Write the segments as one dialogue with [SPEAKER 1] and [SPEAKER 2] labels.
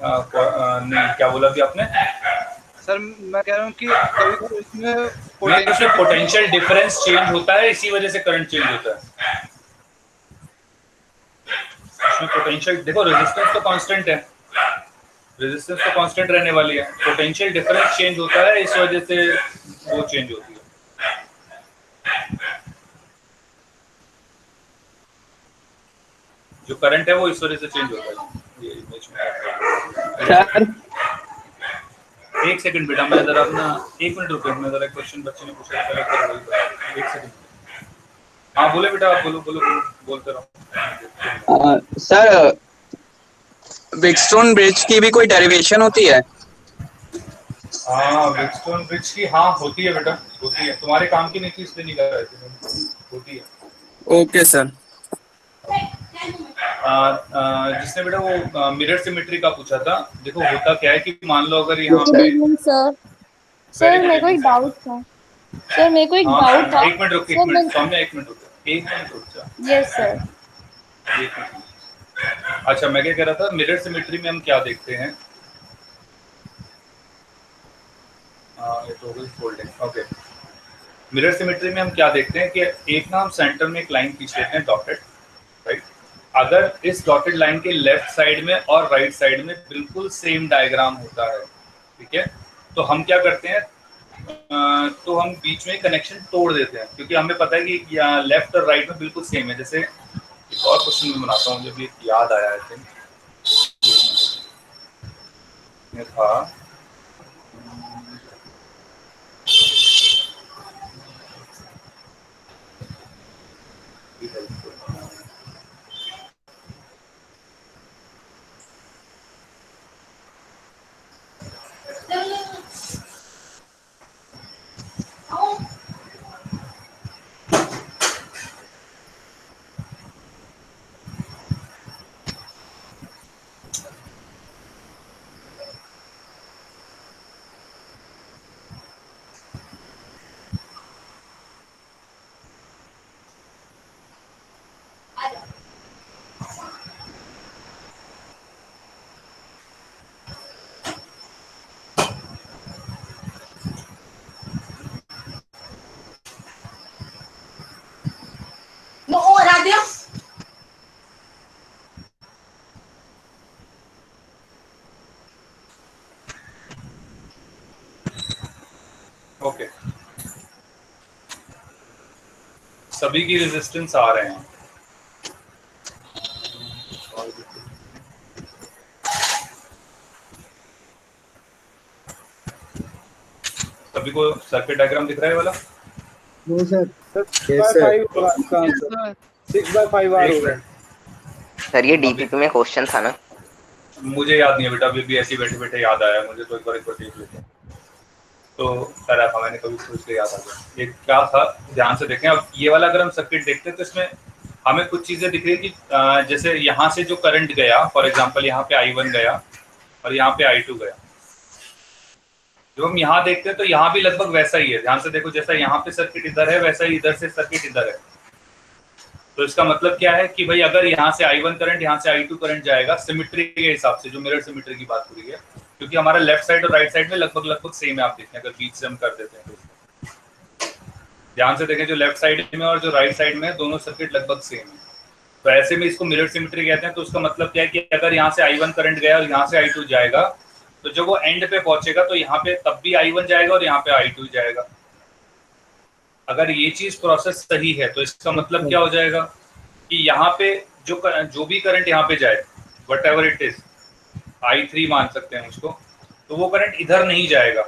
[SPEAKER 1] नहीं, क्या बोला अभी आपने?
[SPEAKER 2] सर मैं कह रहा हूँ कि कभी-कभी इसमें
[SPEAKER 1] पोटेंशियल डिफरेंस चेंज होता है, इसी वजह से करंट चेंज होता है। इसमें पोटेंशियल देखो, रेजिस्टेंस तो कांस्टेंट है, रेजिस्टेंस तो कांस्टेंट रहने वाली है, पोटेंशियल डिफरेंस चेंज होता है, इस वजह से वो चेंज होती है। जो करंट है वो इस वजह से चेंज होता है। ये इमेज में एक सेकंड बेटा, मैं जरा अपना 1 मिनट रुको, मैं जरा क्वेश्चन बच्चे ने पूछा था, एक सेकंड। हाँ बोले बेटा, आप बोलो बोलो, बोलते रहो।
[SPEAKER 3] सर विकस्टोन ब्रिज की भी कोई डेरिवेशन होती है?
[SPEAKER 1] हाँ विकस्टोन ब्रिज की, हाँ होती है बेटा, होती है। तुम्हारे काम की नहीं थी इसलिए नहीं कर रहे थे, होती है।
[SPEAKER 3] Okay sir.
[SPEAKER 1] जिसने बेटा वो मिरर सिमेट्री का पूछा था, देखो होता क्या है कि मान लो अगर यहाँ पे
[SPEAKER 4] सर मेरे को एक डाउट था। सर मेरे को एक डाउट था।
[SPEAKER 1] 1 मिनट रुक, 1 मिनट सौम्या, 1 मिनट रुक, 1 मिनट रुक जा।
[SPEAKER 4] Yes sir.
[SPEAKER 1] अच्छा मैं क्या कह रहा था, मिरर सिमेट्री में हम क्या देखते हैं, ये तो होगी फोल्डिंग। ओके, मिरर सिमेट्री में हम क्या देखते हैं कि एक ना हम सेंटर में एक लाइन खींच लेते हैं डॉटेड, राइट। अगर इस डॉटेड लाइन के लेफ्ट साइड में और राइट साइड में बिल्कुल सेम डायग्राम होता है, ठीक है, तो हम क्या करते हैं, तो हम बीच में कनेक्शन तोड़ देते हैं, क्योंकि हमें पता है कि लेफ्ट और राइट में बिल्कुल सेम है। जैसे एक और क्वेश्चन में बनाता हूँ, जब ये याद आया है था, ओके, सभी की रेजिस्टेंस आ रहे हैं। सभी को सर्किट डायग्राम दिख रहा है वाला?
[SPEAKER 5] No sir.
[SPEAKER 2] 6/5
[SPEAKER 6] सर ये डीपीपी में क्वेश्चन था ना?
[SPEAKER 1] मुझे याद नहीं है बेटा, अभी भी ऐसे बैठे बैठे याद आया मुझे, तो एक बार देख लेते हैं। तो करा था मैंने, कभी सोच के याद आ गया। ये क्या था, ध्यान से देखें। अब ये वाला अगर हम सर्किट देखते हैं तो इसमें हमें कुछ चीजें दिख रही है कि जैसे यहाँ से जो करंट गया, फॉर एग्जांपल यहाँ पे I1 गया और यहाँ पे I2 गया। जो हम यहाँ देखते हैं तो यहाँ भी लगभग वैसा ही है, ध्यान से देखो, जैसा यहाँ पे सर्किट इधर है वैसा ही इधर से सर्किट इधर है। तो इसका मतलब क्या है कि भाई अगर यहाँ से I1 करंट, यहाँ से I2 करंट जाएगा, सिमेट्री के हिसाब से, जो मिरर सिमेट्री की बात हो रही है, क्योंकि हमारा लेफ्ट साइड और राइट साइड में लगभग सेम है। आप देखें अगर बीच से हम कर देते हैं तो ध्यान से देखें, जो लेफ्ट साइड में और जो राइट साइड में दोनों सर्किट लगभग सेम है। तो ऐसे में इसको मिरर सिमेट्री कहते हैं। तो उसका मतलब क्या है कि अगर यहाँ से I1 करंट गया और यहाँ से I2 जाएगा, तो जब वो एंड पे पहुंचेगा तो यहाँ पे तब भी I1 जाएगा और यहाँ पे I2 जाएगा। अगर ये चीज प्रोसेस सही है तो इसका मतलब क्या हो जाएगा कि यहाँ पे जो भी करंट यहाँ पे जाए, what ever it is, I3 मान सकते हैं उसको, तो वो करंट इधर नहीं जाएगा,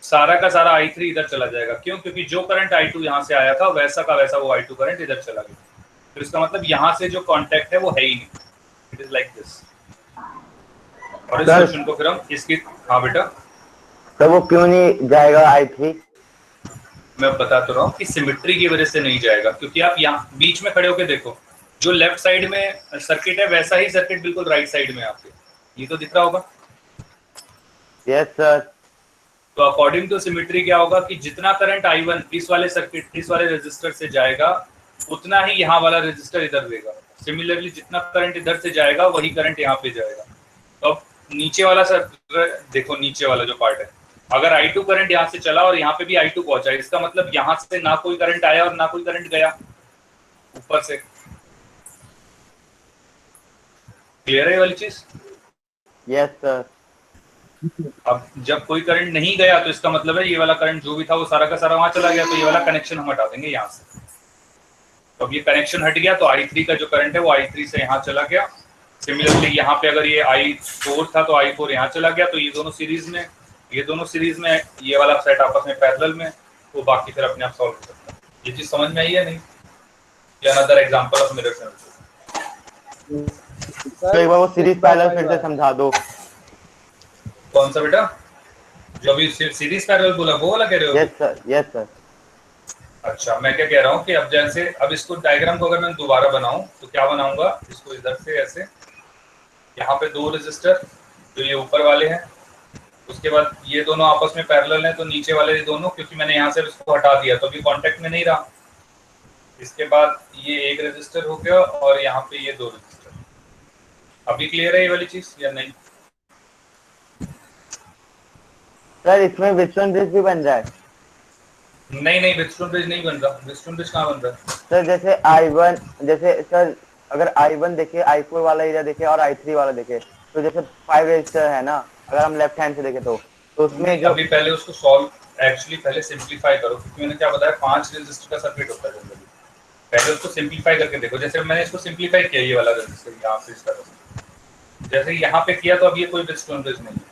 [SPEAKER 1] सारा का सारा I3 इधर चला जाएगा। क्यों? क्योंकि जो करंट I2 यहाँ से आया था वैसा का वैसा वो I2 करंट इधर चला गया। तो इसका मतलब यहाँ से जो कॉन्टेक्ट है वो है ही नहीं, इट इज लाइक दिस। और इस क्वेश्चन को फिर हम इसकी, हाँ बेटा,
[SPEAKER 7] तो वो क्यों नहीं जाएगा I3?
[SPEAKER 1] मैं बता तो रहा हूँ कि सिमेट्री की वजह से नहीं जाएगा, क्योंकि आप यहाँ बीच में खड़े होकर देखो, जो लेफ्ट साइड में सर्किट है वैसा ही सर्किट बिल्कुल राइट साइड में आपके, ये तो दिख रहा होगा।
[SPEAKER 7] Yes sir.
[SPEAKER 1] तो अकॉर्डिंग टू सिमेट्री क्या होगा कि जितना करंट I1 इस वाले सर्किट, इस वाले रेजिस्टर से जाएगा, उतना ही यहाँ वाला रेजिस्टर इधर देगा। सिमिलरली जितना करंट इधर से जाएगा वही करंट यहाँ पे जाएगा। तो अब नीचे वाला सर, देखो नीचे वाला जो पार्ट है, अगर I2 करंट यहाँ से चला और यहाँ पे भी I2 पहुंचा, इसका मतलब यहाँ से ना कोई करंट आया और ना कोई करंट गया ऊपर से। क्लियर है ये वाली चीज?
[SPEAKER 7] Yes sir.
[SPEAKER 1] अब जब कोई करंट नहीं गया तो इसका मतलब है ये वाला करंट जो भी था वो सारा का सारा वहां चला गया, तो ये वाला कनेक्शन हम हटा देंगे यहाँ से। तो अब ये कनेक्शन हट गया तो I3 का जो करंट है वो I3 से यहाँ चला गया। सिमिलरली यहाँ पे अगर ये I4 था तो I4 यहाँ चला गया, तो ये दोनों सीरीज में, ये वाला सेट आपस में पैरेलल में, तो बाकी फिर अपने आप सॉल्व हो सकता है। ये चीज समझ में आई है नहीं? ये another example of mirror symmetry.
[SPEAKER 7] तो एक बार वो सीरीज पैरेलल फिर से समझा दो।
[SPEAKER 1] कौन सा बेटा? जो अभी सीरीज पैरेलल बोला वो वाला कह रहे हो?
[SPEAKER 7] Yes sir, yes sir.
[SPEAKER 1] अच्छा, मैं क्या कह रहा हूँ कि अब जैसे अब इसको डायग्राम को अगर मैं दोबारा बनाऊं तो क्या बनाऊंगा, इसको इधर से ऐसे, यहाँ पे दो रेजिस्टर जो ये ऊपर वाले हैं, उसके बाद ये दोनों आपस में पैरेलल हैं, तो नीचे वाले ये दोनों, क्योंकि मैंने यहाँ से इसको हटा दिया तो अभी कांटेक्ट में नहीं रहा। इसके बाद ये एक रेजिस्टर हो गया और यहाँ पे ये दो रेजिस्टर। अभी क्लियर है ये वाली चीज या नहीं?
[SPEAKER 7] सर इसमें व्हीटस्टोन ब्रिज भी बन रहा है?
[SPEAKER 1] नहीं नहीं, व्हीटस्टोन ब्रिज नहीं बन रहा। व्हीटस्टोन ब्रिज कहाँ बन रहा है
[SPEAKER 7] सर? जैसे I1, जैसे सर अगर I1 देखे, I4 वाला एरिया देखे और I3 वाला देखे, तो जैसे 5 रजिस्टर है ना, अगर हम लेफ्ट हैंड से देखे तो उसमें जो
[SPEAKER 1] अभी पहले उसको सॉल्व, एक्चुअली पहले सिंपलीफाई करो, क्योंकि मैंने क्या बताया 5 रेजिस्टर का सर्किट होता है जनरली। पहले उसको सिंपलीफाई करके देखो। जैसे मैंने इसको सिंपलीफाई किया, ये वाला रेजिस्टर यहाँ से इस तरह से, जैसे यहाँ पे किया तो अब ये कोई व्हीटस्टोन ब्रिज नहीं है।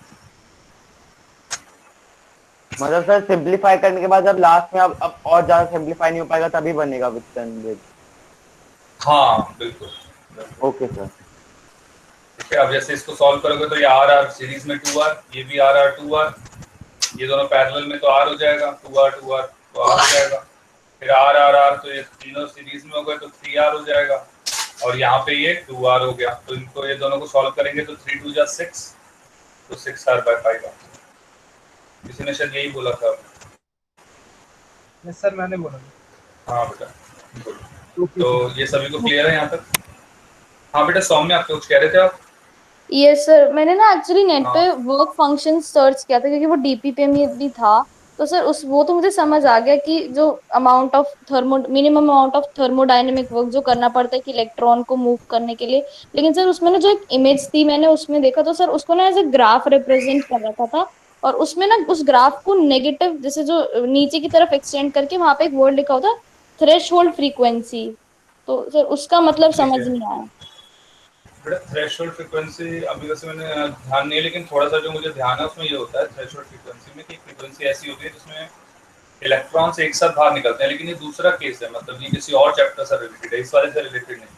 [SPEAKER 7] मतलब सर सिंपलीफाई करने के बाद जब लास्ट में अब और ज्यादा सिंपलीफाई नहीं हो पाएगा तभी बनेगा व्हीटस्टोन ब्रिज?
[SPEAKER 1] हाँ बिल्कुल।
[SPEAKER 7] Okay sir.
[SPEAKER 1] ठीक है, अब जैसे इसको सॉल्व करोगे तो ये R सीरीज में 2R, ये भी R 2R, ये दोनों पैरेलल में तो R हो जाएगा, 2R तो R हो जाएगा, फिर R तो ये तीनों सीरीज में हो गए तो 3R हो जाएगा, और यहाँ पे ये 2R हो गया। तो इनको, ये दोनों को सॉल्व करेंगे तो 3 2 जा 6, तो 6R/5। किसी ने शायद यही बोला था।
[SPEAKER 2] यस सर, मैंने बोला।
[SPEAKER 1] हाँ बेटा बोलो। तो ये सभी को क्लियर है यहाँ तक? हाँ बेटा, सौम्य आप कुछ कह रहे थे आप?
[SPEAKER 4] यस सर, मैंने ना एक्चुअली नेट
[SPEAKER 1] हाँ।
[SPEAKER 4] पे वर्क फंक्शन सर्च किया था क्योंकि वो डीपी पे भी था। तो सर उस वो तो मुझे समझ आ गया कि जो minimum amount of thermodynamic work जो करना पड़ता है कि इलेक्ट्रॉन को मूव करने के लिए। लेकिन सर उसमें ना जो एक इमेज थी मैंने उसमें देखा, तो सर उसको ना एज ए ग्राफ रिप्रेजेंट कर रखा था, और उसमें ना उस ग्राफ को नेगेटिव जैसे जो नीचे की तरफ एक्सटेंड करके वहां पे एक वर्ड लिखा होता थ्रेशोल्ड फ्रीक्वेंसी। तो सर उसका मतलब समझ नहीं आया।
[SPEAKER 1] बेटा थ्रेशोल्ड फ्रीक्वेंसी अभी वैसे मैंने ध्यान नहीं है, लेकिन थोड़ा सा जो मुझे ध्यान है उसमें ये होता है थ्रेशोल्ड फ्रीक्वेंसी में कि फ्रीक्वेंसी ऐसी होती है जिसमें इलेक्ट्रॉन्स एक साथ बाहर निकलते हैं। लेकिन ये दूसरा केस है, मतलब ये किसी और चैप्टर से रिलेटेड है, इस वाले से रिलेटेड नहीं।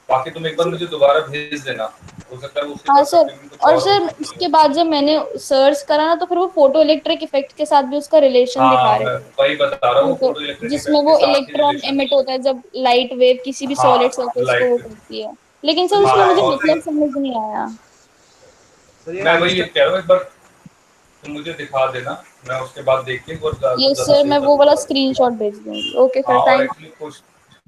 [SPEAKER 1] बाकी तुम एक बार मुझे दोबारा भेज देना, हो सकता है उसके
[SPEAKER 4] हाँ सर,
[SPEAKER 1] perspective में कुछ
[SPEAKER 4] और
[SPEAKER 1] और
[SPEAKER 4] सर
[SPEAKER 1] हो।
[SPEAKER 4] उसके बाद जब मैंने सर्च करा ना तो फिर वो फोटो इलेक्ट्रिक इफेक्ट के साथ भी उसका रिलेशन दिखा
[SPEAKER 1] हाँ
[SPEAKER 4] रहे
[SPEAKER 1] मैं
[SPEAKER 4] थे।
[SPEAKER 1] वही बता रहा हूँ,
[SPEAKER 4] तो
[SPEAKER 1] फोटो इलेक्ट्रिक
[SPEAKER 4] जिसमें
[SPEAKER 1] इफेक्ट
[SPEAKER 4] वो
[SPEAKER 1] के साथ ही
[SPEAKER 4] इलेक्ट्रॉन
[SPEAKER 1] रिलेशन।
[SPEAKER 4] एमिट होता है जब लाइट वेव किसी भी
[SPEAKER 1] हाँ
[SPEAKER 4] सॉलिड सरफेस को वो
[SPEAKER 1] लाइट,
[SPEAKER 4] करती है। लेकिन सर उसमें
[SPEAKER 1] हाँ
[SPEAKER 4] मुझे
[SPEAKER 1] और
[SPEAKER 4] मतलब समझ नहीं आया।
[SPEAKER 2] सर ये
[SPEAKER 1] मैं वही कह रहा हूँ, एक बार तुम मुझे दिखा देना, मैं उसके बाद देख के और
[SPEAKER 4] ये
[SPEAKER 1] ज्यादा
[SPEAKER 4] सर
[SPEAKER 1] सही
[SPEAKER 4] मैं वो
[SPEAKER 1] बता
[SPEAKER 4] वाला
[SPEAKER 1] दूंगा।
[SPEAKER 4] स्क्रीनशॉट भेज दूंगी। ओके
[SPEAKER 1] हाँ
[SPEAKER 4] सर,
[SPEAKER 1] और
[SPEAKER 4] थैंक
[SPEAKER 1] एक्चुअली कुछ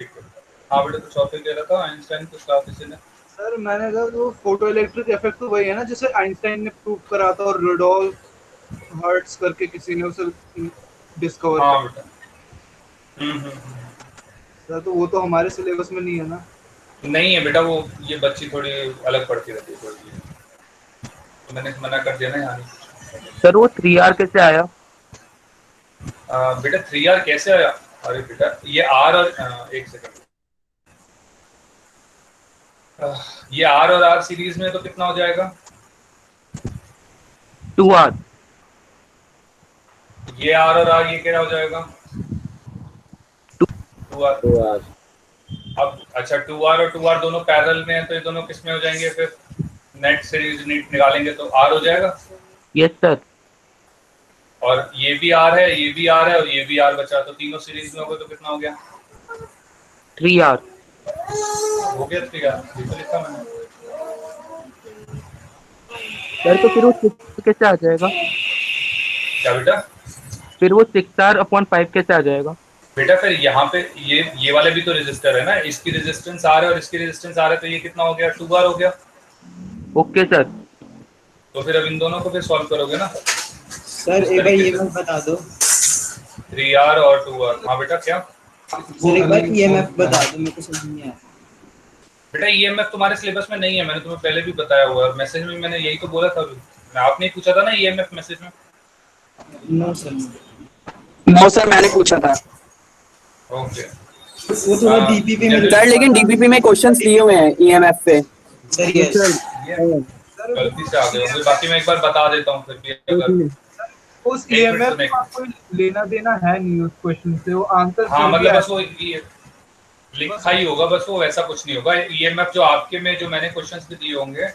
[SPEAKER 1] ठीक है। हाँ बेटा कुछ और कह रहा था, आइंस्टाइन कुछ कहा किसी ने?
[SPEAKER 2] सर मैंने कहा वो फोटो इलेक्ट्रिक इफेक्ट तो वही है ना जैसे आइंस्टाइन ने प्रूव करा था और रुडोल्फ हर्ट्ज करके किसी ने उसे डिस्कवर
[SPEAKER 1] हाँ
[SPEAKER 2] किया।
[SPEAKER 1] बेटा
[SPEAKER 2] सर तो वो तो हमारे सिलेबस में नहीं है ना।
[SPEAKER 1] नहीं है बेटा, वो ये बच्ची थोड़ी अलग पढ़ती रहती है थोड़ी, तो मैंने मना कर दिया ना यहाँ नहीं।
[SPEAKER 5] सर वो 3R कैसे आया?
[SPEAKER 1] बेटा 3R कैसे आया? अरे बेटा ये R और एक सेकंड, ये R और R सीरीज में तो कितना हो जाएगा?
[SPEAKER 5] 2R।
[SPEAKER 1] ये R और R ये क्या हो जाएगा? 2R। अब अच्छा 2R और 2R दोनों पैरेलल में है, तो ये दोनों किस में हो जाएंगे फिर? नेट सीरीज निकालेंगे तो R हो जाएगा।
[SPEAKER 5] Yes sir.
[SPEAKER 1] और ये भी R है, ये भी R है और ये भी R बचा, तो तीनों सीरीज में हो गए तो कितना हो गया?
[SPEAKER 5] 3R।
[SPEAKER 1] हो गया 3R, ये तो लिखा मैंने।
[SPEAKER 5] सर तो फिर वो 6 कैसे आ जाएगा?
[SPEAKER 1] क्या बेटा?
[SPEAKER 5] फिर वो 6R/5 कैसे आ जाएगा?
[SPEAKER 1] बेटा फिर यहाँ पे ये वाले भी तो रेजिस्टर है ना, इसकी रेजिस्टेंस R है और इसकी रेजिस्टेंस R है, तो ये कितना हो गया? 2R हो गया।
[SPEAKER 5] Okay sir.
[SPEAKER 1] तो फिर अब इन दोनों को फिर सॉल्व करोगे ना
[SPEAKER 8] सर
[SPEAKER 1] इस
[SPEAKER 8] एक बार
[SPEAKER 1] तरीके
[SPEAKER 8] ये
[SPEAKER 1] से।
[SPEAKER 8] मत बता दो
[SPEAKER 1] 3R और 2R। हाँ बेटा क्या
[SPEAKER 8] सर, एक बार ईएमएफ बता दो, मेरे को समझ नहीं आया।
[SPEAKER 1] बेटा ईएमएफ तुम्हारे सिलेबस में नहीं है, मैंने तुम्हें पहले भी बताया हुआ है, मैसेज में मैंने यही तो बोला था अभी। मैं आपने ही पूछा था ना ईएमएफ मैसेज में।
[SPEAKER 8] नो सर,
[SPEAKER 3] नो सर, मैंने पूछा था
[SPEAKER 1] ओके
[SPEAKER 8] वो थोड़ा डीपीपी में
[SPEAKER 3] सर, लेकिन डीपीपी में क्वेश्चंस दिए हुए हैं ईएमएफ पे।
[SPEAKER 8] Sir yes.
[SPEAKER 1] ये गलती से आ गए होंगे, बाकी मैं एक बार बता देता हूँ फिर भी अगर
[SPEAKER 2] उस
[SPEAKER 1] एक मिनट
[SPEAKER 2] ईएमएफ
[SPEAKER 1] सुने।
[SPEAKER 2] का कोई लेना देना है नहीं उस क्वेश्चन से, वो आंसर
[SPEAKER 1] हाँ मतलब बस वो लिखा ही होगा, बस वो वैसा कुछ नहीं होगा। ईएमएफ जो आपके में जो मैंने क्वेश्चंस भी दिए होंगे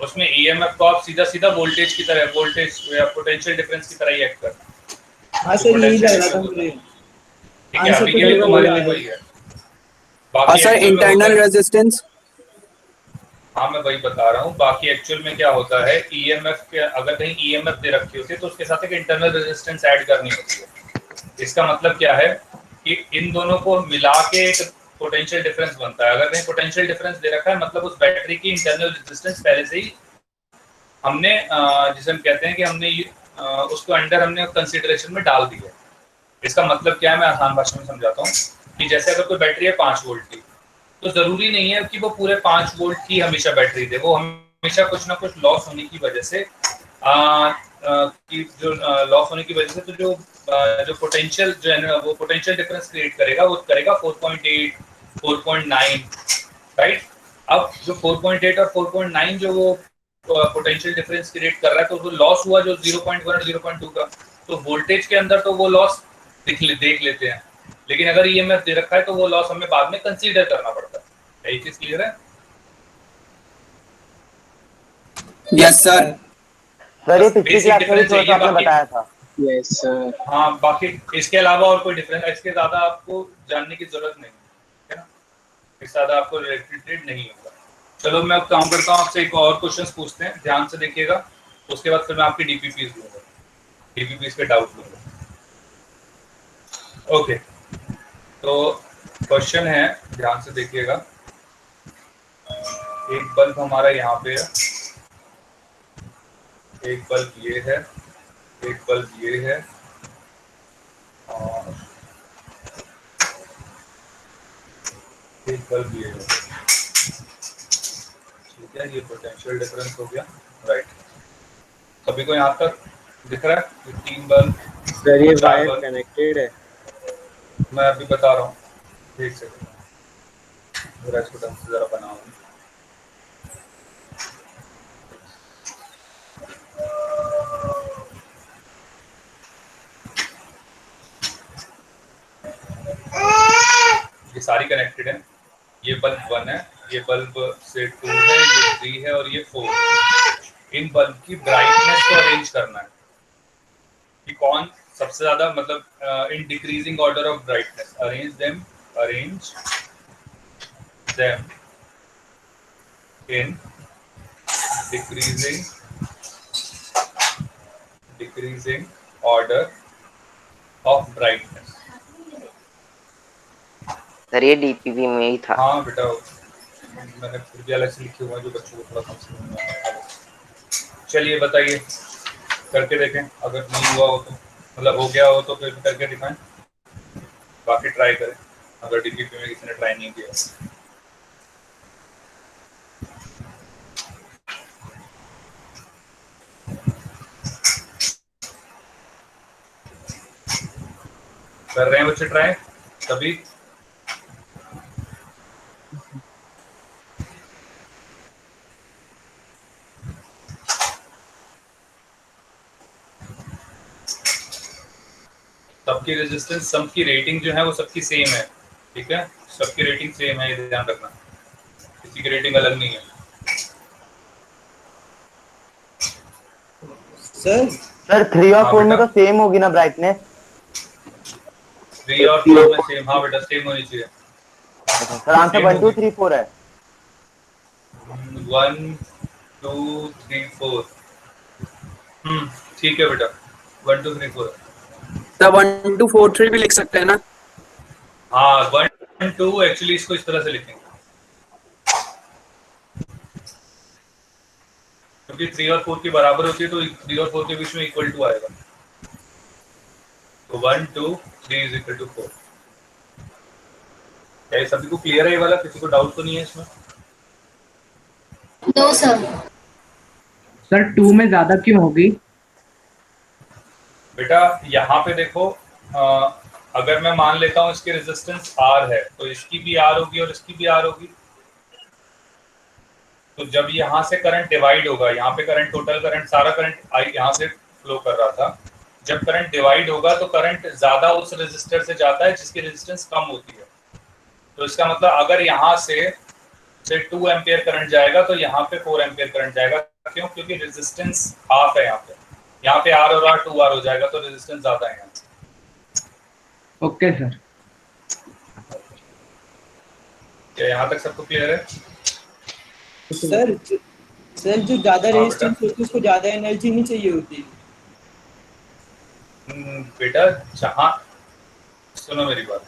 [SPEAKER 1] उसमें ईएमएफ को आप सीधा सीधा वोल्टेज की तरह, वोल्टेज या पोटेंशियल डिफरेंस की तरह ही एक्ट करना।
[SPEAKER 8] हाँ सर, यही लग रहा था मुझे।
[SPEAKER 1] ठीक है,
[SPEAKER 8] आंसर
[SPEAKER 1] अभी
[SPEAKER 8] तो
[SPEAKER 1] के लिए
[SPEAKER 8] मेरे को
[SPEAKER 1] तुम्हारे
[SPEAKER 8] वही
[SPEAKER 1] लिए
[SPEAKER 8] लगा।
[SPEAKER 1] वही है।
[SPEAKER 3] और
[SPEAKER 1] बाकी
[SPEAKER 3] सर
[SPEAKER 1] actual में होता
[SPEAKER 3] इंटरनल
[SPEAKER 1] है-
[SPEAKER 3] रेजिस्टेंस।
[SPEAKER 1] हाँ मैं वही बता रहा हूँ। बाकी एक्चुअल में क्या होता है, ईएमएफ के अगर कहीं ईएमएफ दे रखी होती है तो उसके साथ एक इंटरनल रेजिस्टेंस ऐड करनी होती है। इसका मतलब क्या है कि इन दोनों को मिला के एक पोटेंशियल डिफरेंस बनता है। अगर कहीं पोटेंशियल डिफरेंस दे रखा है मतलब उस बैटरी की इंटरनल रेजिस्टेंस पहले से ही हमने जिसे हम कहते हैं कि हमने उसको अंडर हमने कंसिडरेशन में डाल दिया है। इसका मतलब क्या है, मैं आसान भाषा में समझाता हूँ कि जैसे अगर कोई बैटरी है 5 वोल्ट की, तो जरूरी नहीं है कि वो पूरे 5 वोल्ट की हमेशा बैटरी दे। वो हमेशा कुछ ना कुछ लॉस होने की वजह से कि जो लॉस होने की वजह से तो जो पोटेंशियल जो है ना वो पोटेंशियल डिफरेंस क्रिएट करेगा, वो करेगा 4.8 4.9 राइट। अब जो 4.8 और 4.9 जो वो पोटेंशियल डिफरेंस क्रिएट कर रहा है, तो वो लॉस हुआ जो 0.1 और 0.2 का, तो वोल्टेज के अंदर तो वो लॉस देख लेते हैं, लेकिन अगर ईएमएफ दे रखा है तो वो लॉस हमें बाद में कंसीडर करना पड़ता है। यही चीज क्लियर है?
[SPEAKER 3] Yes sir.
[SPEAKER 7] सर ये पिछली
[SPEAKER 1] Basic
[SPEAKER 7] क्लास में भी
[SPEAKER 1] difference
[SPEAKER 7] थोड़ा
[SPEAKER 1] है
[SPEAKER 7] सा
[SPEAKER 1] ये,
[SPEAKER 7] आपने
[SPEAKER 1] बाकी-
[SPEAKER 7] बताया था।
[SPEAKER 3] Yes sir.
[SPEAKER 1] हाँ बाकी इसके अलावा और कोई डिफरेंस, इसके ज्यादा आपको जानने की जरूरत नहीं है ना, इससे ज्यादा आपको रिलेटेड नहीं होगा। चलो मैं अब काम करता हूँ, आपसे एक और क्वेश्चन पूछते हैं, ध्यान से देखिएगा। उसके बाद फिर मैं आपकी डीपीपीस लूंगा, डीपीपीस के डाउट लूंगा। ओके तो क्वेश्चन है, ध्यान से देखिएगा। एक बल्ब हमारा यहाँ पे है, एक बल्ब ये है, एक बल्ब ये है, और एक बल्ब ये है। ठीक है, ये पोटेंशियल डिफरेंस हो गया राइट। सभी को यहाँ तक दिख रहा है? ये 3 बल्ब,
[SPEAKER 9] सर ये
[SPEAKER 1] 4
[SPEAKER 9] वायर
[SPEAKER 1] बल्ब,
[SPEAKER 9] कनेक्टेड है।
[SPEAKER 1] मैं अभी बता रहा हूँ, एक सेकंड मेरा इसको ढंग से जरा बनाऊँ। ये सारी कनेक्टेड है। ये बल्ब 1 है, ये बल्ब से 2 है, ये 3 है और ये 4 है। इन बल्ब की ब्राइटनेस को अरेंज करना है कि कौन सबसे ज्यादा, मतलब in decreasing order of brightness, arrange them in decreasing order of brightness।
[SPEAKER 6] Sir ये डीपीपी में ही था।
[SPEAKER 1] हाँ बेटा, मैंने फिर भी अलग से लिखे हुए हैं जो बच्चों को थोड़ा कम समझ में आता है। चलिए बताइए, करके देखें, अगर नहीं हुआ हो तो, मतलब हो गया हो तो फिर करके दिखाएं, बाकी ट्राई करें अगर डीपीपी में किसी ने ट्राई नहीं किया। कर रहे हैं बच्चे ट्राई सभी? सबकी रेजिस्टेंस, सबकी रेटिंग जो है वो सबकी सेम है, ठीक है, सबकी रेटिंग सेम है, ये ध्यान रखना, किसी की रेटिंग अलग नहीं है।
[SPEAKER 8] सर
[SPEAKER 7] 3 और
[SPEAKER 1] हाँ
[SPEAKER 7] 4 में
[SPEAKER 1] बेटा।
[SPEAKER 7] तो सेम होगी ना ब्राइटनेस?
[SPEAKER 1] 3 और 4 में सेम, हाँ बेटा सेम होनी चाहिए।
[SPEAKER 7] सर आंसर 1 2 3 4 है।
[SPEAKER 1] 1 2 3 4 ठीक है बेटा, 1 2 3 4।
[SPEAKER 3] तब 1 2 4 3 भी लिख सकते हैं ना?
[SPEAKER 1] हाँ 1 2 एक्चुअली इसको इस तरह से लिखेंगे, क्योंकि 3 और 4 के बराबर होती है तो 3 और 4 के बीच में इक्वल टू आएगा। तो 1 2 3 इज इक्वल टू 4। क्या ये सभी को क्लियर है ये वाला? किसी को डाउट तो नहीं है इसमें?
[SPEAKER 9] No sir.
[SPEAKER 5] सर 2 में ज्यादा क्यों होगी?
[SPEAKER 1] बेटा यहाँ पे देखो, अगर मैं मान लेता हूँ इसकी रेजिस्टेंस R है तो इसकी भी R होगी और इसकी भी R होगी। तो जब यहाँ से करंट डिवाइड होगा, यहाँ पे करंट, टोटल करंट, सारा करंट यहाँ से फ्लो कर रहा था, जब करंट डिवाइड होगा तो करंट ज्यादा उस रेजिस्टर से जाता है जिसकी रेजिस्टेंस कम होती है। तो इसका मतलब अगर यहाँ से 2 एम्पियर करंट जाएगा तो यहाँ पे 4 एम्पियर करंट जाएगा। क्यों? क्योंकि रेजिस्टेंस हाफ है यहाँ पे R और R 2R हो जाएगा तो रेजिस्टेंस ज्यादा है यहाँ से।
[SPEAKER 5] Okay sir.
[SPEAKER 1] क्या यहाँ तक सबको क्लियर है?
[SPEAKER 8] सर सर जो ज्यादा
[SPEAKER 1] हाँ,
[SPEAKER 8] रेजिस्टेंस होती है उसको ज्यादा एनर्जी नहीं चाहिए होती।
[SPEAKER 1] बेटा जहाँ, सुनो मेरी बात,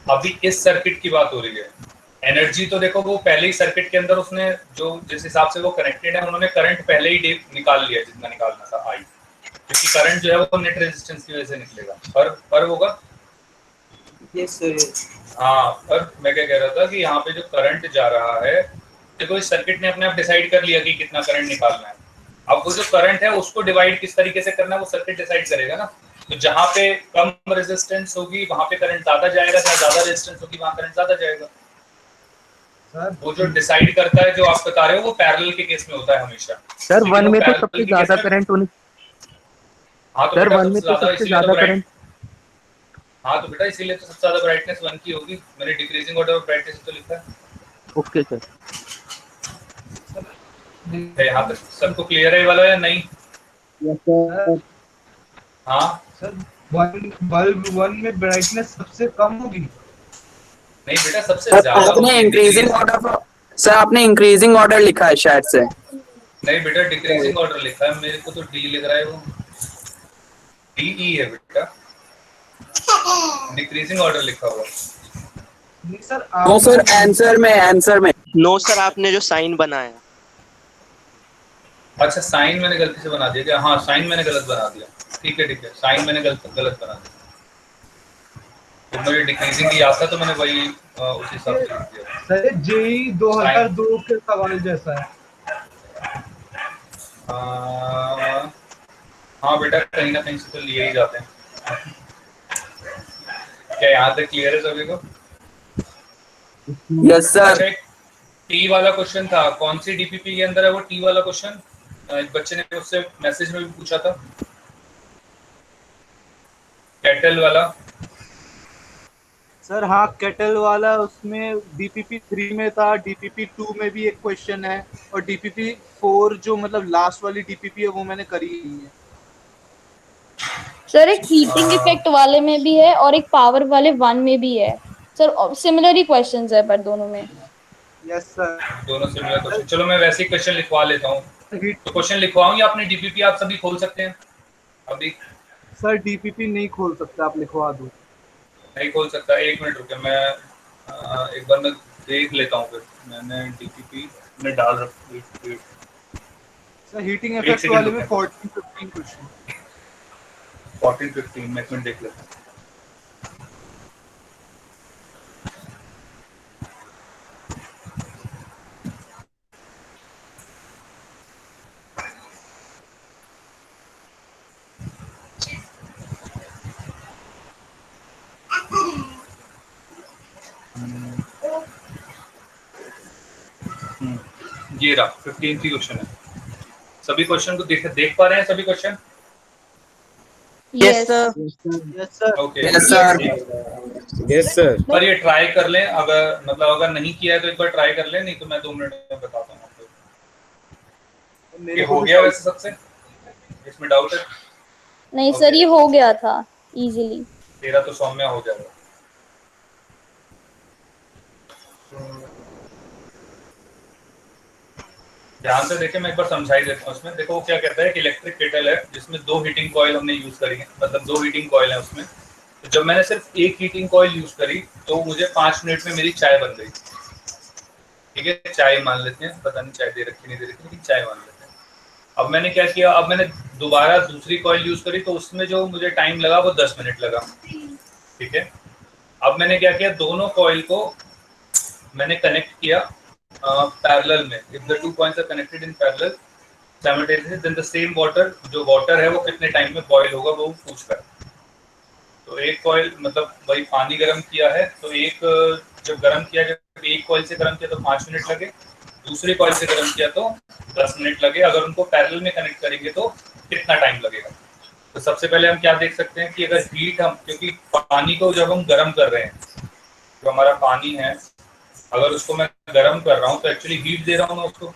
[SPEAKER 1] अभी इस सर्किट की बात हो रही है। एनर्जी तो देखो वो पहले ही सर्किट के अंदर उसने जो जिस हिसाब से वो कनेक्टेड है उन्होंने करंट पहले ही निकाल लिया जितना निकालना था आई, क्योंकि करंट जो है वो नेट रेजिस्टेंस की वजह से निकलेगा। पर होगा।
[SPEAKER 8] Yes sir.
[SPEAKER 1] हाँ, पर मैं क्या कह रहा था कि यहाँ पे जो करंट जा रहा है, देखो इस सर्किट ने अपने आप डिसाइड कर लिया कि कितना करंट निकालना है। अब वो जो करंट है उसको डिवाइड किस तरीके से करना है वो सर्किट डिसाइड करेगा ना। तो जहाँ पे कम रेजिस्टेंस होगी वहां पे करंट ज्यादा जाएगा, जहाँ ज्यादा रेजिस्टेंस होगी वहां करंट ज्यादा जाएगा। वो जो डिसाइड करता है, जो आप बता रहे हो, वो पैरेलल के केस में होता है हमेशा।
[SPEAKER 5] सर 1 में तो सबसे ज्यादा करंट होनी।
[SPEAKER 1] हाँ तो
[SPEAKER 5] सर
[SPEAKER 1] बेटा
[SPEAKER 5] 1 में तो सबसे ज्यादा करंट।
[SPEAKER 1] हाँ तो बेटा इसीलिए तो सबसे ज्यादा ब्राइटनेस 1 की होगी। मैंने डिक्रीजिंग ऑर्डर ऑफ ब्राइटनेस तो लिखा है।
[SPEAKER 5] Okay sir.
[SPEAKER 1] यहाँ तक सबको क्लियर है ये वाला या नहीं?
[SPEAKER 2] Yes sir.
[SPEAKER 1] हाँ
[SPEAKER 2] सर बल्ब 1 में ब्राइटनेस सबसे कम होगी।
[SPEAKER 1] नहीं बेटा सबसे ज्यादा
[SPEAKER 3] आपने इंक्रीजिंग ऑर्डर, सर आपने इंक्रीजिंग ऑर्डर लिखा है शायद से।
[SPEAKER 1] नहीं बेटा डिक्रीजिंग ऑर्डर लिखा है, मेरे को तो डी लिख रहा है, वो डीई है बेटा, डिक्रीजिंग ऑर्डर लिखा हुआ।
[SPEAKER 2] नहीं सर
[SPEAKER 3] नो सर, आंसर में
[SPEAKER 10] नो सर, आपने जो साइन बनाया।
[SPEAKER 1] अच्छा साइन मैंने गलती से बना दिया क्या? हाँ साइन मैंने गलत बना दिया। ठीक है साइन मैंने गलत बना दिया। तो मुझे डिक्रीजिंग की याद था तो मैंने वही उस हिसाब से लिख दिया।
[SPEAKER 2] सर जेई 2002 के सवाल जैसा है।
[SPEAKER 1] हाँ बेटा कहीं ना कहीं से तो लिए ही जाते हैं। क्या यहाँ तक क्लियर है सभी को?
[SPEAKER 3] Yes sir.
[SPEAKER 1] अच्छा एक टी वाला क्वेश्चन था, कौन सी डीपीपी के अंदर है वो टी वाला क्वेश्चन? एक बच्चे ने उससे मैसेज में भी पूछा था, कैटल वाला।
[SPEAKER 2] सर हाँ केटल वाला, उसमें डीपीपी 3 में था, डीपीपी 2 में भी एक क्वेश्चन है, और डीपीपी 4 जो मतलब लास्ट वाली डीपीपी है वो मैंने करी नहीं है।
[SPEAKER 4] सर एक हीटिंग इफेक्ट वाले में भी है और एक पावर वाले 1 में भी है सर, सिमिलर ही क्वेश्चंस है पर दोनों में।
[SPEAKER 2] Yes sir.
[SPEAKER 1] दोनों सिमिलर क्वेश्चन। चलो मैं वैसे ही क्वेश्चन लिखवा लेता हूँ। तो क्वेश्चन लिखवाऊँ या अपने डीपीपी आप सभी खोल सकते हैं अभी?
[SPEAKER 2] सर डीपीपी नहीं खोल सकता, आप लिखवा दो।
[SPEAKER 1] नहीं खोल सकता, एक मिनट रुके, मैं एक बार मैं देख लेता हूँ। फिर मैंने डीपीपी में डाल रखा।
[SPEAKER 2] सर हीटिंग इफेक्ट वाले में 14-15 क्वेश्चन।
[SPEAKER 1] 14-15 मैं एक मिनट देख लेता हूँ। ये रहा 15 क्वेश्चन है। सभी क्वेश्चन को देख पा रहे हैं सभी question?
[SPEAKER 4] Yes
[SPEAKER 8] sir.
[SPEAKER 2] Yes sir.
[SPEAKER 1] Okay
[SPEAKER 3] yes sir.
[SPEAKER 11] Yes sir.
[SPEAKER 1] पर ये ट्राई कर लें, अगर नहीं किया है तो एक बार ट्राई कर लें, नहीं तो मैं 2 मिनट में बताता हूँ आपको। ये हो गया वैसे सबसे? इसमें डाउट है?
[SPEAKER 4] नहीं सर ये हो गया था इजीली।
[SPEAKER 1] तेरा तो सौम्य हो जाएगा। ध्यान से देखें, मैं एक बार समझाई देता हूँ। उसमें देखो वो क्या कहता है कि इलेक्ट्रिक केटल है जिसमें 2 हीटिंग कॉइल हमने यूज करी है, मतलब 2 हीटिंग कॉइल है उसमें। तो जब मैंने सिर्फ एक हीटिंग कॉइल यूज करी तो मुझे 5 मिनट में मेरी चाय बन गई। ठीक है चाय मान लेते हैं, पता नहीं चाय दे रखी नहीं दे रखी, लेकिन चाय मान लेते हैं। अब मैंने क्या किया, अब मैंने दोबारा दूसरी कॉइल यूज करी तो उसमें जो मुझे टाइम लगा वो 10 मिनट लगा। ठीक है, अब मैंने क्या किया, दोनों कॉइल को मैंने कनेक्ट किया पैरेलल में। If the two points are connected in parallel simultaneously then the same water, जो वाटर है वो कितने टाइम में बॉईल होगा वो पूछकर। तो एक कॉइल मतलब वही पानी गर्म किया है, तो एक जब गर्म किया, जब एक कॉइल से गर्म किया तो 5 मिनट लगे, दूसरे कॉइल से गर्म किया तो 10 मिनट लगे। अगर उनको पैरेलल में कनेक्ट करेंगे तो कितना टाइम लगेगा? तो सबसे पहले हम क्या देख सकते हैं कि अगर हीट हम, क्योंकि पानी को जब हम गर्म कर रहे हैं, जो हमारा पानी है अगर उसको मैं गर्म कर रहा हूँ तो एक्चुअली हीट दे रहा हूँ मैं उसको,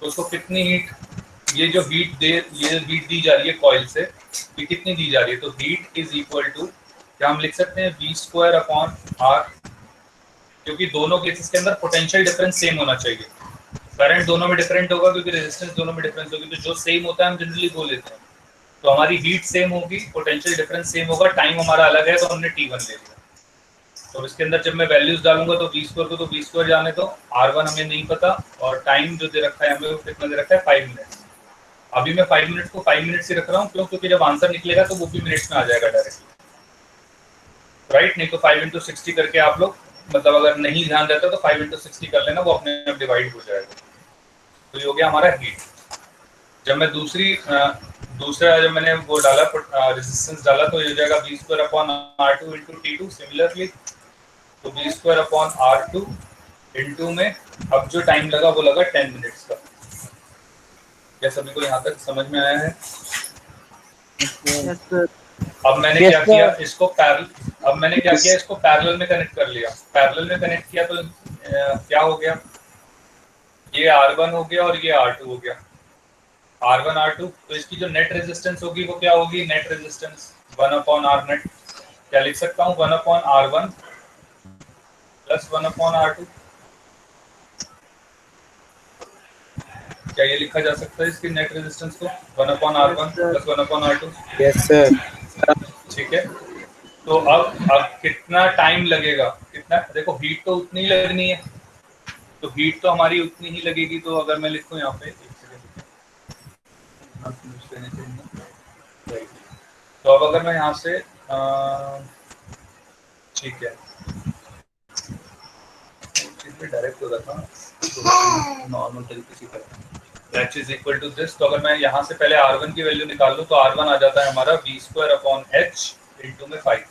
[SPEAKER 1] तो उसको कितनी हीट, ये जो हीट दी जा रही है कॉइल से, ये कितनी दी जा रही है? तो हीट इज इक्वल टू, क्या हम लिख सकते हैं, V²/R, क्योंकि दोनों केसेस के अंदर पोटेंशियल डिफरेंस सेम होना चाहिए। करंट दोनों में डिफरेंट होगा क्योंकि रेजिस्टेंस दोनों में डिफरेंस होगी, तो जो सेम होता है हम जनरली वो लेते हैं। तो हमारी हीट सेम होगी, पोटेंशियल डिफरेंस सेम होगा, टाइम हमारा अलग है तो हमने T1 ले लिया। तो इसके अंदर जब मैं वैल्यूज डालूंगा तो V² को तो V² जाने दो, R1 हमें नहीं पता, और टाइम जो दे रखा है हमें वो कितना दे रखा है, 5 मिनट। अभी मैं 5 मिनट को 5 मिनट से रख रहा हूँ, क्यों? क्योंकि जब आंसर निकलेगा तो वो भी मिनट्स में आ जाएगा डायरेक्टली, राइट? नहीं तो 5 × 60 करके आप लोग, मतलब अगर नहीं ध्यान रहता तो 5 × 60 कर लेना, वो अपने आप डिवाइड हो जाएगा। तो ये हो गया हमारा हीट। जब मैं दूसरा जब मैंने वो डाला रेजिस्टेंस डाला तो ये हो जाएगा V²/R2 × T2। सिमिलरली तो V²/R2 × में अब जो टाइम लगा वो लगा 10 मिनट्स का। क्या सभी को यहाँ तक समझ में आया है? अब मैंने क्या किया, इसको पैरेलल में कनेक्ट कर लिया। पैरेलल में कनेक्ट किया तो क्या हो गया, ये R1 हो गया और ये R2 हो गया, R1 R2। तो इसकी जो नेट रेजिस्टेंस होगी वो क्या होगी, नेट रेजिस्टेंस 1/R नेट। क्या लिख सकता हूँ, 1/R1 + 1/R2। क्या ये लिखा जा सकता है इसकी नेट रेजिस्टेंस को, 1/R1 + 1/R2?
[SPEAKER 11] Yes sir.
[SPEAKER 1] ठीक है, तो अब कितना टाइम लगेगा, कितना, देखो हीट तो उतनी ही लगनी है, तो हीट तो हमारी उतनी ही लगेगी। तो अगर मैं लिखूं यहाँ पे, तो अब अगर मैं यहाँ से ठीक है, डायरेक्ट हो रहा था नॉर्मल तरीके से करता हूँ, that is equal to this. तो अगर मैं यहाँ से पहले R1 की वैल्यू निकाल लूँ तो R1 आ जाता है हमारा V²/H × में 5।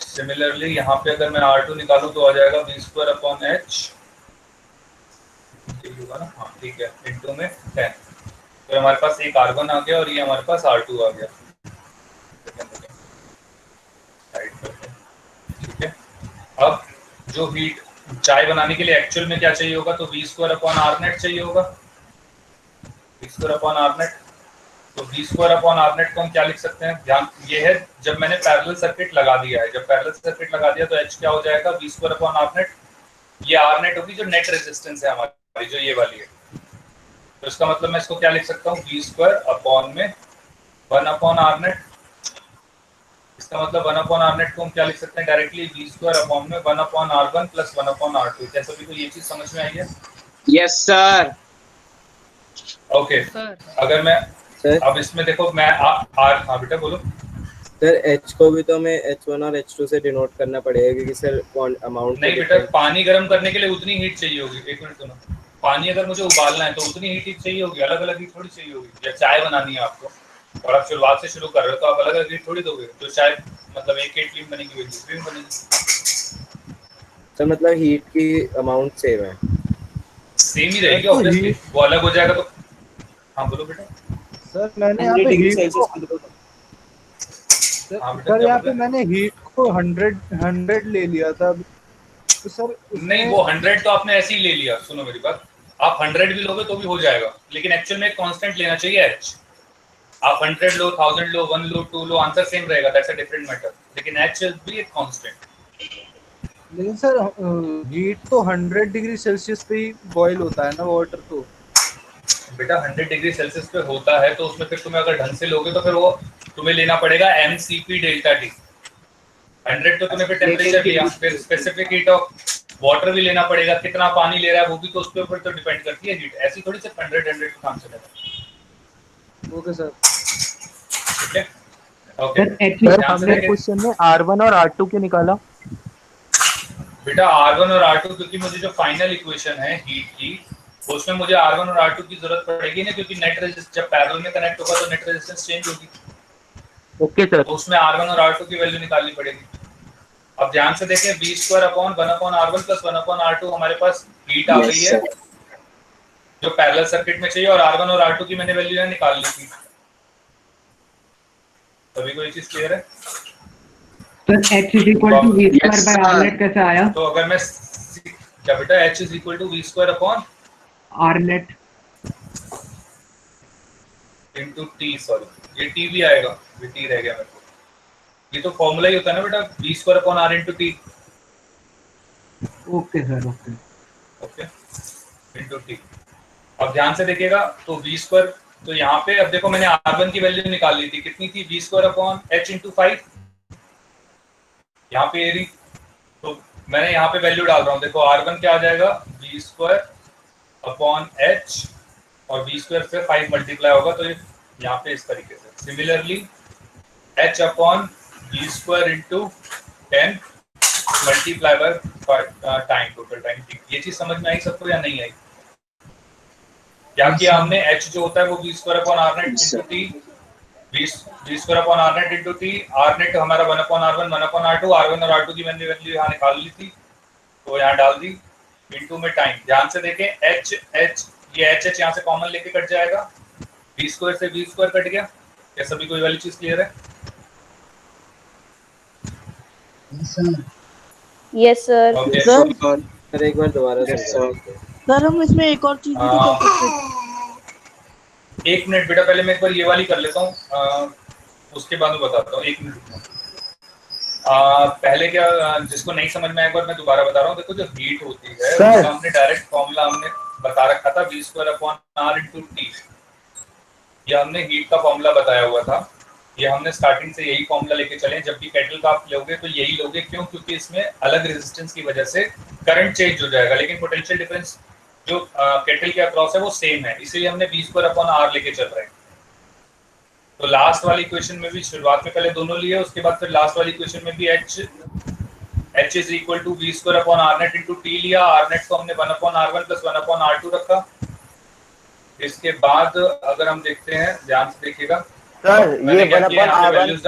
[SPEAKER 1] सिमिलरली यहाँ पे अगर मैं R2 निकालूं तो आ जाएगा V²/H, होगा ना, हाँ ठीक है, × में 10। तो हमारे पास एक R1 आ गया और ये हमारे पास R2 आ गया। ठीक है, अब जो हीट चाय बनाने के लिए एक्चुअल में क्या चाहिए होगा, तो V²/R नेट चाहिए होगा, V²/R नेट। तो V²/R नेट को हम क्या लिख सकते हैं, ध्यान ये है, जब मैंने पैरेलल सर्किट लगा दिया है, जब पैरेलल सर्किट लगा दिया तो H क्या हो जाएगा, V²/R नेट। ये R नेट होगी जो नेट रेजिस्टेंस है हमारी, जो ये वाली है। तो इसका मतलब मैं इसको क्या लिख सकता हूँ, V² में 1/R नेट। इसका मतलब 1/R नेट को हम क्या लिख सकते हैं डायरेक्टली, V² में 1/R1 + 1/R2। क्या सभी को ये चीज समझ में आई है?
[SPEAKER 10] Yes sir.
[SPEAKER 1] ओके, अगर मैं अब इसमें देखो मैं हाँ बेटा बोलो
[SPEAKER 11] सर। H को भी तो हमें H1 और H2 से डिनोट करना पड़ेगा क्योंकि सर अमाउंट
[SPEAKER 1] नहीं बेटा, पानी गर्म करने के लिए उतनी हीट चाहिए होगी। एक मिनट सुनो, पानी अगर मुझे उबालना है तो उतनी हीट चाहिए होगी, अलग अलग हीट थोड़ी चाहिए होगी। या चाय बनानी है आपको और आप शुरुआत से शुरू कर रहे हो तो आप अलग अलग हीट थोड़ी दोगे, तो चाय मतलब एक केटली में बनेगी, दूसरी में बनेगी।
[SPEAKER 11] सर मतलब हीट की अमाउंट सेम है,
[SPEAKER 1] सेम ही रहेगी ऑब्वियसली, वो अलग हो जाएगा तो। हाँ बोलो बेटा।
[SPEAKER 2] सर मैंने यहाँ पे हीट को सर यहाँ पे मैंने हीट को 100 ले लिया था, तो सर
[SPEAKER 1] नहीं वो 100 तो आपने ऐसे ही ले लिया। सुनो मेरी बात, आप 100 भी लोगे तो भी हो जाएगा, लेकिन एक्चुअल में एक कांस्टेंट लेना चाहिए H। आप 100 लो, 1000 लो, 1 लो, 2 लो, आंसर सेम रहेगा, दैट्स अ डिफरेंट मैटर, लेकिन H भी एक कांस्टेंट।
[SPEAKER 2] लेकिन सर हीट तो 100 डिग्री सेल्सियस पे ही बॉईल होता है ना वाटर, तो
[SPEAKER 1] बेटा 100 डिग्री सेल्सियस पे होता है तो उसमें फिर तुम्हें अगर ढंग से लोगे तो फिर वो तुम्हें लेना पड़ेगा mCp ΔT। 100 तो तुम्हें फिर टेम्परेचर लिया, फिर स्पेसिफिक हीट ऑफ वाटर भी लेना पड़ेगा, कितना पानी ले रहा है वो भी तो उसके ऊपर तो डिपेंड करती है हीट। ऐसी थोड़ी सिर्फ 100 का काम चलेगा।
[SPEAKER 2] Okay sir.
[SPEAKER 1] ठीक है, ओके।
[SPEAKER 5] सर हमने क्वेश्चन में R1 और R2 क्यों निकाला?
[SPEAKER 1] बेटा R1 और R2 क्योंकि मुझे जो फाइनल इक्वेशन है हीट की उसमें मुझे R1 और R2 की जरूरत पड़ेगी ना, क्योंकि नेट रेजिस्टेंस जब पैरेलल में कनेक्ट होगा तो नेट रेजिस्टेंस चेंज होगी।
[SPEAKER 5] Okay sir.
[SPEAKER 1] तो उसमें R1 और R2 की वैल्यू निकालनी पड़ेगी। अब ध्यान से देखें, v²/1/R1 + 1/R2 हमारे पास हीट आ गई है जो पैरेलल सर्किट में चाहिए, और R1 और R2 की मैंने वैल्यू निकाल ली थी। सभी को ये चीज क्लियर है?
[SPEAKER 5] सर H = v²/Rnet कैसे आया?
[SPEAKER 1] तो अगर मैं क्या बेटा H = v²/Rnet * T, सॉरी ये T भी आएगा, ये T रह गया मेरे को। ये तो फॉर्मूला ही होता है ना बेटा, v²/R * T।
[SPEAKER 5] Okay sir, okay
[SPEAKER 1] okay * T। अब ध्यान से देखिएगा, तो v², तो यहाँ पे अब देखो मैंने R1 की वैल्यू निकाल ली थी, कितनी थी? v²/H * 5। यहाँ पे ये रही, तो मैंने यहाँ पे वैल्यू डाल रहा हूँ। देखो R1 क्या आ जाएगा, v²/H, और v² से 5 मल्टीप्लाई होगा, तो ये यहाँ पे इस तरीके से। Similarly H/v² * 10 multiply by time, total time t। ये चीज समझ में आई सबको या नहीं आई? क्या किया हमने, H जो होता है वो v²/Rnet * T, v²/Rnet * T, Rnet हमारा 1/R1 1/R2, R1 और R2 की मैंने वैल्यू यहाँ निकाल ली थी तो यहाँ डाल दी, इनटू में टाइम। ध्यान से देखें, H ये H यहाँ से कॉमन लेके कट जाएगा, v² से v² कट गया। क्या सभी को ये वाली चीज क्लियर है?
[SPEAKER 4] Yes sir.
[SPEAKER 1] ओके
[SPEAKER 11] सर एक बार दोबारा
[SPEAKER 8] सर हम इसमें एक और चीज भी तो कर सकते हैं।
[SPEAKER 1] एक मिनट बेटा, पहले मैं एक बार ये वाली कर लेता हूँ, उसके बाद मैं बताता हूँ। एक मिनट पहले क्या, जिसको नहीं समझ में आया एक बार मैं दोबारा बता रहा हूँ। देखो जो हीट होती है उसका हमने डायरेक्ट फॉर्मूला हमने बता रखा था, v²/R * T। ये हमने हीट का फॉर्मूला बताया हुआ था, ये हमने स्टार्टिंग से यही फॉर्मूला लेके चले। जब भी केटल का आप लोगे तो यही लोगे, क्यों? क्योंकि इसमें अलग रेजिस्टेंस की वजह से करंट चेंज हो जाएगा, लेकिन पोटेंशियल डिफरेंस जो केटल के अक्रॉस है वो सेम है, इसलिए हमने v²/R लेके चल रहे हैं। तो लास्ट वाली इक्वेशन में भी शुरुआत में पहले दोनों लिए, उसके बाद फिर लास्ट वाली इक्वेशन में भी H = v²/Rnet * T लिया। Rnet को हमने 1/R1 + 1/R2 रखा। इसके बाद अगर हम देखते हैं, ध्यान से देखिएगा
[SPEAKER 7] सर, ये 1/R1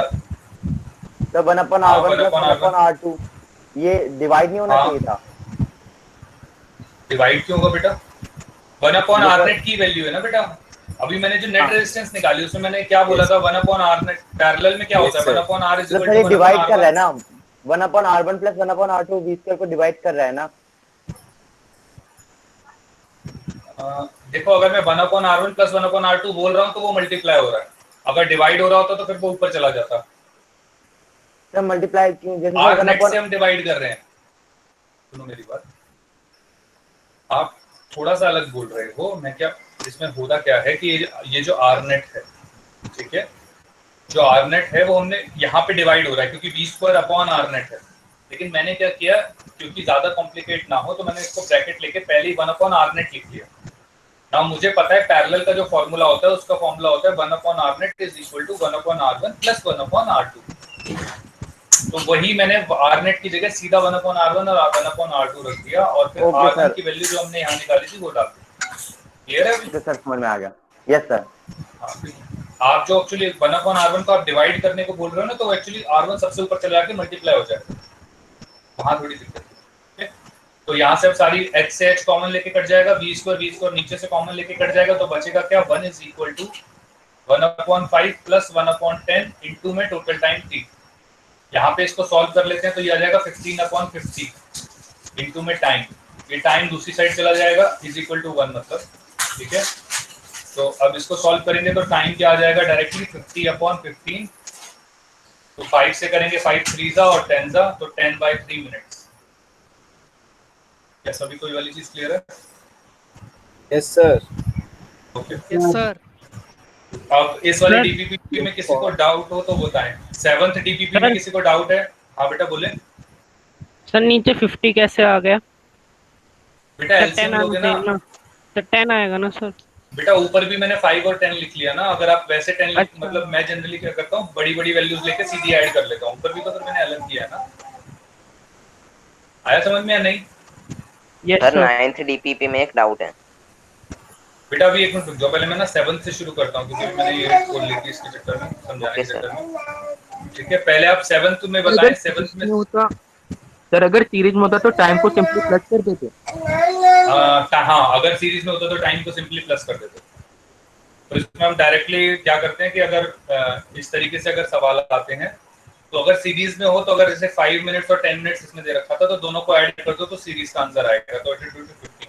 [SPEAKER 7] तो 1/R1 + 1/R2 ये डिवाइड नहीं होना चाहिए था।
[SPEAKER 1] डिवाइड क्यों होगा बेटा? 1/Rnet की वैल्यू है ना बेटा। अभी मैंने जो नेट रेजिस्टेंस निकाली उसमें मैंने क्या बोला था, 1/Rnet पैरेलल में क्या होता है, 1/R =
[SPEAKER 7] सर ये डिवाइड कर रहा है ना, 1/R1 + 1/R2 v² को डिवाइड कर रहा है ना।
[SPEAKER 1] देखो अगर मैं 1/R1 + 1/R2 बोल रहा हूँ तो वो मल्टीप्लाई हो रहा है, अगर डिवाइड हो रहा होता तो फिर वो ऊपर चला जाता।
[SPEAKER 7] सर मल्टीप्लाई क्यों? जैसे
[SPEAKER 1] Rnet से हम डिवाइड कर रहे हैं। सुनो मेरी बात, आप थोड़ा सा अलग बोल रहे हो। मैं क्या, इसमें होता क्या है कि ये जो Rnet है, ठीक है, जो Rnet है वो हमने यहाँ पे डिवाइड हो रहा है क्योंकि v²/Rnet है। लेकिन मैंने क्या किया, क्योंकि ज्यादा कॉम्प्लिकेट ना हो तो मैंने इसको ब्रैकेट लेके पहले ही 1/Rnet लिख लिया। ना मुझे पता है पैरेलल का जो फॉर्मूला होता है उसका फॉर्मूला होता है 1/Rnet = 1/R1 + 1/R2। तो वही मैंने Rnet की जगह सीधा 1/R1 और 1/R2 रख दिया, और फिर R1 की वैल्यू जो हमने यहाँ निकाली थी वो डाल दी। क्लियर है अभी?
[SPEAKER 7] सर समझ में आ गया। Yes sir.
[SPEAKER 1] आप जो एक्चुअली 1/R1 को आप डिवाइड करने को बोल रहे हो ना, तो एक्चुअली R1 सबसे ऊपर चला जाके मल्टीप्लाई हो जाएगा, वहां थोड़ी दिक्कत है। तो यहाँ से अब सारी H से H कॉमन लेके कट जाएगा, v² नीचे से कॉमन लेके कट जाएगा, तो बचेगा क्या, 1 = 1/5 + 1/10 इनटू में टोटल टाइम t। यहाँ पे इसको सॉल्व कर लेते हैं तो ये आ जाएगा 15/50 इनटू में टाइम। ये टाइम दूसरी साइड चला जाएगा, = 1 मतलब, ठीक है। तो अब इसको सॉल्व करेंगे तो टाइम क्या आ जाएगा डायरेक्टली, 50/15। तो 5 से करेंगे, 5 3 और 10 तो 10/3 मिनट्स। क्या सभी को ये वाली चीज क्लियर है?
[SPEAKER 11] Yes sir.
[SPEAKER 1] Okay
[SPEAKER 8] yes sir.
[SPEAKER 1] अब इस वाले डीपीपी में किसी को डाउट हो तो बताएं। 7th डीपीपी में किसी को डाउट है? हाँ बेटा बोले।
[SPEAKER 5] सर नीचे 50 कैसे आ गया?
[SPEAKER 1] बेटा एलसीएम लोगे ना
[SPEAKER 10] तो 10 आएगा ना सर?
[SPEAKER 1] बेटा, ऊपर भी मैंने 5 और 10 लिख लिया ना। अगर आप वैसे 10 मतलब मैं जनरली क्या करता हूँ, बड़ी बड़ी वैल्यूज लेके सीधी ऐड कर लेता हूँ। ऊपर भी तो फिर मैंने अलग किया है ना। आया समझ में या नहीं?
[SPEAKER 6] सर 9th डीपीपी में एक डाउट है।
[SPEAKER 1] बेटा अभी एक मिनट रुक जाओ, पहले मैं ना 7th से शुरू करता हूँ क्योंकि मैंने ये खोल ली थी इसके चक्कर में, समझाने के चक्कर में। ठीक है, पहले आप 7th में बताएं। 7th में
[SPEAKER 11] होता सर, अगर सीरीज में होता तो टाइम को सिंपली प्लस कर देते।
[SPEAKER 1] हाँ, अगर सीरीज में होता तो टाइम को सिंपली प्लस कर देते। तो इसमें हम डायरेक्टली क्या करते हैं कि अगर इस तरीके से अगर सवाल आते हैं तो अगर सीरीज में हो तो अगर जैसे 5 मिनट्स और 10 मिनट्स इसमें दे रखा था तो दोनों को ऐड कर दो तो सीरीज का आंसर आएगा, तो 22 to 15।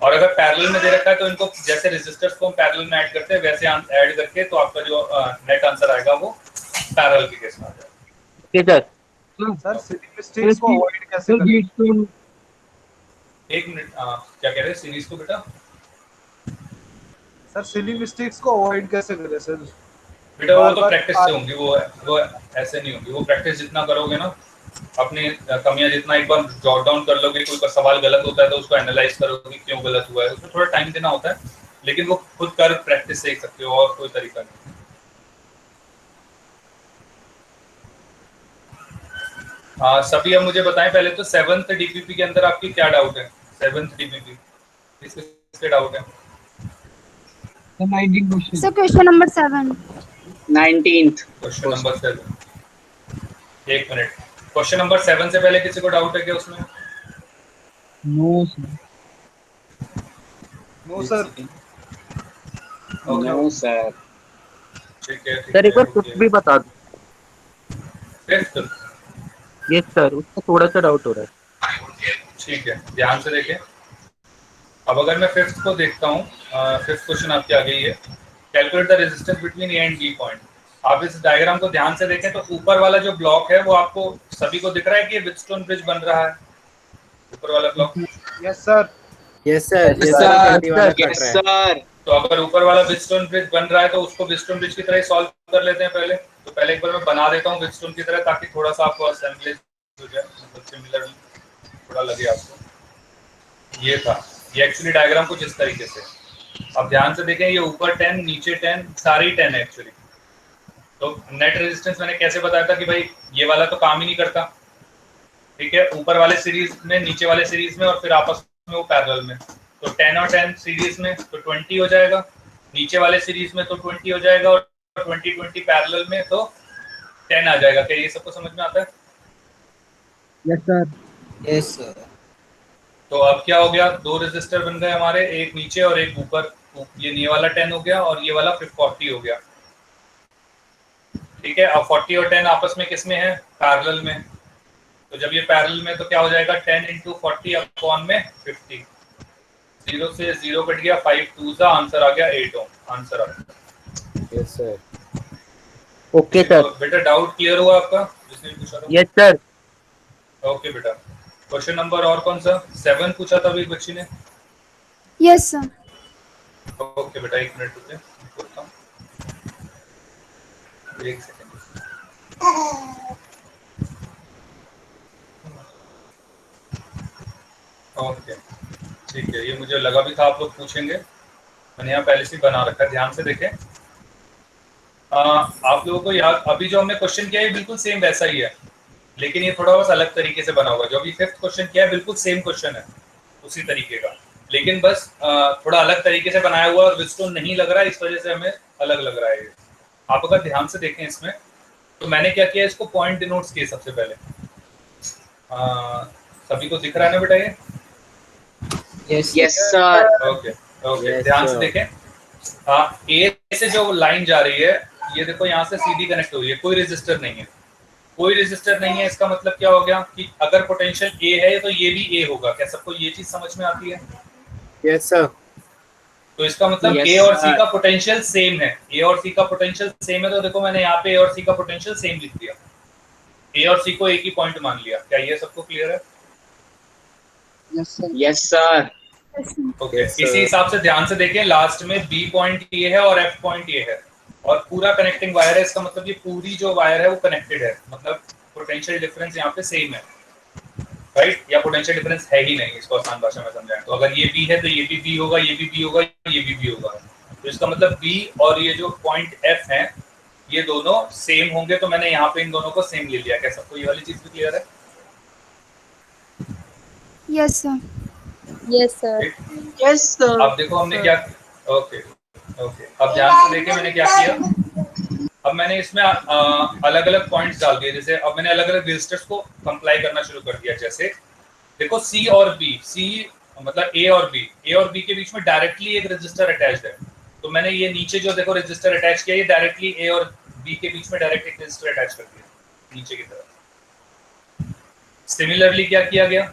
[SPEAKER 1] और अगर पैरेलल में दे रखा है तो इनको जैसे रेजिस्टर्स को हम पैरेलल में ऐड करते हैं वैसे ऐड करके तो आपका जो नेट आंसर आएगा वो पैरेलल के केस में आ जाएगा।
[SPEAKER 2] सर सिली मिस्टेक्स को अवॉइड कैसे करें?
[SPEAKER 1] एक मिनट, क्या कह रहे हैं सीरीज को बेटा?
[SPEAKER 2] सर सिली मिस्टेक्स को अवॉइड कैसे करें सर?
[SPEAKER 1] बेटा वो तो प्रैक्टिस से होंगी, वो ऐसे नहीं होंगी। वो प्रैक्टिस जितना करोगे ना, अपनी कमियां जितना एक बार जॉट डाउन कर लोगे, कोई सवाल गलत होता है तो उसको एनालाइज करोगे क्यों गलत हुआ है, उसमें थोड़ा टाइम देना होता है, लेकिन वो खुद कर प्रैक्टिस से सीख सकते हो और कोई तरीका नहीं। हाँ सभी, अब मुझे बताएं पहले तो 7th डीपीपी के अंदर आपकी क्या डाउट है? 7th डीपीपी किसके डाउट है?
[SPEAKER 9] Sir question number 7
[SPEAKER 3] 19th
[SPEAKER 1] question number 7। एक मिनट, क्वेश्चन नंबर 7 से पहले किसी को डाउट है क्या उसमें?
[SPEAKER 5] No sir.
[SPEAKER 2] No sir.
[SPEAKER 3] No sir.
[SPEAKER 1] ठीक है
[SPEAKER 11] सर एक बार फिफ्थ भी बता दो।
[SPEAKER 1] फिफ्थ?
[SPEAKER 11] यस सर, उसका थोड़ा सा डाउट हो रहा है।
[SPEAKER 1] ठीक है, ध्यान से देखें। अब अगर मैं फिफ्थ को देखता हूँ, फिफ्थ क्वेश्चन आपके आ गई है, calculate the resistance between A and B point. आप इस डायग्राम को ध्यान से देखें तो ऊपर वाला जो ब्लॉक है वो आपको सभी को दिख रहा है कि व्हीटस्टोन ब्रिज बन रहा है, ऊपर वाला block?
[SPEAKER 2] Yes sir.
[SPEAKER 11] Yes sir.
[SPEAKER 3] Yes sir.
[SPEAKER 1] तो अगर ऊपर वाला व्हीटस्टोन ब्रिज बन रहा है तो उसको व्हीटस्टोन ब्रिज की तरह सॉल्व कर लेते हैं पहले। तो पहले एक बार मैं बना देता हूँ व्हीटस्टोन की तरह, ताकि थोड़ा सा आपको असेंबलेज हो जाए, मतलब सिमिलर थोड़ा लगे आपको। ये था, ये एक्चुअली डायग्राम कुछ इस तरीके से। अब ध्यान से देखें, ये ऊपर 10 नीचे 10, सारी 10 है एक्चुअली। तो नेट रेजिस्टेंस मैंने कैसे बताया था कि भाई ये वाला तो काम ही नहीं करता, ठीक है, ऊपर वाले सीरीज में, नीचे वाले सीरीज में और फिर आपस में वो पैरेलल में। तो 10 और 10 सीरीज में तो 20 हो जाएगा, नीचे वाले सीरीज में तो 20 हो जाएगा और 20 पैरेलल में तो 10 आ जाएगा। क्या ये सबको समझ में आता है?
[SPEAKER 5] Yes sir.
[SPEAKER 8] Yes sir.
[SPEAKER 1] तो अब क्या हो गया, दो रेजिस्टर बन गए हमारे, एक नीचे और एक ऊपर। ये वाला 10 हो गया और ये वाला 40 हो गया, ठीक है। अब 40 और 10 आपस में किस में है? पैरेलल में। तो जब ये पैरेलल में तो क्या हो जाएगा, 10 × 40 अपॉन में 50। 0 से 0 कट गया, 5 2 आंसर आ गया 8 ओम आंसर आ गया।
[SPEAKER 11] Yes sir. Okay sir.
[SPEAKER 1] तो बेटा डाउट क्लियर हुआ आपका जिसने पूछा था?
[SPEAKER 11] Yes sir.
[SPEAKER 1] ओके बेटा, क्वेश्चन नंबर और कौन सा? 7 पूछा था अभी बच्ची ने।
[SPEAKER 9] Yes sir.
[SPEAKER 1] ओके बेटा, एक मिनट रुकिए, बोलता हूँ, एक सेकंड। ओके ठीक है, ये मुझे लगा भी था आप लोग पूछेंगे, मैंने यहाँ पहले से बना रखा है, ध्यान से देखें। आप लोगों को याद, अभी जो हमने क्वेश्चन किया है बिल्कुल सेम वैसा ही है, लेकिन ये थोड़ा बस अलग तरीके से बना होगा। जो अभी 5th क्वेश्चन किया है बिल्कुल सेम क्वेश्चन है उसी तरीके का, लेकिन बस थोड़ा अलग तरीके से बनाया हुआ और व्हीटस्टोन नहीं लग रहा है, इस वजह से हमें अलग लग रहा है ये। आप अगर ध्यान से देखें इसमें, तो मैंने क्या किया, इसको पॉइंट डिनोट्स किए सबसे पहले। सभी को दिख रहा है ना बेटा ये?
[SPEAKER 3] Yes sir.
[SPEAKER 1] ओके ओके, ध्यान से देखें। ए से जो लाइन जा रही है, ये देखो यहाँ से सीधी कनेक्ट हो रही है, कोई रेजिस्टर नहीं है, कोई रेजिस्टर नहीं है। इसका मतलब क्या हो गया कि अगर पोटेंशियल ए है तो ये भी ए होगा। क्या सबको ये चीज समझ में आती है?
[SPEAKER 11] Yes sir.
[SPEAKER 1] तो इसका मतलब
[SPEAKER 3] Yes,
[SPEAKER 1] ए और सी
[SPEAKER 3] sir.
[SPEAKER 1] का पोटेंशियल सेम है। ए और सी का पोटेंशियल सेम है, तो देखो मैंने यहाँ पे ए और सी का पोटेंशियल सेम लिख दिया, ए और सी को एक ही पॉइंट मान लिया। क्या ये सबको क्लियर है?
[SPEAKER 3] Yes sir.
[SPEAKER 1] ओके, इसी हिसाब से ध्यान से देखें, लास्ट में बी पॉइंट ये है और एफ पॉइंट ये है और पूरा कनेक्टिंग वायर है। इसका मतलब ये पूरी जो वायर है वो कनेक्टेड है, मतलब पोटेंशियल डिफरेंस यहाँ पे सेम है। राइट, या पोटेंशियल डिफरेंस है ही नहीं, इसको आसान भाषा में समझाएं तो अगर ये B है तो ये भी B होगा, ये भी B होगा, ये भी B होगा, तो इसका मतलब B और ये जो पॉइंट F है ये दोनों सेम होंगे, तो मैंने यहाँ पे इन दोनों को सेम ले लिया। क्या सबको ये वाली चीज भी क्लियर है?
[SPEAKER 9] Yes sir.
[SPEAKER 4] Yes sir.
[SPEAKER 8] Yes sir.
[SPEAKER 1] अब देखो हमने क्या, ओके ओके, अब ध्यान से देखिए मैंने क्या किया। अब मैंने इसमें अलग अलग पॉइंट्स डाल दिए, जैसे अब मैंने अलग अलग रजिस्टर्स को कंप्लाई करना शुरू कर दिया। जैसे देखो C और B, C मतलब A और B के बीच में डायरेक्टली एक रजिस्टर अटैच्ड है, तो मैंने ये नीचे जो देखो रजिस्टर अटैच किया, ये डायरेक्टली A और B के बीच में डायरेक्ट एक रजिस्टर अटैच कर दिया नीचे की तरफ। सिमिलरली क्या किया गया,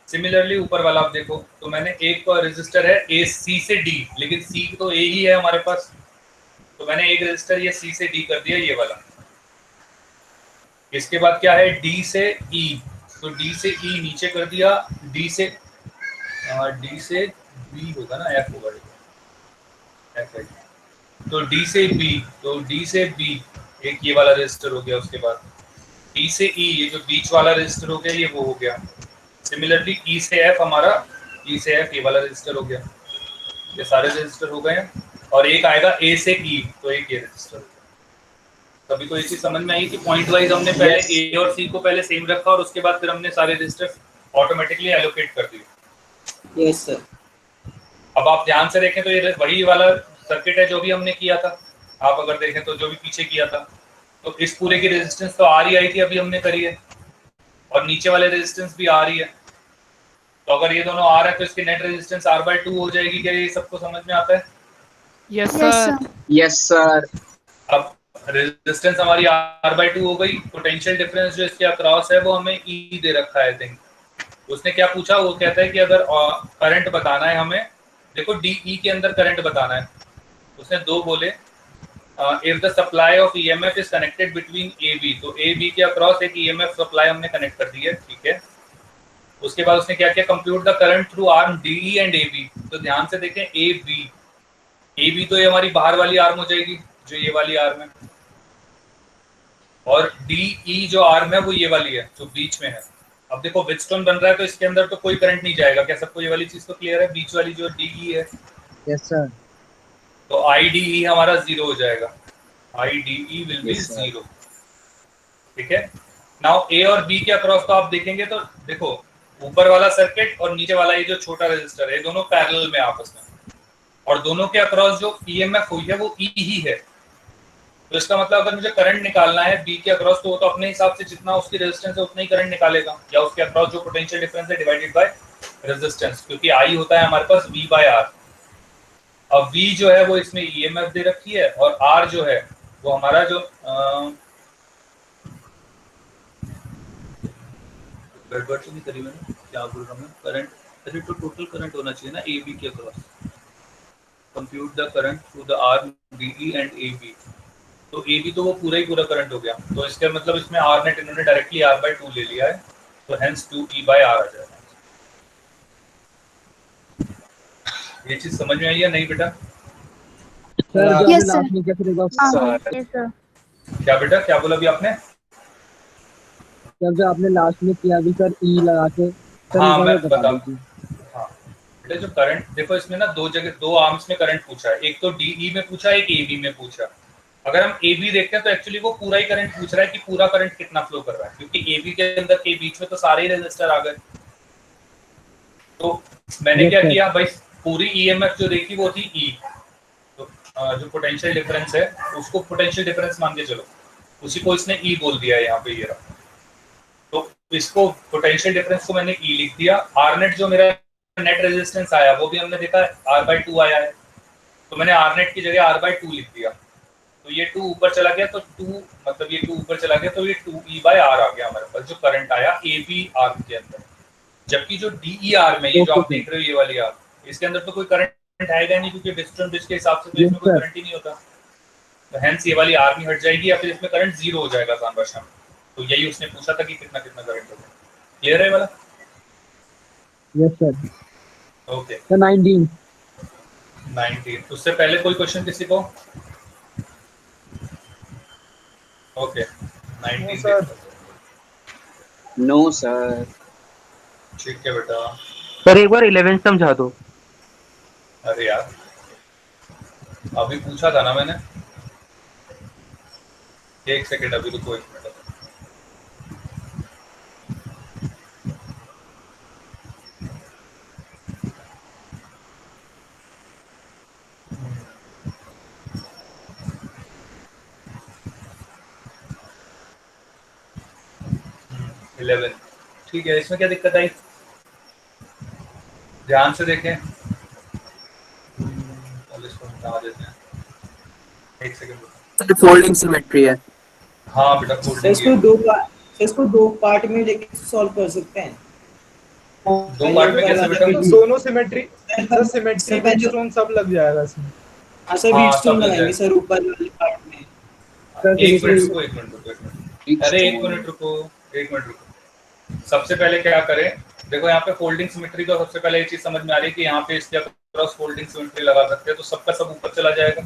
[SPEAKER 1] सिमिलरली ऊपर वाला आप देखो, तो मैंने एक रजिस्टर है A C से D, लेकिन C तो A ही है हमारे पास, तो मैंने एक रजिस्टर ये C से D कर दिया, ये वाला। इसके बाद क्या है D से E, तो D से E नीचे कर दिया, D से B होगा ना, F होगा, F है, तो D से B, तो D से B एक ये वाला रजिस्टर हो गया। उसके बाद E से E, ये जो बीच वाला रजिस्टर हो गया, ये वो हो गया। सिमिलरली E से F हमारा, E से F ये वाला रजिस्टर हो गया। ये सारे रजिस्टर हो गए हैं, और एक आएगा A से E, तो एक ये रजिस्टर हो गया। सभी को ये चीज समझ में आई कि पॉइंट वाइज हमने पहले A और C को पहले सेम रखा, और उसके बाद फिर हमने सारे रजिस्टर ऑटोमेटिकली एलोकेट कर दिए।
[SPEAKER 8] Yes sir.
[SPEAKER 1] अब आप ध्यान से देखें तो ये वही वाला सर्किट है जो भी हमने किया था। आप अगर देखें तो जो भी पीछे किया था, तो इस पूरे की रेजिस्टेंस तो R ही आई थी, अभी हमने करी है, और नीचे वाले रेजिस्टेंस भी R ही है। तो अगर ये दोनों R है तो इसकी नेट रेजिस्टेंस R/2 हो जाएगी। क्या ये सबको समझ में आता है?
[SPEAKER 10] Yes sir.
[SPEAKER 3] Yes sir.
[SPEAKER 1] अब रेजिस्टेंस हमारी R/2 हो गई। पोटेंशियल डिफरेंस जो इसके अक्रॉस है वो हमें E दे रखा है। आई थिंक उसने क्या पूछा, वो कहता है कि अगर करंट बताना है हमें, देखो DE के अंदर करंट बताना है। उसने दो बोले, if the supply of EMF is connected between AB, तो AB के अक्रॉस एक EMF सप्लाई हमने कनेक्ट कर दी है, ठीक है। उसके बाद उसने क्या किया, compute the current through arm DE and AB। तो ध्यान से देखें, AB तो ये हमारी बाहर वाली आर्म हो जाएगी, जो ये वाली आर्म है, और DE जो आर्म है वो ये वाली है जो बीच में है। अब देखो व्हीटस्टोन बन रहा है, तो इसके अंदर तो कोई करंट नहीं जाएगा। क्या सबको ये वाली चीज तो क्लियर है? बीच वाली जो DE है,
[SPEAKER 8] यस सर।
[SPEAKER 1] तो IDE हमारा 0 हो जाएगा। IDE विल बी 0, ठीक है। नाउ A और B के अक्रॉस तो आप देखेंगे तो देखो ऊपर वाला सर्किट और नीचे वाला ये जो छोटा रेजिस्टर है, दोनों पैरेलल में आपस में, और दोनों के अक्रॉस जो EMF हुई है वो E ही है। तो इसका मतलब अगर मुझे करंट निकालना है B के अक्रॉस, तो वो तो अपने हिसाब से जितना उसकी रेजिस्टेंस है उतना ही करंट निकालेगा, या उसके अक्रॉस जो पोटेंशियल डिफरेंस है डिवाइडेड बाय रेजिस्टेंस, क्योंकि I होता है हमारे पास V/R। अब V जो है वो इसमें EMF दे रखी है, और R जो है वो हमारा जो गड़बड़ तो नहीं करी मैंने, क्या बोल रहा हूँ, करंट, अरे तो टोटल करंट होना चाहिए ना AB के across. Compute the current through the arm DE and AB, तो AB तो वो पूरा ही पूरा करंट हो गया। तो इसका मतलब इसमें R नेट इन्होंने डायरेक्टली R/2 ले लिया है, तो हेंस 2E/R आ जाएगा। ये चीज समझ में आई या नहीं बेटा?
[SPEAKER 9] Yes sir.
[SPEAKER 1] क्या बेटा, क्या बोला अभी आपने?
[SPEAKER 8] सर जो आपने लास्ट में किया अभी सर E लगा के,
[SPEAKER 1] हाँ मैं बता, हाँ बेटा जो करंट देखो इसमें ना दो जगह, दो आर्म्स में करंट पूछा है, एक तो DE में पूछा, एक AB में पूछा। अगर हम AB देखते हैं तो एक्चुअली वो पूरा ही करंट पूछ रहा है कि पूरा करंट कितना फ्लो कर रहा है, क्योंकि AB के अंदर के बीच में तो सारे ही रेजिस्टर आ गए। तो मैंने क्या किया भाई, पूरी EMF जो देखी वो थी E, तो जो पोटेंशियल डिफरेंस है उसको पोटेंशियल डिफरेंस मान के चलो, उसी को इसने E बोल दिया है यहाँ पे, ये रहा। तो इसको पोटेंशियल डिफरेंस को मैंने E लिख दिया। R नेट जो मेरा नेट रेजिस्टेंस आया वो भी हमने देखा R/2 आया है, तो मैंने R नेट की जगह R/2 लिख दिया। तो ये 2 ऊपर चला गया, तो 2 मतलब ये 2 ऊपर चला गया, तो ये 2E/R आ गया हमारे पास, जो करंट आया AB आर्म के अंदर। जबकि जो DE आर्म है, ये जो आप देख रहे हो ये वाली आर्म, इसके अंदर तो कोई करंट आएगा नहीं, क्योंकि डिस्टेंस ब्रिज के हिसाब से तो इसमें कोई करंट ही नहीं होता। तो हेंस ये वाली आर्म ही हट जाएगी, या फिर इसमें करंट 0 हो जाएगा आसान भाषा में। तो यही उसने पूछा था कि कितना कितना करंट होगा। क्लियर है वाला?
[SPEAKER 8] Yes sir.
[SPEAKER 1] Okay,
[SPEAKER 8] sir 19।
[SPEAKER 1] उससे पहले कोई क्वेश्चन किसी को? Okay 19
[SPEAKER 3] no sir.
[SPEAKER 1] ठीक है बेटा।
[SPEAKER 8] सर एक बार 11 समझा दो।
[SPEAKER 1] अरे यार अभी पूछा था ना मैंने, एक सेकेंड अभी रुको, एक मिनट। इलेवन, ठीक है, इसमें क्या दिक्कत आई, ध्यान से देखें। इसको हटा देते हैं, एक सेकेंड।
[SPEAKER 3] फोल्डिंग सिमेट्री है।
[SPEAKER 1] हाँ बेटा फोल्डिंग
[SPEAKER 11] इसको दो पार्ट में लेके सॉल्व कर सकते हैं।
[SPEAKER 1] दो पार्ट में कैसे बेटा?
[SPEAKER 2] दोनों सिमेट्री, सर सिमेट्री वीटस्टोन सब लग जाएगा इसमें।
[SPEAKER 11] हाँ सर, वीटस्टोन लगाएंगे सर ऊपर वाले पार्ट में।
[SPEAKER 1] एक मिनट रुको, एक मिनट रुको, एक मिनट, अरे एक मिनट रुको, एक मिनट रुको। सबसे पहले क्या करें, देखो यहाँ पे फोल्डिंग सिमेट्री, तो सबसे पहले ये चीज समझ में आ रही है कि यहाँ पे इसके अक्रॉस फोल्डिंग सिमेट्री लगा सकते हैं, तो सबका सब ऊपर चला जाएगा।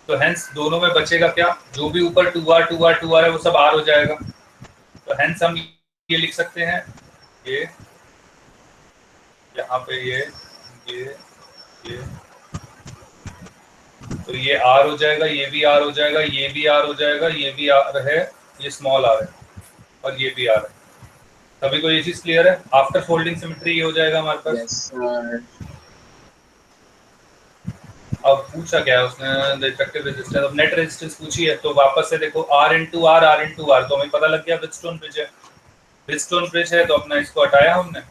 [SPEAKER 1] तो हेंस दोनों में बचेगा क्या, जो भी ऊपर 2r 2r 2r है वो सब r हो जाएगा। तो हेंस हम ये लिख सकते हैं, ये यहाँ पे ये तो ये r हो जाएगा, ये भी r हो जाएगा, ये भी r हो जाएगा, ये भी r है, ये स्मॉल r है, और ये भी r है। सभी को ये चीज क्लियर है? आफ्टर फोल्डिंग सिमेट्री ये हो जाएगा हमारे पास।
[SPEAKER 3] yes,
[SPEAKER 1] अब पूछा क्या है उसने, डिस्ट्रक्टिव रेजिस्टेंस, अब नेट रेजिस्टेंस पूछी है, तो वापस से देखो r into r, r into r, तो हमें पता लग गया व्हीटस्टोन ब्रिज है। व्हीटस्टोन ब्रिज है तो अपना इसको हटाया हमने,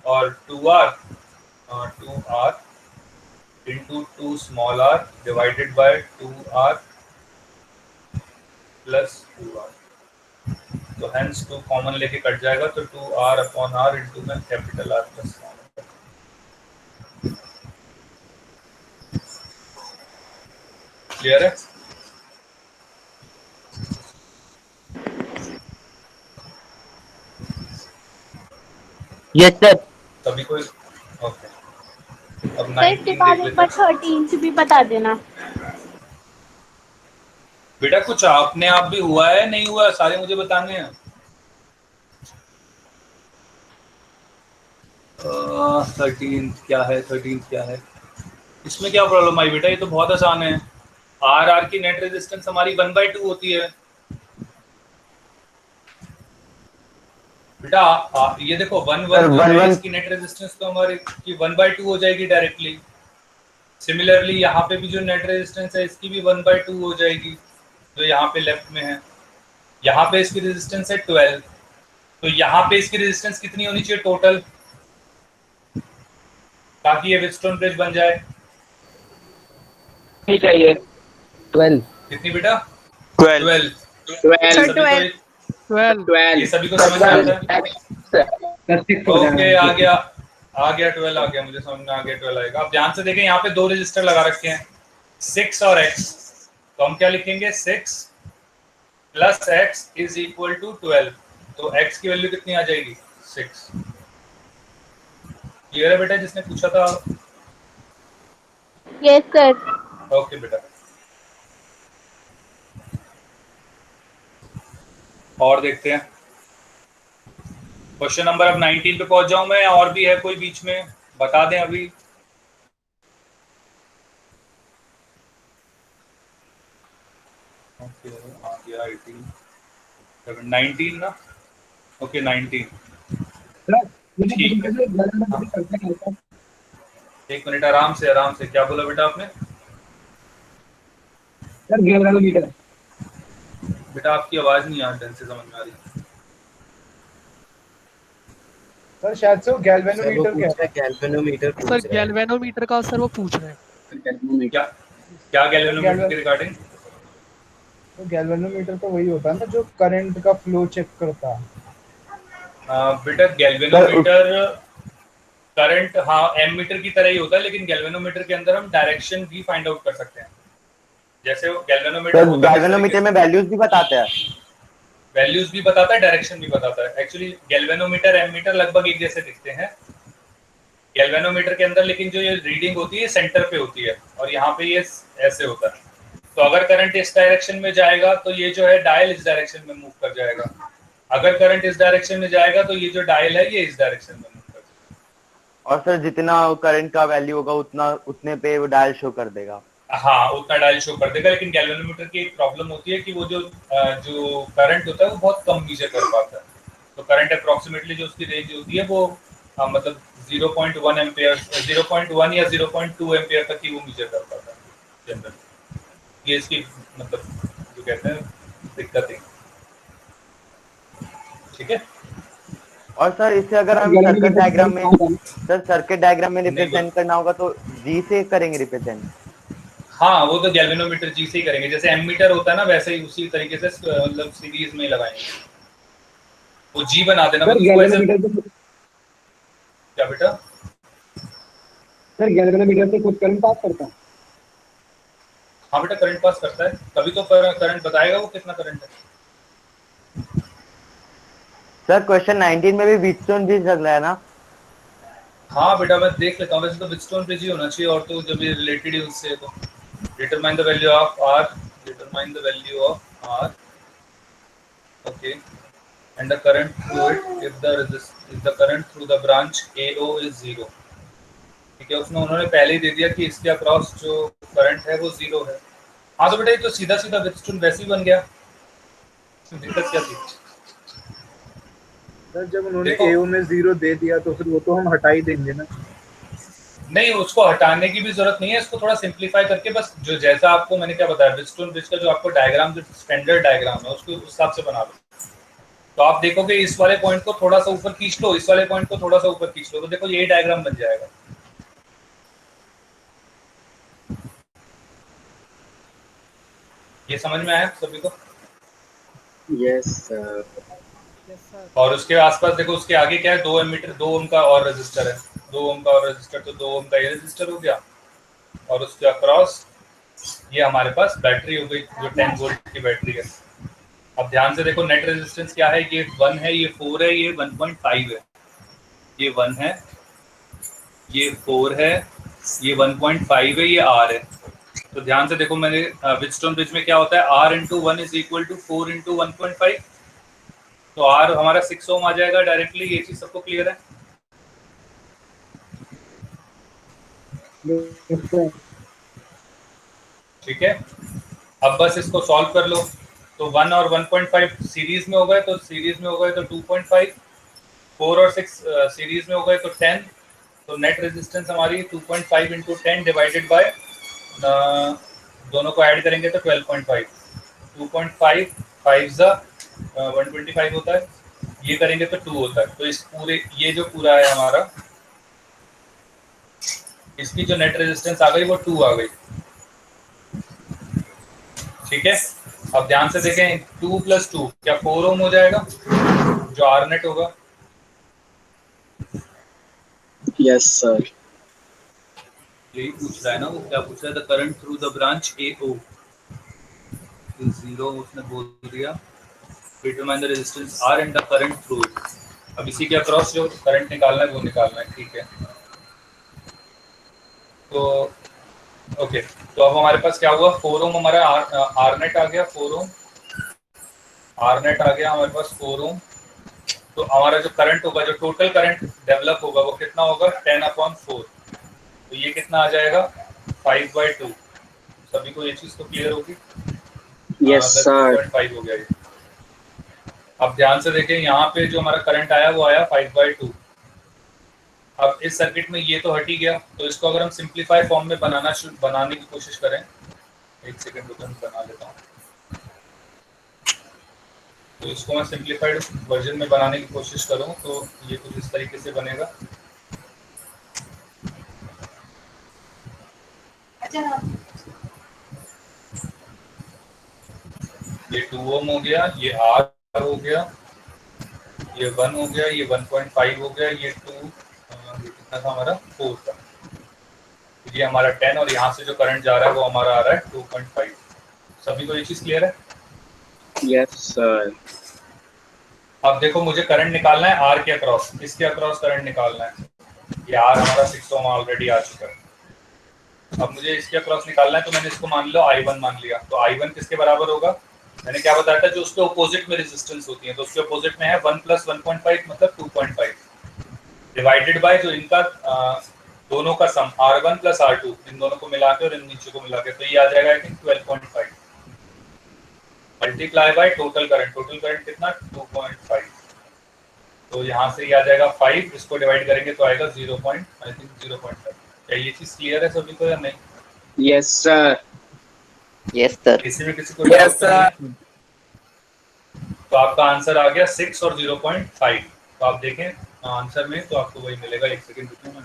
[SPEAKER 1] और 2r into 2 small r divided by 2r plus 2r, तो hence 2 कॉमन लेके कट जाएगा, तो 2r upon r into में capital R plus small r। Clear है?
[SPEAKER 8] Yes sir.
[SPEAKER 1] सभी कोई ओके। अब
[SPEAKER 9] सर
[SPEAKER 1] 19
[SPEAKER 9] इसके बाद
[SPEAKER 1] देख
[SPEAKER 9] एक बार
[SPEAKER 1] लेते हैं
[SPEAKER 9] 13 से भी बता देना।
[SPEAKER 1] बेटा, कुछ अपने आप भी हुआ है नहीं हुआ, सारे मुझे बताने हैं। 13 क्या है, 13 क्या है, इसमें क्या प्रॉब्लम आई बेटा? ये तो बहुत आसान है। आर की नेट रेजिस्टेंस हमारी 1/2 होती है बेटा। ये देखो 1 की नेट रेजिस्टेंस तो हमारी की 1/2 हो जाएगी डायरेक्टली। सिमिलरली यहाँ पे भी जो नेट रेजिस्टेंस है इसकी भी 1/2 हो जाएगी, जो यहाँ पे लेफ्ट में है। यहाँ पे इसकी रेजिस्टेंस है 12, तो यहाँ पे इसकी रेजिस्टेंस कितनी होनी चाहिए टोटल, ताकि ये व्हीटस्टोन ब्रिज बन जाए?
[SPEAKER 8] ठीक है, ये 12
[SPEAKER 1] कितनी बेटा?
[SPEAKER 3] 12
[SPEAKER 1] ये सभी को समझ में आता है? ओके, आ गया 12 आ गया, मुझे समझ में आ गया 12 आएगा। अब ध्यान से देखें, यहाँ पे 2 रजिस्टर लगा रखे हैं, 6 और x, तो हम क्या लिखेंगे, 6 plus x is equal to 12, तो x की वैल्यू कितनी आ जाएगी, 6। क्लियर है बेटा जिसने पूछा था?
[SPEAKER 9] Yes sir.
[SPEAKER 1] ओके बेटा, और देखते हैं क्वेश्चन नंबर। अब 19 पे पहुंच जाऊं मैं, और भी है कोई बीच में बता दें अभी? ओके, आ गया 18 19 ना। ओके 19, ठीक है। एक मिनट, आराम से क्या बोला बेटा आपने?
[SPEAKER 8] Sir galvanometer.
[SPEAKER 1] बेटा आपकी आवाज नहीं आ ढंग से समझ में आ रही।
[SPEAKER 2] सर शायद से वो गैल्वेनोमीटर
[SPEAKER 11] गैल्वेनोमीटर
[SPEAKER 10] सर गैल्वेनोमीटर का सर वो पूछ रहे हैं।
[SPEAKER 1] क्या गैल्वेनोमीटर के रिगार्डिंग?
[SPEAKER 2] तो गैल्वेनोमीटर तो वही होता है ना जो करंट का फ्लो चेक करता है।
[SPEAKER 1] बेटा गैल्वेनोमीटर करंट, हाँ, एमीटर की तरह ही होता है, लेकिन गैल्वेनोमीटर के अंदर हम डायरेक्शन भी फाइंड आउट कर सकते हैं। जैसे
[SPEAKER 7] गैल्वेनोमीटर में वैल्यूज भी बताते हैं,
[SPEAKER 1] वैल्यूज भी बताता है, डायरेक्शन भी बताता है। एक्चुअली गैल्वेनोमीटर एमीटर लगभग एक जैसे दिखते हैं गैल्वेनोमीटर के अंदर, लेकिन जो ये रीडिंग होती है सेंटर पे होती है, और यहाँ पे ये ऐसे होता है। तो अगर करंट इस डायरेक्शन में जाएगा तो ये जो है डायल इस डायरेक्शन में मूव कर जाएगा, अगर करंट इस डायरेक्शन में जाएगा तो ये जो डायल है ये इस डायरेक्शन में मूव कर जाएगा।
[SPEAKER 7] और सर जितना करंट का वैल्यू होगा उतने पे वो डायल शो कर देगा।
[SPEAKER 1] हाँ, उतना डायल शो कर देगा, लेकिन गैल्वेनोमीटर की एक प्रॉब्लम होती है कि वो जो करंट होता है वो बहुत कम मीजर कर पाता है। तो करंट अप्रोक्सीमेटली जो उसकी रेंज होती है वो मतलब 0.1 एम्पियर, 0.1 या 0.2 एम्पियर तक ही वो मीजर कर पाता है जनरली। ये इसकी मतलब जो कहते हैं दिक्कत है। ठीक है।
[SPEAKER 7] और सर इससे अगर हम सर्किट डायग्राम में रिप्रेजेंट करना होगा तो जी से करेंगे रिप्रेजेंट।
[SPEAKER 1] हाँ, वो तो गैल्वेनोमीटर जी से ही करेंगे, जैसे एमीटर होता है ना वैसे ही उसी तरीके से मतलब सीरीज में लगाएंगे। वो जी बना देना। क्या बेटा?
[SPEAKER 8] सर गैल्वेनोमीटर से कुछ करंट पास करता है?
[SPEAKER 1] हाँ बेटा, करंट पास करता है, तभी तो करंट बताएगा वो कितना करंट है।
[SPEAKER 7] सर क्वेश्चन 19 में भी व्हीटस्टोन ब्रिज लग रहा है ना?
[SPEAKER 1] हाँ बेटा, मैं देख लेता हूँ, वैसे तो व्हीटस्टोन ब्रिज ही होना चाहिए, और तो जब ये रिलेटेड ही उससे तो determine the value of R, determine the value of R, okay, and the current through it if the current through the branch AO is 0। ठीक है, उसमें उन्होंने पहले ही दे दिया कि इसके अक्रॉस जो करंट है वो 0 है। हाँ तो बेटा ये तो सीधा सीधा व्हीटस्टोन वैसे ही बन गया, दिक्कत क्या थी?
[SPEAKER 2] सर जब उन्होंने AO में 0 दे दिया तो फिर वो तो हम हटा ही देंगे ना।
[SPEAKER 1] नहीं, उसको हटाने की भी जरूरत नहीं है, इसको थोड़ा सिंप्लीफाई करके बस जो जैसा आपको मैंने क्या बताया व्हीटस्टोन ब्रिज का जो आपको डायग्राम, जो स्टैंडर्ड डायग्राम है उसको उस हिसाब से बना लो। तो आप देखोगे इस वाले पॉइंट को थोड़ा सा ऊपर खींच लो, इस वाले पॉइंट को थोड़ा सा ऊपर खींच लो, तो देखो यही डायग्राम बन जाएगा। ये समझ में आया सभी को?
[SPEAKER 11] Yes sir.
[SPEAKER 1] और उसके आसपास देखो, उसके आगे क्या है, 2 एमीटर, 2 ओम का और रजिस्टर है, 2 ओम का और रजिस्टर, तो 2 ओम का ये रजिस्टर हो गया, और उसके अक्रॉस ये हमारे पास बैटरी हो गई जो 10 वोल्ट की बैटरी है। अब ध्यान से देखो, नेट रेजिस्टेंस क्या है, ये 1 है, ये 4 है, ये 1.5 है, ये 1 है, ये 4 है, ये 1.5 है, ये R है। तो ध्यान से देखो, मैंने व्हीटस्टोन ब्रिज में क्या होता है, R × 1 = 4 × 1.5, तो R हमारा 6 ओम आ जाएगा डायरेक्टली। ये चीज सबको क्लियर है? ठीक है, अब बस इसको सॉल्व कर लो। तो 1 और 1.5 सीरीज में हो गए, तो सीरीज में हो गए तो 2.5, 4 और 6 सीरीज में हो गए तो 10, तो नेट रेजिस्टेंस हमारी 2.5 × 10 डिवाइडेड बाय दोनों को ऐड करेंगे तो 12.5, 2.5 5 125 होता है, ये करेंगे तो 2 होता है। तो इस पूरे ये जो पूरा है हमारा, इसकी जो नेट रेजिस्टेंस आ गई वो 2 आ गई। ठीक है, अब ध्यान से देखें, 2 + 2 क्या 4 ओम हो जाएगा जो आर नेट होगा?
[SPEAKER 11] Yes sir.
[SPEAKER 1] यही पूछ रहा है ना वो, क्या पूछ रहा है, the current through the branch AO is 0, उसने बोल दिया, determine the resistance R and the current through it. अब इसी के अक्रॉस जो करंट निकालना है वो निकालना है। ठीक है, तो ओके, तो अब हमारे पास क्या हुआ, 4 ओम हमारा आर नेट आ गया, 4 ओम आर नेट आ गया हमारे पास 4 ओम। तो हमारा जो करंट होगा, जो टोटल करंट डेवलप होगा वो कितना होगा, 10/4, तो ये कितना आ जाएगा, 5/2। सभी को ये चीज तो क्लियर होगी?
[SPEAKER 11] Yes sir.
[SPEAKER 1] 10.5 हो गया ये। अब ध्यान से देखें, यहाँ पे जो हमारा करंट आया वो आया 5/2। अब इस सर्किट में ये तो हट ही गया, तो इसको अगर हम सिंप्लीफाई फॉर्म में बनाने की कोशिश करें, एक सेकंड रुको, मैं बना लेता हूँ। तो इसको मैं सिंप्लीफाइड वर्जन में बनाने की कोशिश करूँ तो ये कुछ इस तरीके से बनेगा। ये 2 ओम हो गया, ये R हो गया, ये 1 हो गया, ये 1.5 हो गया, ये 2, ये कितना था हमारा, 4 था, ये हमारा 10, और यहाँ से जो करंट जा रहा है वो हमारा आ रहा है 2.5। सभी को ये चीज क्लियर है?
[SPEAKER 11] Yes sir.
[SPEAKER 1] अब देखो, मुझे करंट निकालना है R के अक्रॉस, इसके अक्रॉस करंट निकालना है। ये R हमारा 6 ओम ऑलरेडी आ चुका है। अब मुझे इसके अक्रॉस निकालना है, तो मैंने इसको मान लो I1 मान लिया, तो I1 किसके बराबर होगा, मैंने क्या बताया था, जो उसके ऑपोजिट में रेजिस्टेंस होती है, तो उसके ऑपोजिट में है 1 + 1.5 मतलब 2.5 डिवाइडेड बाय जो इनका दोनों का सम R1 + R2, इन दोनों को मिला के और इन नीचे को मिला के, तो ये आ जाएगा I think 12.5 multiply by total current कितना 2.5, तो यहाँ से ये आ जाएगा 5, इसको डिवाइड करेंगे तो आएगा 0.5। क्या ये चीज क्लियर है सभी को या नहीं?
[SPEAKER 3] Yes sir.
[SPEAKER 6] Yes sir.
[SPEAKER 1] किसी में किसी को
[SPEAKER 3] यस
[SPEAKER 1] डाउट नहीं है?
[SPEAKER 3] सर।
[SPEAKER 1] तो आपका आंसर आ गया 6 और 0.5। तो आप देखें आंसर में, तो आपको वही मिलेगा। एक सेकंड रुकिए, मैं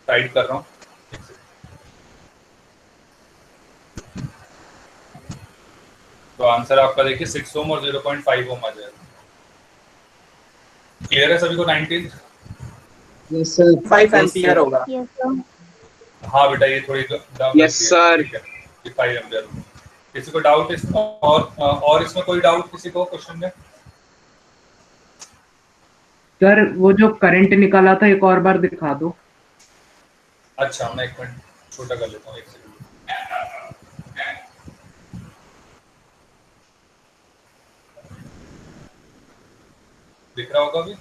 [SPEAKER 1] टाइप कर रहा हूँ। तो आंसर आपका देखिए 6 ओम और 0.5 ओम आ जाएगा। क्लियर है सभी को? 19
[SPEAKER 8] यस सर
[SPEAKER 3] 5 एम्पियर होगा।
[SPEAKER 9] Yes sir.
[SPEAKER 1] हाँ बेटा, ये थोड़ी
[SPEAKER 3] यस सर।
[SPEAKER 1] ठीक है, ये 5 एम्पियर। किसी को डाउट इसमें? और इसमें कोई डाउट किसी को क्वेश्चन में?
[SPEAKER 5] सर वो जो करंट निकाला था एक और बार दिखा दो।
[SPEAKER 1] अच्छा, मैं एक मिनट छोटा कर लेता हूँ, एक सेकंड। दिख रहा होगा अभी?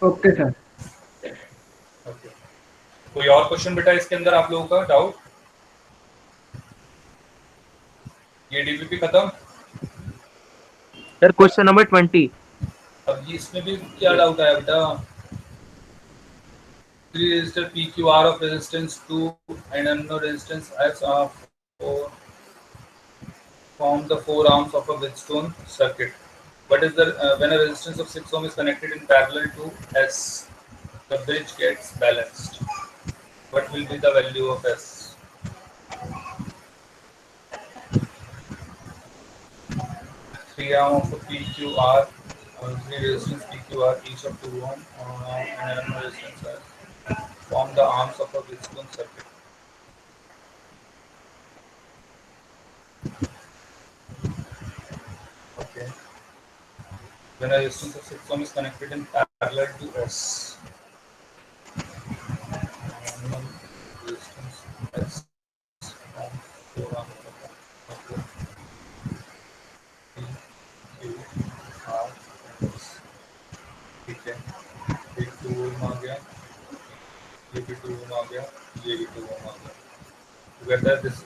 [SPEAKER 5] Okay sir.
[SPEAKER 1] ओके, कोई और क्वेश्चन बेटा इसके अंदर आप लोगों का डाउट? ये डीपीपी खत्म?
[SPEAKER 8] Sir question number 20।
[SPEAKER 1] अब ये इसमें भी क्या डाउट आया बेटा? 3 resistor PQR of resistance 2 and unknown resistance S of 4 form the 4 arms of a Wheatstone circuit. What is the when a resistance of 6 ohm is connected in parallel to S, the bridge gets balanced. What will be the value of S? Three arm of a PQR, three resistance PQR, each of 2 ohm, and unknown resistance S form the arms of a Wheatstone circuit. Okay. When a resistance of 6 ohm is connected in parallel to S, resistance S forms 4 ohm of PQR S. ठीक है, एक 2 ohm आ गया, ये भी 2 ohm आ गया, ये भी 2 ohm आ गया। Whether this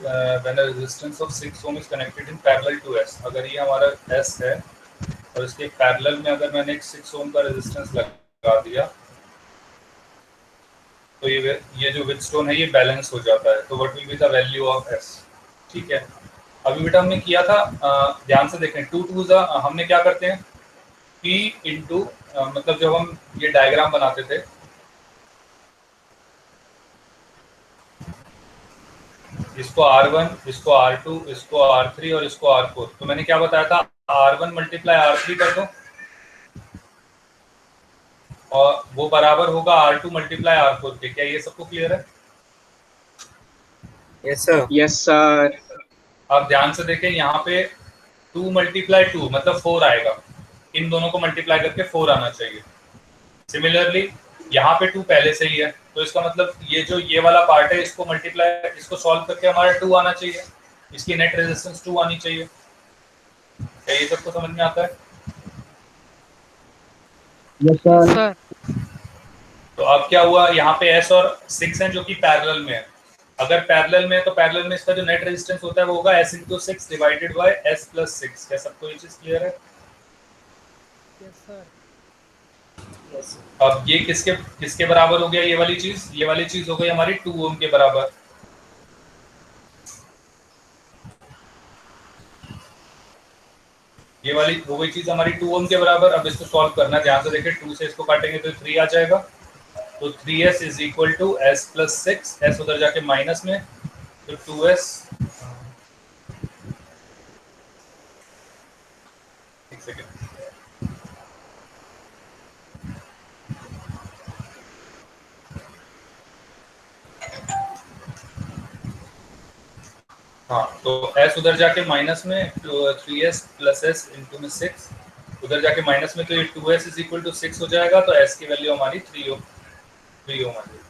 [SPEAKER 1] when a resistance of 6 ohm is connected in parallel to S, अगर ये हमारा S है और इसके पैरेलल में अगर मैंने एक 6 ओम का रेजिस्टेंस लगा दिया, तो ये जो व्हीटस्टोन है ये बैलेंस हो जाता है। तो what will be the value of S? ठीक है, अभी बेटा हमने किया था, ध्यान से देखें, 2 2 हमने क्या करते हैं, P इंटू, मतलब जब हम ये डायग्राम बनाते थे, इसको R1, इसको R2, इसको R3 और इसको R4, तो मैंने क्या बताया था, R1 × R3 कर दो और वो बराबर होगा R2 × R4 के। क्या ये सबको क्लियर है?
[SPEAKER 11] Yes sir.
[SPEAKER 3] Yes sir.
[SPEAKER 1] अब ध्यान से देखें, यहाँ पे 2 × 2 मतलब 4 आएगा, इन दोनों को मल्टीप्लाई करके 4 आना चाहिए। सिमिलरली यहाँ पे 2 पहले से ही है, तो इसका मतलब ये जो ये वाला पार्ट है, इसको मल्टीप्लाई, इसको सॉल्व करके हमारा 2 आना चाहिए, इसकी नेट रेजिस्टेंस 2 आनी चाहिए। क्या ये सबको समझ में आता है?
[SPEAKER 8] Yes sir.
[SPEAKER 1] तो अब क्या हुआ, यहाँ पे S और 6 हैं जो कि पैरेलल में है। अगर पैरेलल में है तो पैरेलल में इसका जो नेट रेजिस्टेंस होता है वो होगा S × 6 डिवाइडेड बाय S + 6। क्या सबको ये चीज क्लियर है?
[SPEAKER 10] Yes sir.
[SPEAKER 1] अब ये किसके बराबर हो गया? ये वाली चीज हो गई हमारी 2 ओम के बराबर। ये वाली हो गई चीज हमारी 2 ओम के बराबर। अब इसको सॉल्व करना, ध्यान से देखिए, 2 से इसको काटेंगे तो 3 आ जाएगा, तो 3S = S + 6, S उधर जाके माइनस में, तो 2S, एक सेकेंड, हाँ, तो s उधर जाके माइनस में 3s प्लस s इंटू में 6, उधर जाके माइनस में, तो ये 2s इज इक्वल टू 6 हो जाएगा, तो s की वैल्यू हमारी 3 ओम आ जाएगी।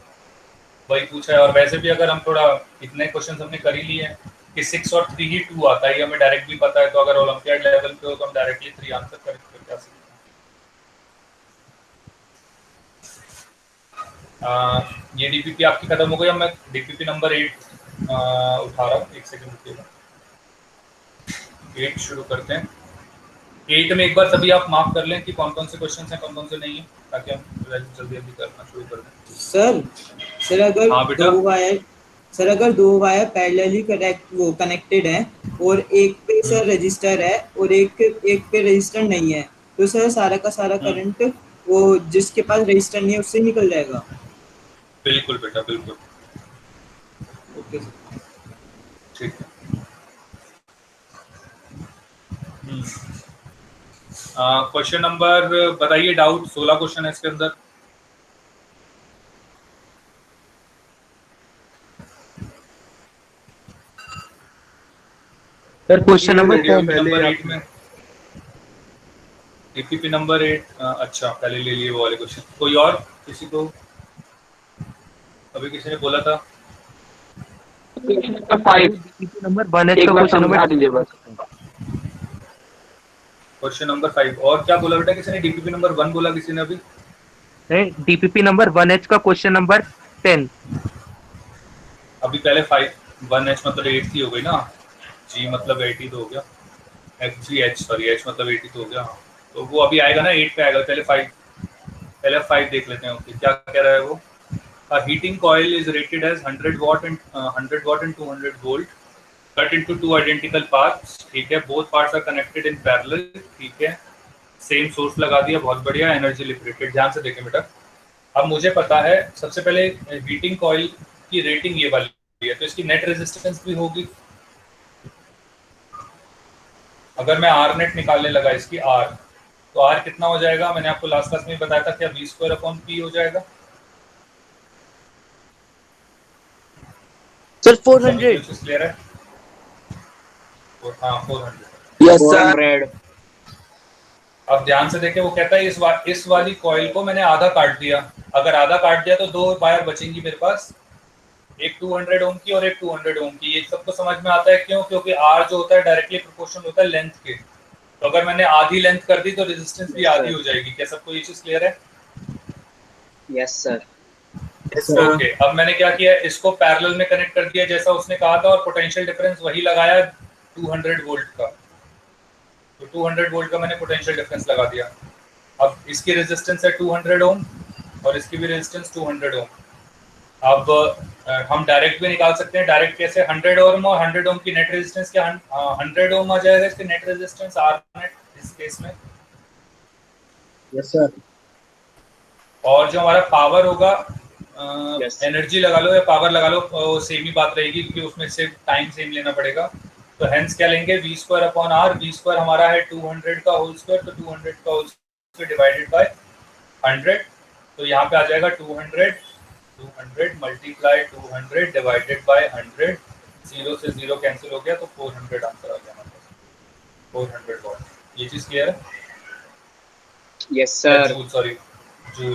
[SPEAKER 1] वही पूछा है। और वैसे भी अगर हम थोड़ा इतने क्वेश्चन हमने कर ही लिए हैं कि 6 और 3 ही 2 आता है, ये हमें डायरेक्ट भी पता है, तो अगर ओलंपियाड लेवल पे हो तो हम डायरेक्टली 3 आंसर कर क्या सकते हैं। ये डीपीपी आपकी खत्म हो गई। अब मैं डीपीपी नंबर 8 उठा रहा हूँ, एक सेकंड रुकिएगा। 8 शुरू करते हैं। 8 में एक बार सभी आप मार्क कर लें कि कौन कौन से क्वेश्चन हैं, कौन कौन से नहीं है, ताकि हम जल्दी जल्दी करना शुरू कर दें।
[SPEAKER 11] सर अगर
[SPEAKER 1] हाँ बेटा।
[SPEAKER 11] अगर दो वायर पैरेलली कनेक्टेड है और एक पे सर रजिस्टर है और एक पे रजिस्टर नहीं है, तो सर सारा का सारा करंट वो जिसके पास रजिस्टर नहीं है उससे निकल जाएगा।
[SPEAKER 1] बिल्कुल बेटा, बिल्कुल।
[SPEAKER 11] ओके
[SPEAKER 1] ठीक है। क्वेश्चन नंबर बताइए। डाउट 16 क्वेश्चन है इसके अंदर।
[SPEAKER 8] सर क्वेश्चन नंबर
[SPEAKER 1] नंबर 8 में डीपीपी नंबर 8। अच्छा, पहले ले लिए वो वाले क्वेश्चन। कोई और किसी को अभी किसी ने बोला था?
[SPEAKER 8] नंबर 1 का क्वेश्चन नंबर दीजिए बस।
[SPEAKER 1] क्वेश्चन नंबर 5 और क्या बोला बेटा? किसी ने डीपीपी नंबर 1 बोला, किसी ने अभी?
[SPEAKER 8] नहीं, डीपीपी नंबर 1H का क्वेश्चन नंबर 10।
[SPEAKER 1] अभी पहले 5 1H मतलब 8 ही हो गई ना, G मतलब 8 ही तो हो गया, H सॉरी H मतलब 8 ही तो हो गया। तो वो अभी आएगा ना, 8 पे आएगा। पहले 5 देख लेते हैं। ओके, क्या कह रहा है वो? A heating coil is rated as 100 watt and 200 volt, cut into 2 identical parts। ठीक है, both parts are connected in parallel। ठीक है, सेम सोर्स लगा दिया, बहुत बढ़िया। Energy liberated. ध्यान से देखें बेटा। अब मुझे पता है सबसे पहले हीटिंग कॉइल की रेटिंग ये वाली है, तो इसकी नेट रेजिस्टेंस भी होगी। अगर मैं आर नेट निकालने लगा इसकी आर, तो आर कितना हो जाएगा? मैंने आपको लास्ट क्लास में बताया था, क्या v² अपॉन p हो जाएगा
[SPEAKER 6] सर 400।
[SPEAKER 1] क्लियर है? हाँ 400।
[SPEAKER 3] Yes sir.
[SPEAKER 1] अब ध्यान से देखें, वो कहता है इस वाली कॉइल को मैंने आधा काट दिया। अगर आधा काट दिया तो 2 वायर बचेंगी मेरे पास, एक 200 ओम की और एक 200 ओम की। ये सबको समझ में आता है क्यों? क्योंकि आर जो होता है डायरेक्टली प्रोपोर्शनल होता है लेंथ के। तो अगर मैंने आधी लेंथ कर दी तो रेजिस्टेंस भी आधी हो जाएगी। क्या सबको ये चीज क्लियर है?
[SPEAKER 6] Yes sir.
[SPEAKER 1] ओके, अब मैंने क्या किया, इसको पैरेलल में कनेक्ट कर दिया जैसा उसने कहा था, और पोटेंशियल डिफरेंस वही लगाया 200 वोल्ट का। तो 200 वोल्ट का मैंने पोटेंशियल डिफरेंस लगा दिया। अब इसकी रेजिस्टेंस है 200 ओम और इसकी भी रेजिस्टेंस 200 ओम। अब हम डायरेक्ट भी निकाल सकते हैं। डायरेक्ट कैसे? 100 ओम और 100 ओम की नेट रेजिस्टेंस क्या 100 ओम आ जाएगा इसकी नेट रेजिस्टेंस, आर नेट इस केस में।
[SPEAKER 8] Yes sir.
[SPEAKER 1] और जो हमारा पावर होगा, एनर्जी लगा लो या पावर लगा लो, सेम ही बात रहेगी, क्योंकि उसमें से टाइम सेम लेना पड़ेगा। तो हेंस क्या लेंगे? v² upon are. v² हमारा है 200 का होल स्क्वायर, तो 200 का होल स्क्वायर डिवाइडेड बाय 100। तो यहाँ पे आ जाएगा 200 मल्टीप्लाई 200 डिवाइडेड बाय 100। 0 से 0 कैंसिल हो गया, तो 400 आंसर आ गया हमारे पास। 400 वॉट। ये चीज क्लियर है?
[SPEAKER 6] Yes sir.
[SPEAKER 1] सॉरी, जूल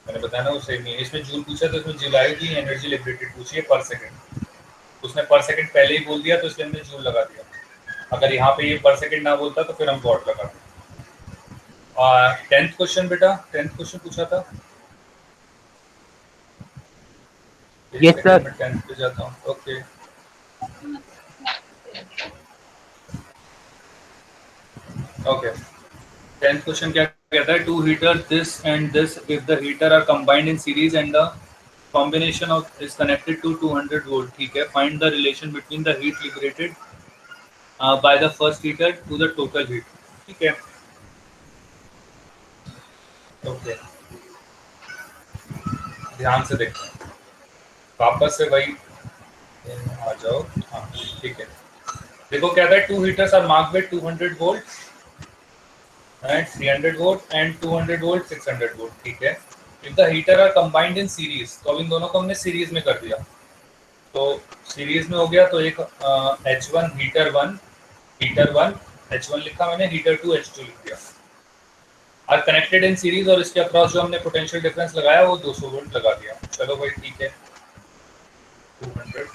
[SPEAKER 1] मैंने बताया ना, वो सेम नहीं है। इसमें जूल पूछा तो इसमें जुलाई की एनर्जी लिबरेटेड पूछी है पर सेकंड। उसने पर सेकंड पहले ही बोल दिया, तो इसलिए हमने जूल लगा दिया। अगर यहाँ पे ये पर सेकंड ना बोलता तो फिर हम वॉट लगाते। 10th क्वेश्चन बेटा, 10th क्वेश्चन पूछा था।
[SPEAKER 8] Yes sir.
[SPEAKER 1] मैं 10th पे जाता हूँ। Okay, okay. 10th क्वेश्चन क्या कहता है? Two heater this and this, if the heater are combined in series and the combination of is connected to 200 volt। ठीक है, find the relation between the heat liberated by the first heater to the total heat। ठीक है, okay. ध्यान से देखते हैं, वापस से वही आ जाओ। हाँ ठीक है, देखो कहता है two heaters are marked with 200 volt and 300 volt and 200 volt 600 volt. ठीक है, if the heater are combined in series, तो अब इन दोनों को हमने सीरीज में कर दिया। तो सीरीज में हो गया तो एक H1 हीटर 1 H1 लिखा मैंने, हीटर 2 H2 लिख दिया। आर कनेक्टेड इन सीरीज और इसके अक्रॉस जो हमने पोटेंशियल डिफरेंस लगाया वो 200 वोल्ट लगा दिया। चलो भाई ठीक है। 200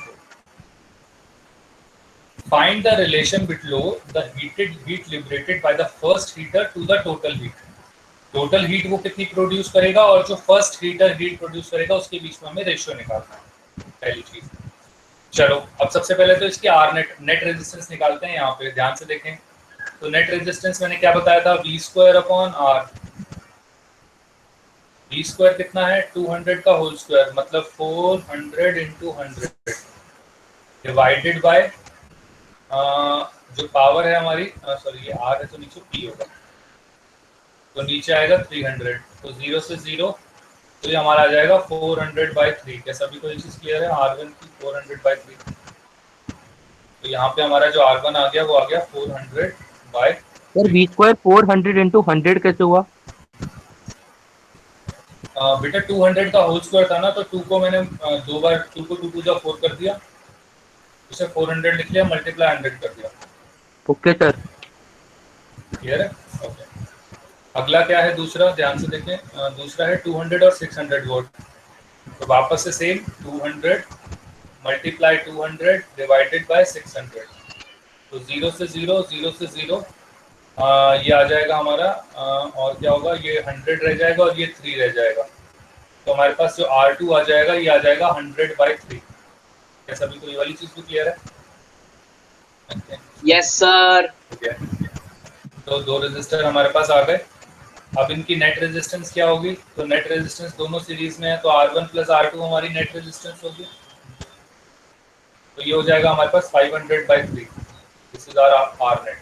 [SPEAKER 1] find the relation between the heat liberated by the first heater to the total heat. Total heat वो कितनी प्रोड्यूस करेगा और जो फर्स्ट हीटर हीट प्रोड्यूस करेगा उसके बीच में हमें रेशियो निकालना है, पहली चीज। चलो अब सबसे पहले तो इसकी आर नेट रेजिस्टेंस निकालते हैं। यहाँ पे ध्यान से देखें तो नेट रेजिस्टेंस मैंने क्या बताया था, V square upon R। V square कितना है, 200 का होल स्क्वायर, मतलब 400 इंटू 100 डिवाइडेड बाय जो पावर है हमारी, सॉरी ये R है तो नीचे P होगा, तो नीचे आएगा 300, तो 0 से 0, तो ये हमारा आ जाएगा 400/3। क्या सभी को ये चीज क्लियर है? R1 की 400/3, तो यहाँ पे हमारा जो R1 आ गया वो आ गया 400 by.
[SPEAKER 8] Sir V square 400 into 100 कैसे हुआ?
[SPEAKER 1] बेटा 200 का होल स्क्वायर था ना, तो 2 को मैंने 2 बार 2 को 2 जा 4 कर दिया, उसे 400 लिख लिया, मल्टीप्लाई 100 कर दिया।
[SPEAKER 8] ओके सर,
[SPEAKER 1] क्लियर है? ओके। अगला क्या है दूसरा, ध्यान से देखें। दूसरा है 200 और 600 वोल्ट, तो वापस से सेम 200 मल्टीप्लाई 200 डिवाइडेड बाय 600, तो 0 से 0, 0 से 0, ये आ जाएगा हमारा, और क्या होगा, ये 100 रह जाएगा और ये 3 रह जाएगा, तो हमारे पास जो R2 आ जाएगा ये आ जाएगा 100/3। क्या सभी को ये वाली चीज भी क्लियर है?
[SPEAKER 6] Yes sir.
[SPEAKER 1] तो 2 रेजिस्टर हमारे पास आ गए। अब इनकी नेट रेजिस्टेंस क्या होगी, तो नेट रेजिस्टेंस दोनों सीरीज में है, तो R1 प्लस R2 हमारी नेट रेजिस्टेंस होगी, तो ये हो जाएगा हमारे पास 500/3। This is R net.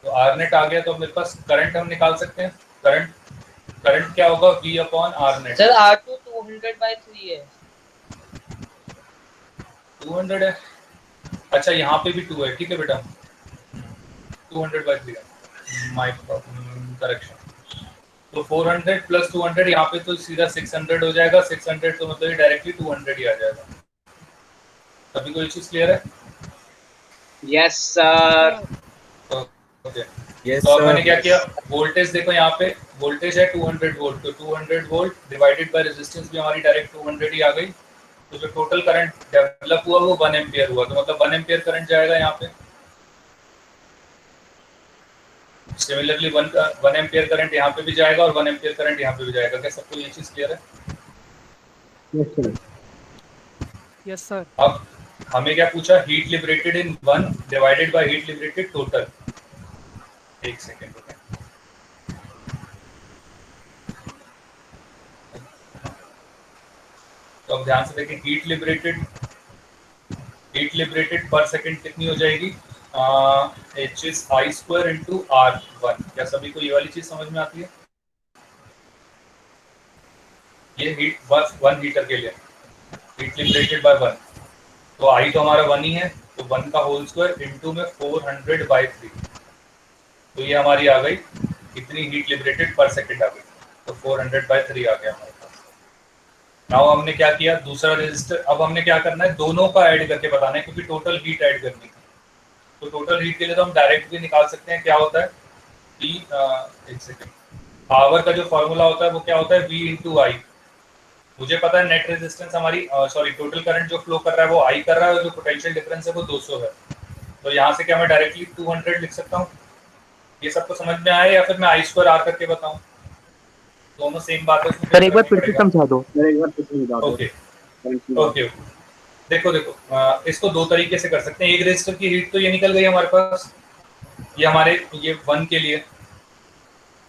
[SPEAKER 1] तो आर नेट आ गया, तो मेरे पास करंट हम निकाल सकते हैं। करंट क्या होगा, V upon R net.
[SPEAKER 6] Sir R2 200/3 है।
[SPEAKER 1] 200 है, अच्छा यहाँ पे भी 2 है, ठीक है बेटा, 200/3 है, माय करेक्शन। तो 400 प्लस 200 यहाँ पे तो सीधा 600 हो जाएगा, 600 तो मतलब डायरेक्टली 200 ही आ जाएगा। सभी को ये चीज क्लियर है?
[SPEAKER 6] Yes sir.
[SPEAKER 1] ओके। तो अब मैंने क्या किया, वोल्टेज देखो यहाँ पे वोल्टेज है 200 वोल्ट, तो 200 वोल्ट डिवाइडेड बाय रेजिस्टेंस भी हमारी डायरेक्ट 200 ही आ गई, तो जो टोटल करंट डेवलप हुआ वो 1 एम्पियर हुआ, तो मतलब 1 एम्पियर करंट जाएगा यहाँ पे। सिमिलरली 1 एम्पियर करंट यहाँ पे भी जाएगा और 1 एम्पियर करंट यहाँ पे भी जाएगा। क्या सबको ये चीज क्लियर है?
[SPEAKER 10] Yes sir.
[SPEAKER 1] अब हमें क्या पूछा, heat liberated in 1 divided by heat liberated total. एक सेकेंड रुकें। तो अब ध्यान से देखें, हीट लिबरेटेड पर सेकंड कितनी हो जाएगी, H is I square into R1। क्या सभी को ये वाली चीज समझ में आती है? ये हीट 1 हीटर के लिए हीट लिबरेटेड बाय 1, तो I तो हमारा 1 ही है, तो 1 का होल स्क्वायर इंटू में 400/3, तो ये हमारी आ गई कितनी हीट लिबरेटेड पर सेकंड आ गई, तो 400/3 आ गया हमारे पास। नाउ हमने क्या किया, दूसरा रेजिस्टर, अब हमने क्या करना है, दोनों का ऐड करके बताना है, क्योंकि टोटल हीट ऐड करनी है। तो टोटल हीट के लिए तो हम डायरेक्ट भी निकाल सकते हैं। क्या होता है कि एक सेकेंड, पावर का जो फॉर्मूला होता है वो क्या होता है, V इंटू आई। मुझे पता है नेट रेजिस्टेंस हमारी सॉरी टोटल करंट जो फ्लो कर रहा है वो I कर रहा है, और जो पोटेंशियल डिफरेंस है वो 200 है, तो यहाँ से क्या मैं डायरेक्टली 200 लिख सकता हूँ। ये सबको समझ में आया या फिर मैं I स्क्वायर R करके बताऊँ? दोनों सेम बात है।
[SPEAKER 8] सर एक बार फिर से समझा दो।
[SPEAKER 1] ओके। देखो इसको 2 तरीके से कर सकते हैं। एक रेजिस्टर की हीट तो ये निकल गई हमारे पास, ये हमारे ये 1 के लिए।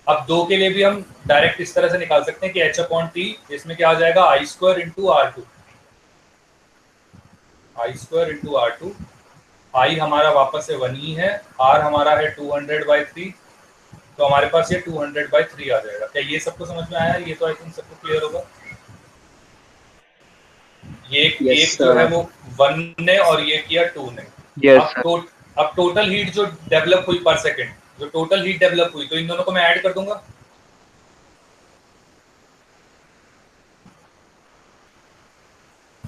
[SPEAKER 1] अब 2 के लिए भी हम डायरेक्ट इस तरह से निकाल सकते हैं कि H/T, इसमें क्या आ जाएगा, I square into R2। I square into R2, I हमारा वापस से 1 ही है, R हमारा है 200/3, तो हमारे पास ये 200/3 आ जाएगा। क्या ये सबको समझ में आया? ये तो आई थिंक सबको क्लियर होगा। ये एक जो है वो 1 ने और ये किया 2 ने। अब टोटल हीट जो डेवलप हुई पर सेकंड, जो टोटल हीट डेवलप हुई, तो इन दोनों को मैं ऐड कर दूंगा।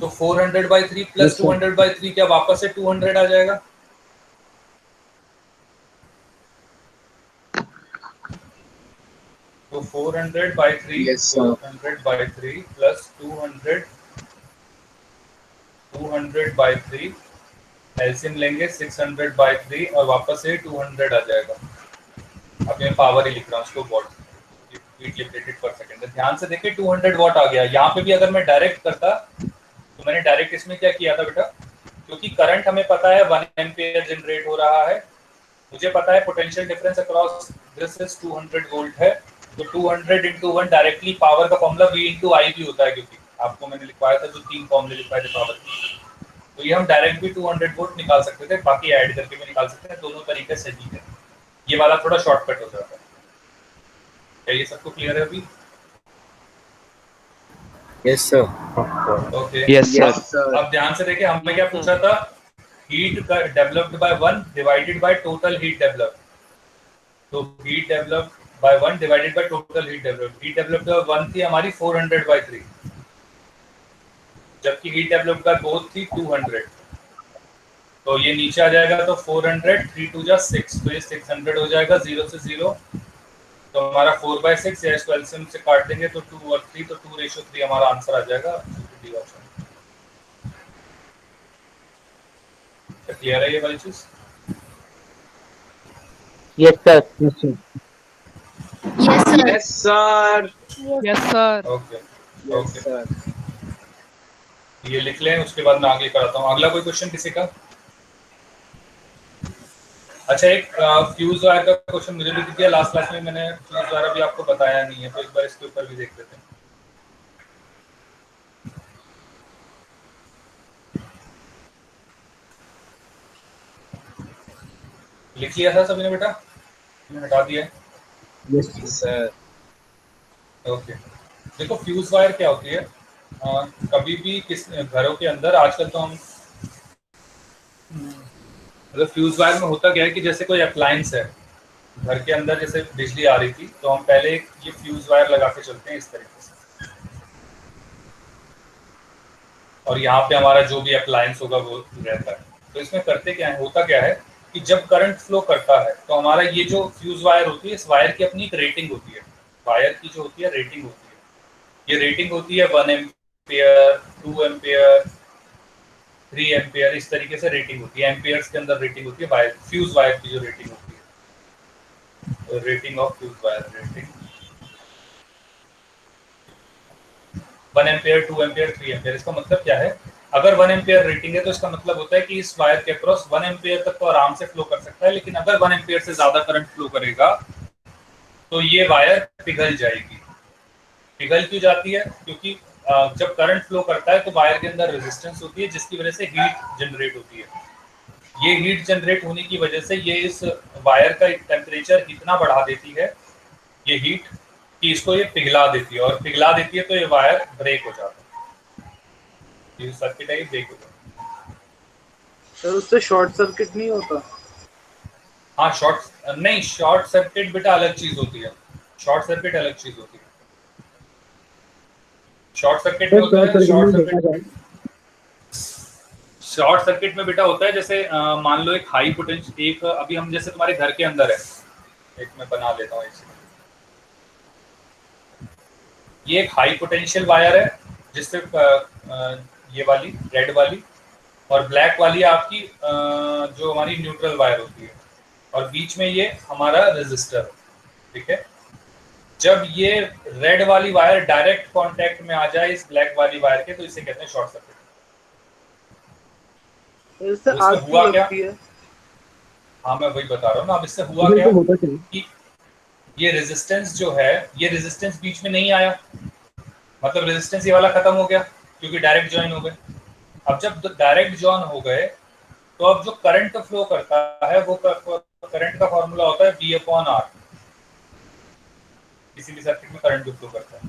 [SPEAKER 1] तो 400/3 प्लस 200/3 क्या वापस से 200 आ जाएगा? तो 400/3 400/3 प्लस 200/3 एलसीएम लेंगे 600/3 और वापस से 200 आ जाएगा। अब मैं पावर ही लिख रहा हूँ उसको वॉट हीट लिबरेटेड पर सेकंड। ध्यान से देखिए 200 वॉट आ गया। यहाँ पे भी अगर मैं डायरेक्ट करता तो मैंने डायरेक्ट इसमें क्या किया था बेटा, क्योंकि करंट हमें पता है 1 एम्पियर जनरेट हो रहा है, मुझे पता है potential difference across this is 200 volt है, तो 200 × 1 डायरेक्टली पावर का फॉर्मूला V × I भी होता है, क्योंकि आपको मैंने लिखवाया था जो 3 फॉर्मूले लिखवाए थे पावर के, तो ये हम डायरेक्ट भी 200 वोल्ट निकाल सकते थे, बाकी ऐड करके भी निकाल सकते हैं, दोनों तरीके से ही है। ये वाला थोड़ा शॉर्टकट हो जाता है। क्या ये सबको क्लियर है अभी?
[SPEAKER 3] Yes sir.
[SPEAKER 1] Okay
[SPEAKER 3] yes sir.
[SPEAKER 1] अब ध्यान से देखिए हमने क्या पूछा था, heat developed by 1 divided by total heat developed. तो heat developed by 1 divided by total heat developed. Heat developed by 1 थी हमारी 400/3, जबकि हीट डेवलप्ड बाय बोथ थी 200। तो ये नीचे आ जाएगा, तो 400 3 2 जा 6, तो ये 600 हो जाएगा 0 से 0। तो हमारा 4/6 या इसको एलसीएम से काट देंगे तो 2 और 3, तो 2:3 हमारा आंसर आ जाएगा। क्लियर है ये वाली चीज?
[SPEAKER 3] Yes sir.
[SPEAKER 6] Yes, sir.
[SPEAKER 10] Yes sir.
[SPEAKER 1] Okay okay, ये लिख लें, उसके बाद मैं आगे कराता हूँ। अगला कोई क्वेश्चन किसी का? अच्छा, एक फ्यूज वायर का क्वेश्चन मुझे भी दिया लास्ट क्लास में, मैंने फ्यूज वायर अभी आपको बताया नहीं है, तो एक बार इसके ऊपर भी देख लेते हैं। लिख लिया था सभी ने बेटा? मैंने हटा दिया है?
[SPEAKER 3] Yes sir.
[SPEAKER 1] ओके, देखो फ्यूज वायर क्या होती है, कभी भी किस घरों के अंदर आजकल तो हम मतलब फ्यूज वायर में होता क्या है कि जैसे कोई अप्लायंस है घर के अंदर, जैसे बिजली आ रही थी तो हम पहले ये फ्यूज वायर लगा के चलते हैं इस तरीके से, और यहाँ पे हमारा जो भी अप्लायंस होगा वो रहता है। तो इसमें करते क्या है, होता क्या है कि जब करंट फ्लो करता है तो हमारा ये जो फ्यूज वायर होती है, इस वायर की अपनी एक रेटिंग होती है। वायर की जो होती है रेटिंग होती है, ये रेटिंग होती है 1 एम्पियर 2 एम्पियर 3 एम्पियर, इस तरीके से रेटिंग होती है। एम्पियर्स के अंदर रेटिंग होती है वायर, फ्यूज वायर की जो रेटिंग होती है, rating of fuse wire, rating 1 ampere 2 ampere 3 ampere. इसका मतलब क्या है, अगर 1 एम्पियर रेटिंग है तो इसका मतलब होता है कि इस वायर के अक्रॉस 1 एम्पियर तक तो आराम से फ्लो कर सकता है, लेकिन अगर 1 एम्पियर से ज्यादा करंट फ्लो करेगा तो ये वायर पिघल जाएगी। पिघल क्यों जाती है? क्योंकि जब करंट फ्लो करता है तो वायर के अंदर रेजिस्टेंस होती है, जिसकी वजह से हीट जनरेट होती है। ये हीट जनरेट होने की वजह से ये इस वायर का टेम्परेचर इतना बढ़ा देती है ये हीट, कि इसको ये पिघला देती है, और पिघला देती है तो ये वायर ब्रेक हो जाता है, ये सर्किट है ये ब्रेक हो जाता है।
[SPEAKER 2] सर उससे शॉर्ट सर्किट नहीं होता?
[SPEAKER 1] हाँ, शॉर्ट सर्किट बेटा अलग चीज होती है, शॉर्ट सर्किट अलग चीज होती है। शॉर्ट सर्किट में होता है, शॉर्ट सर्किट में बेटा होता है जैसे मान लो एक हाई पोटेंशियल, एक अभी हम जैसे तुम्हारे घर के अंदर है, एक मैं बना लेता हूँ, ये एक हाई पोटेंशियल वायर है जिससे ये वाली रेड वाली और ब्लैक वाली आपकी जो हमारी न्यूट्रल वायर होती है, और बीच में ये हमारा रेजिस्टर, ठीक है। जब ये रेड वाली वायर डायरेक्ट कांटेक्ट में आ जाए इस ब्लैक वाली वायर के, तो इसे कहते हैं शॉर्ट सर्किट।
[SPEAKER 2] इससे आग
[SPEAKER 1] हुआ क्या?
[SPEAKER 2] लगती है?
[SPEAKER 1] हाँ, मैं वही बता रहा हूँ ना। अब इससे हुआ क्या कि ये रेजिस्टेंस जो है, ये रेजिस्टेंस बीच में नहीं आया, मतलब रेजिस्टेंस ये वाला खत्म हो गया क्योंकि डायरेक्ट ज्वाइन हो गए। अब जब डायरेक्ट ज्वाइन हो गए तो अब जो करंट फ्लो करता है वो करंट का फॉर्मूला होता है V/R। किसी भी सर्किट में करंट जो फ्लो करता है।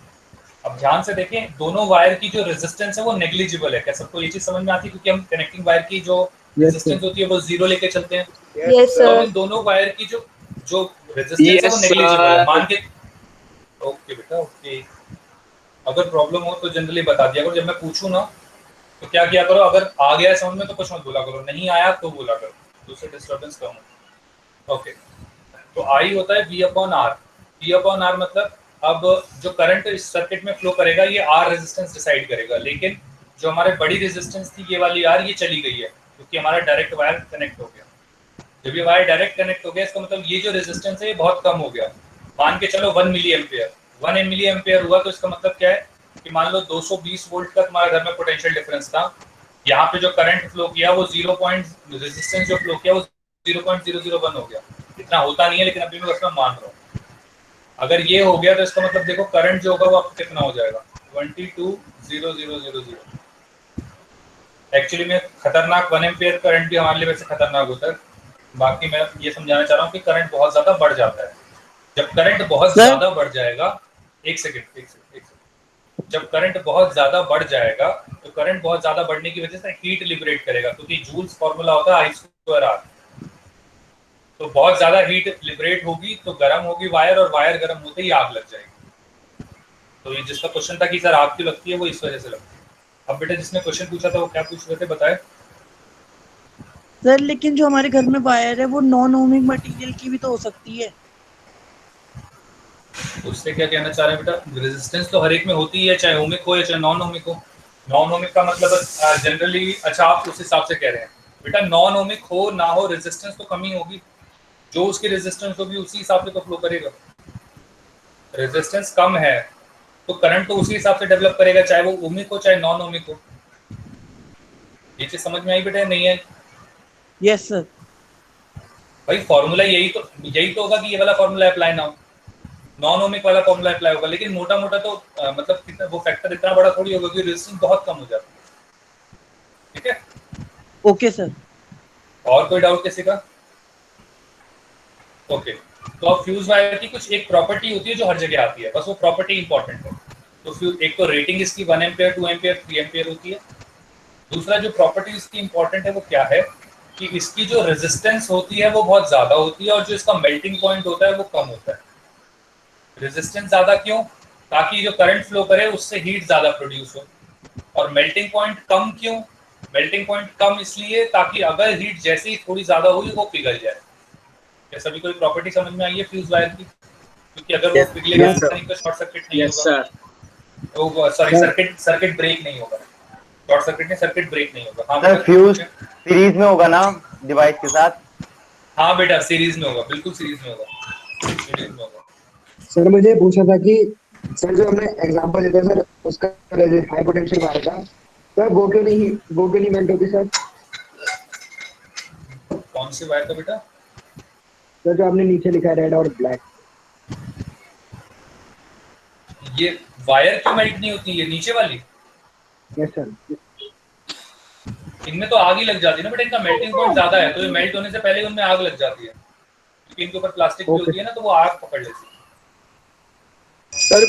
[SPEAKER 1] अब ध्यान से देखें, दोनों वायर की जो रेजिस्टेंस है वो नेग्लिजिबल है। क्या सबको ये चीज समझ में आती है? क्योंकि हम कनेक्टिंग वायर की जो रेजिस्टेंस होती है वो 0 लेके चलते हैं।
[SPEAKER 4] यस
[SPEAKER 1] तो
[SPEAKER 4] सर।
[SPEAKER 1] इन दोनों वायर की जो रेजिस्टेंस है वो नेग्लिजिबल है, मान के। ओके बेटा, ओके। अगर प्रॉब्लम हो तो जनरली बता दिया करो, जब मैं पूछूं ना तो क्या किया करो, अगर आ गया समझ में तो कुछ मत बोला करो, नहीं आया तो बोला करो, तो उससे डिस्टर्बेंस कम हो। ओके, तो आई होता है V upon R. V upon R मतलब अब जो करंट इस सर्किट में फ्लो करेगा ये आर रेजिस्टेंस डिसाइड करेगा, लेकिन जो हमारे बड़ी रेजिस्टेंस थी ये वाली आर, ये चली गई है क्योंकि हमारा डायरेक्ट वायर कनेक्ट हो गया। जब ये वायर डायरेक्ट कनेक्ट हो गया इसका मतलब ये जो रेजिस्टेंस है ये बहुत कम हो गया। मान के चलो 1 मिली एम्पियर, 1 मिली एम्पियर हुआ, तो इसका मतलब क्या है कि मान लो 220 वोल्ट का तुम्हारे घर में पोटेंशियल डिफरेंस था, यहाँ पे जो करंट फ्लो किया वो रेजिस्टेंस जो फ्लो किया वो 0.001 हो गया। इतना होता नहीं है लेकिन अभी मैं उसमें मान रहा हूँ। अगर ये हो गया तो इसका मतलब देखो करंट जो होगा वो आपको कितना हो जाएगा, 220000। एक्चुअली में खतरनाक 1 एम्पियर करंट भी हमारे लिए वैसे खतरनाक होता है। बाकी मैं ये समझाना चाह रहा हूँ कि करंट बहुत ज्यादा बढ़ जाता है। जब करंट बहुत ज्यादा बढ़ जाएगा, एक सेकंड, जब करंट बहुत ज्यादा बढ़ जाएगा तो करंट बहुत ज्यादा बढ़ने की वजह से हीट लिबरेट करेगा, क्योंकि जूल्स फॉर्मूला होता है I²R। तो बहुत ज्यादा हीट लिबरेट होगी तो गर्म होगी वायर, और वायर गर्म होते ही आग लग जाएगी। तो ये जिसका क्वेश्चन था कि सर आग क्यों लगती है, वो इस वजह से लगती है। अब बेटा जिसने क्वेश्चन पूछा था वो क्या पूछ रहे थे, बताए
[SPEAKER 12] सर। लेकिन जो हमारे घर में वायर है वो नॉन ओमिक मटेरियल की भी तो हो सकती है।
[SPEAKER 1] उससे क्या कहना चाह रहे हैं बेटा, रेजिस्टेंस तो हर एक में होती है, चाहे ओमिक हो या चाहे नॉन ओमिक हो। नॉन ओमिक का मतलब जनरली, अच्छा आप उस हिसाब से कह रहे हैं बेटा, नॉन ओमिक हो ना हो रेजिस्टेंस तो कमी होगी, जो उसकी रेजिस्टेंस होगी उसी हिसाब से तो फ्लो करेगा। रेजिस्टेंस कम है तो करंट तो उसी हिसाब से डेवलप करेगा, चाहे वो ओमिक हो चाहे नॉन ओमिक हो। ये चीज समझ में आई बेटा, नहीं आई?
[SPEAKER 12] Yes sir.
[SPEAKER 1] भाई फॉर्मूला यही तो होगा कि ये वाला फॉर्मूला अप्लाई ना हो, नॉन ओमिक वाला फॉर्मूला अप्लाई होगा, लेकिन मोटा मोटा तो मतलब कितना वो फैक्टर इतना बड़ा थोड़ी होगा कि रेजिस्टेंस बहुत कम हो जाता है। ठीक है,
[SPEAKER 12] ओके सर। और
[SPEAKER 1] कोई डाउट किसी का? ओके, तो अब फ्यूज वायर की कुछ एक प्रॉपर्टी होती है जो हर जगह आती है, बस वो प्रॉपर्टी इंपॉर्टेंट है। तो फ्यूज, एक तो रेटिंग इसकी 1 एम्पियर, 2 एम्पियर, 3 एम्पियर होती है। दूसरा जो प्रॉपर्टी इसकी इंपॉर्टेंट है वो क्या है कि इसकी जो रेजिस्टेंस होती है वो बहुत ज्यादा होती है, और जो इसका मेल्टिंग पॉइंट होता है वो कम होता है। रेजिस्टेंस ज्यादा क्यों? ताकि जो करंट फ्लो करे उससे हीट ज्यादा प्रोड्यूस हो। और मेल्टिंग पॉइंट कम क्यों? मेल्टिंग पॉइंट कम इसलिए ताकि अगर हीट जैसे ही थोड़ी ज्यादा हुई वो पिघल जाए। क्या सभी कोई प्रॉपर्टी समझ में आई है फ्यूज वायर की? क्योंकि अगर वो पिघलेगा तो शॉर्ट सर्किट नहीं होगा, सॉरी सर्किट ब्रेक नहीं होगा, शॉर्ट सर्किट में सर्किट ब्रेक नहीं होगा।
[SPEAKER 7] हाँ फ्यूज सीरीज में होगा ना डिवाइस के साथ?
[SPEAKER 1] हाँ बेटा सीरीज में होगा, बिल्कुल सीरीज में होगा।
[SPEAKER 8] सर मुझे पूछा था कि सर जो हमने एग्जांपल दिया सर उसका हाई पोटेंशियल वायर था, सर वो क्यों नहीं मेल्ट होती सर?
[SPEAKER 1] कौन से वायर का बेटा?
[SPEAKER 8] सर जो आपने नीचे लिखा है रेड और ब्लैक।
[SPEAKER 1] ये वायर क्यों मेल्ट नहीं होती है नीचे वाली?
[SPEAKER 8] Yes sir.
[SPEAKER 1] इनमें तो आग ही लग जाती है ना बेटा, इनका मेल्टिंग पॉइंट ज्यादा है, तो ये मेल्ट होने से पहले उनमें आग लग जाती है, क्योंकि इनके ऊपर प्लास्टिक भी होती है ना, तो वो आग पकड़ लेती है।
[SPEAKER 2] सर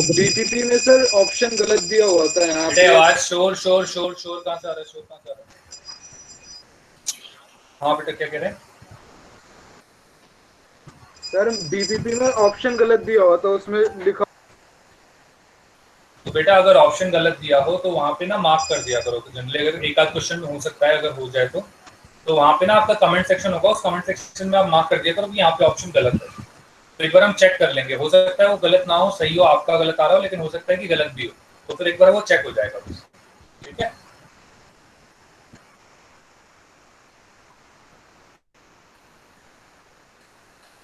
[SPEAKER 2] बीटीपी में सर ऑप्शन गलत दिया हुआ था यहाँ पे।
[SPEAKER 1] आवाज शोर कहाँ से आ रहा है? शोर कहाँ से आ रहा है? हाँ बेटा क्या कह रहे हैं?
[SPEAKER 2] सर बीपीपी में ऑप्शन गलत दिया हुआ था, उसमें लिखा।
[SPEAKER 1] तो बेटा अगर ऑप्शन गलत दिया हो तो वहाँ पे ना मार्क कर दिया करो। तो जनरली अगर एक आध क्वेश्चन में हो सकता है, अगर हो जाए तो वहाँ पे ना आपका कमेंट सेक्शन होगा, उस कमेंट सेक्शन में आप मार्क कर दिया करो कि यहाँ पे ऑप्शन गलत है। तो एक बार हम चेक कर लेंगे, हो सकता है वो गलत ना हो, सही हो, आपका गलत आ रहा हो, लेकिन हो सकता है कि गलत भी हो, तो फिर एक बार वो चेक हो जाएगा। ठीक है,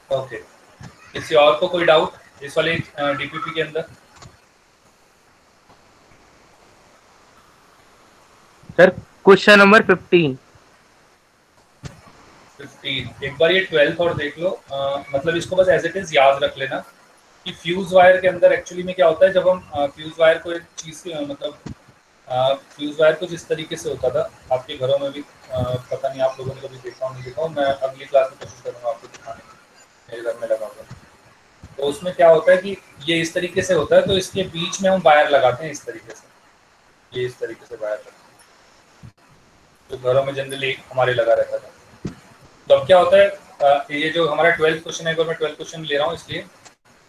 [SPEAKER 1] ओके। किसी और को कोई डाउट इस वाले डीपीपी के अंदर?
[SPEAKER 13] Sir question number 15।
[SPEAKER 1] एक बार ये 12th और देख लो, मतलब इसको बस एज इट इज याद रख लेना कि फ्यूज वायर के अंदर एक्चुअली में क्या होता है। जब हम फ्यूज वायर को एक चीज मतलब फ्यूज वायर कुछ इस तरीके से होता था, आपके घरों में भी पता नहीं आप लोगों ने कभी देखा हो नहीं देखा हो, मैं अगली क्लास में कोशिश करूँगा आपको दिखाने की, मेरे घर में लगा हुआ। तो उसमें क्या होता है कि ये इस तरीके से होता है, तो इसके बीच में हम वायर लगाते हैं इस तरीके से, ये इस तरीके से वायर लगता है, तो घरों में जनरली हमारे लगा रहता था। तो अब क्या होता है, ये जो हमारा 12th क्वेश्चन है, मैं 12th क्वेश्चन ले रहा हूँ इसलिए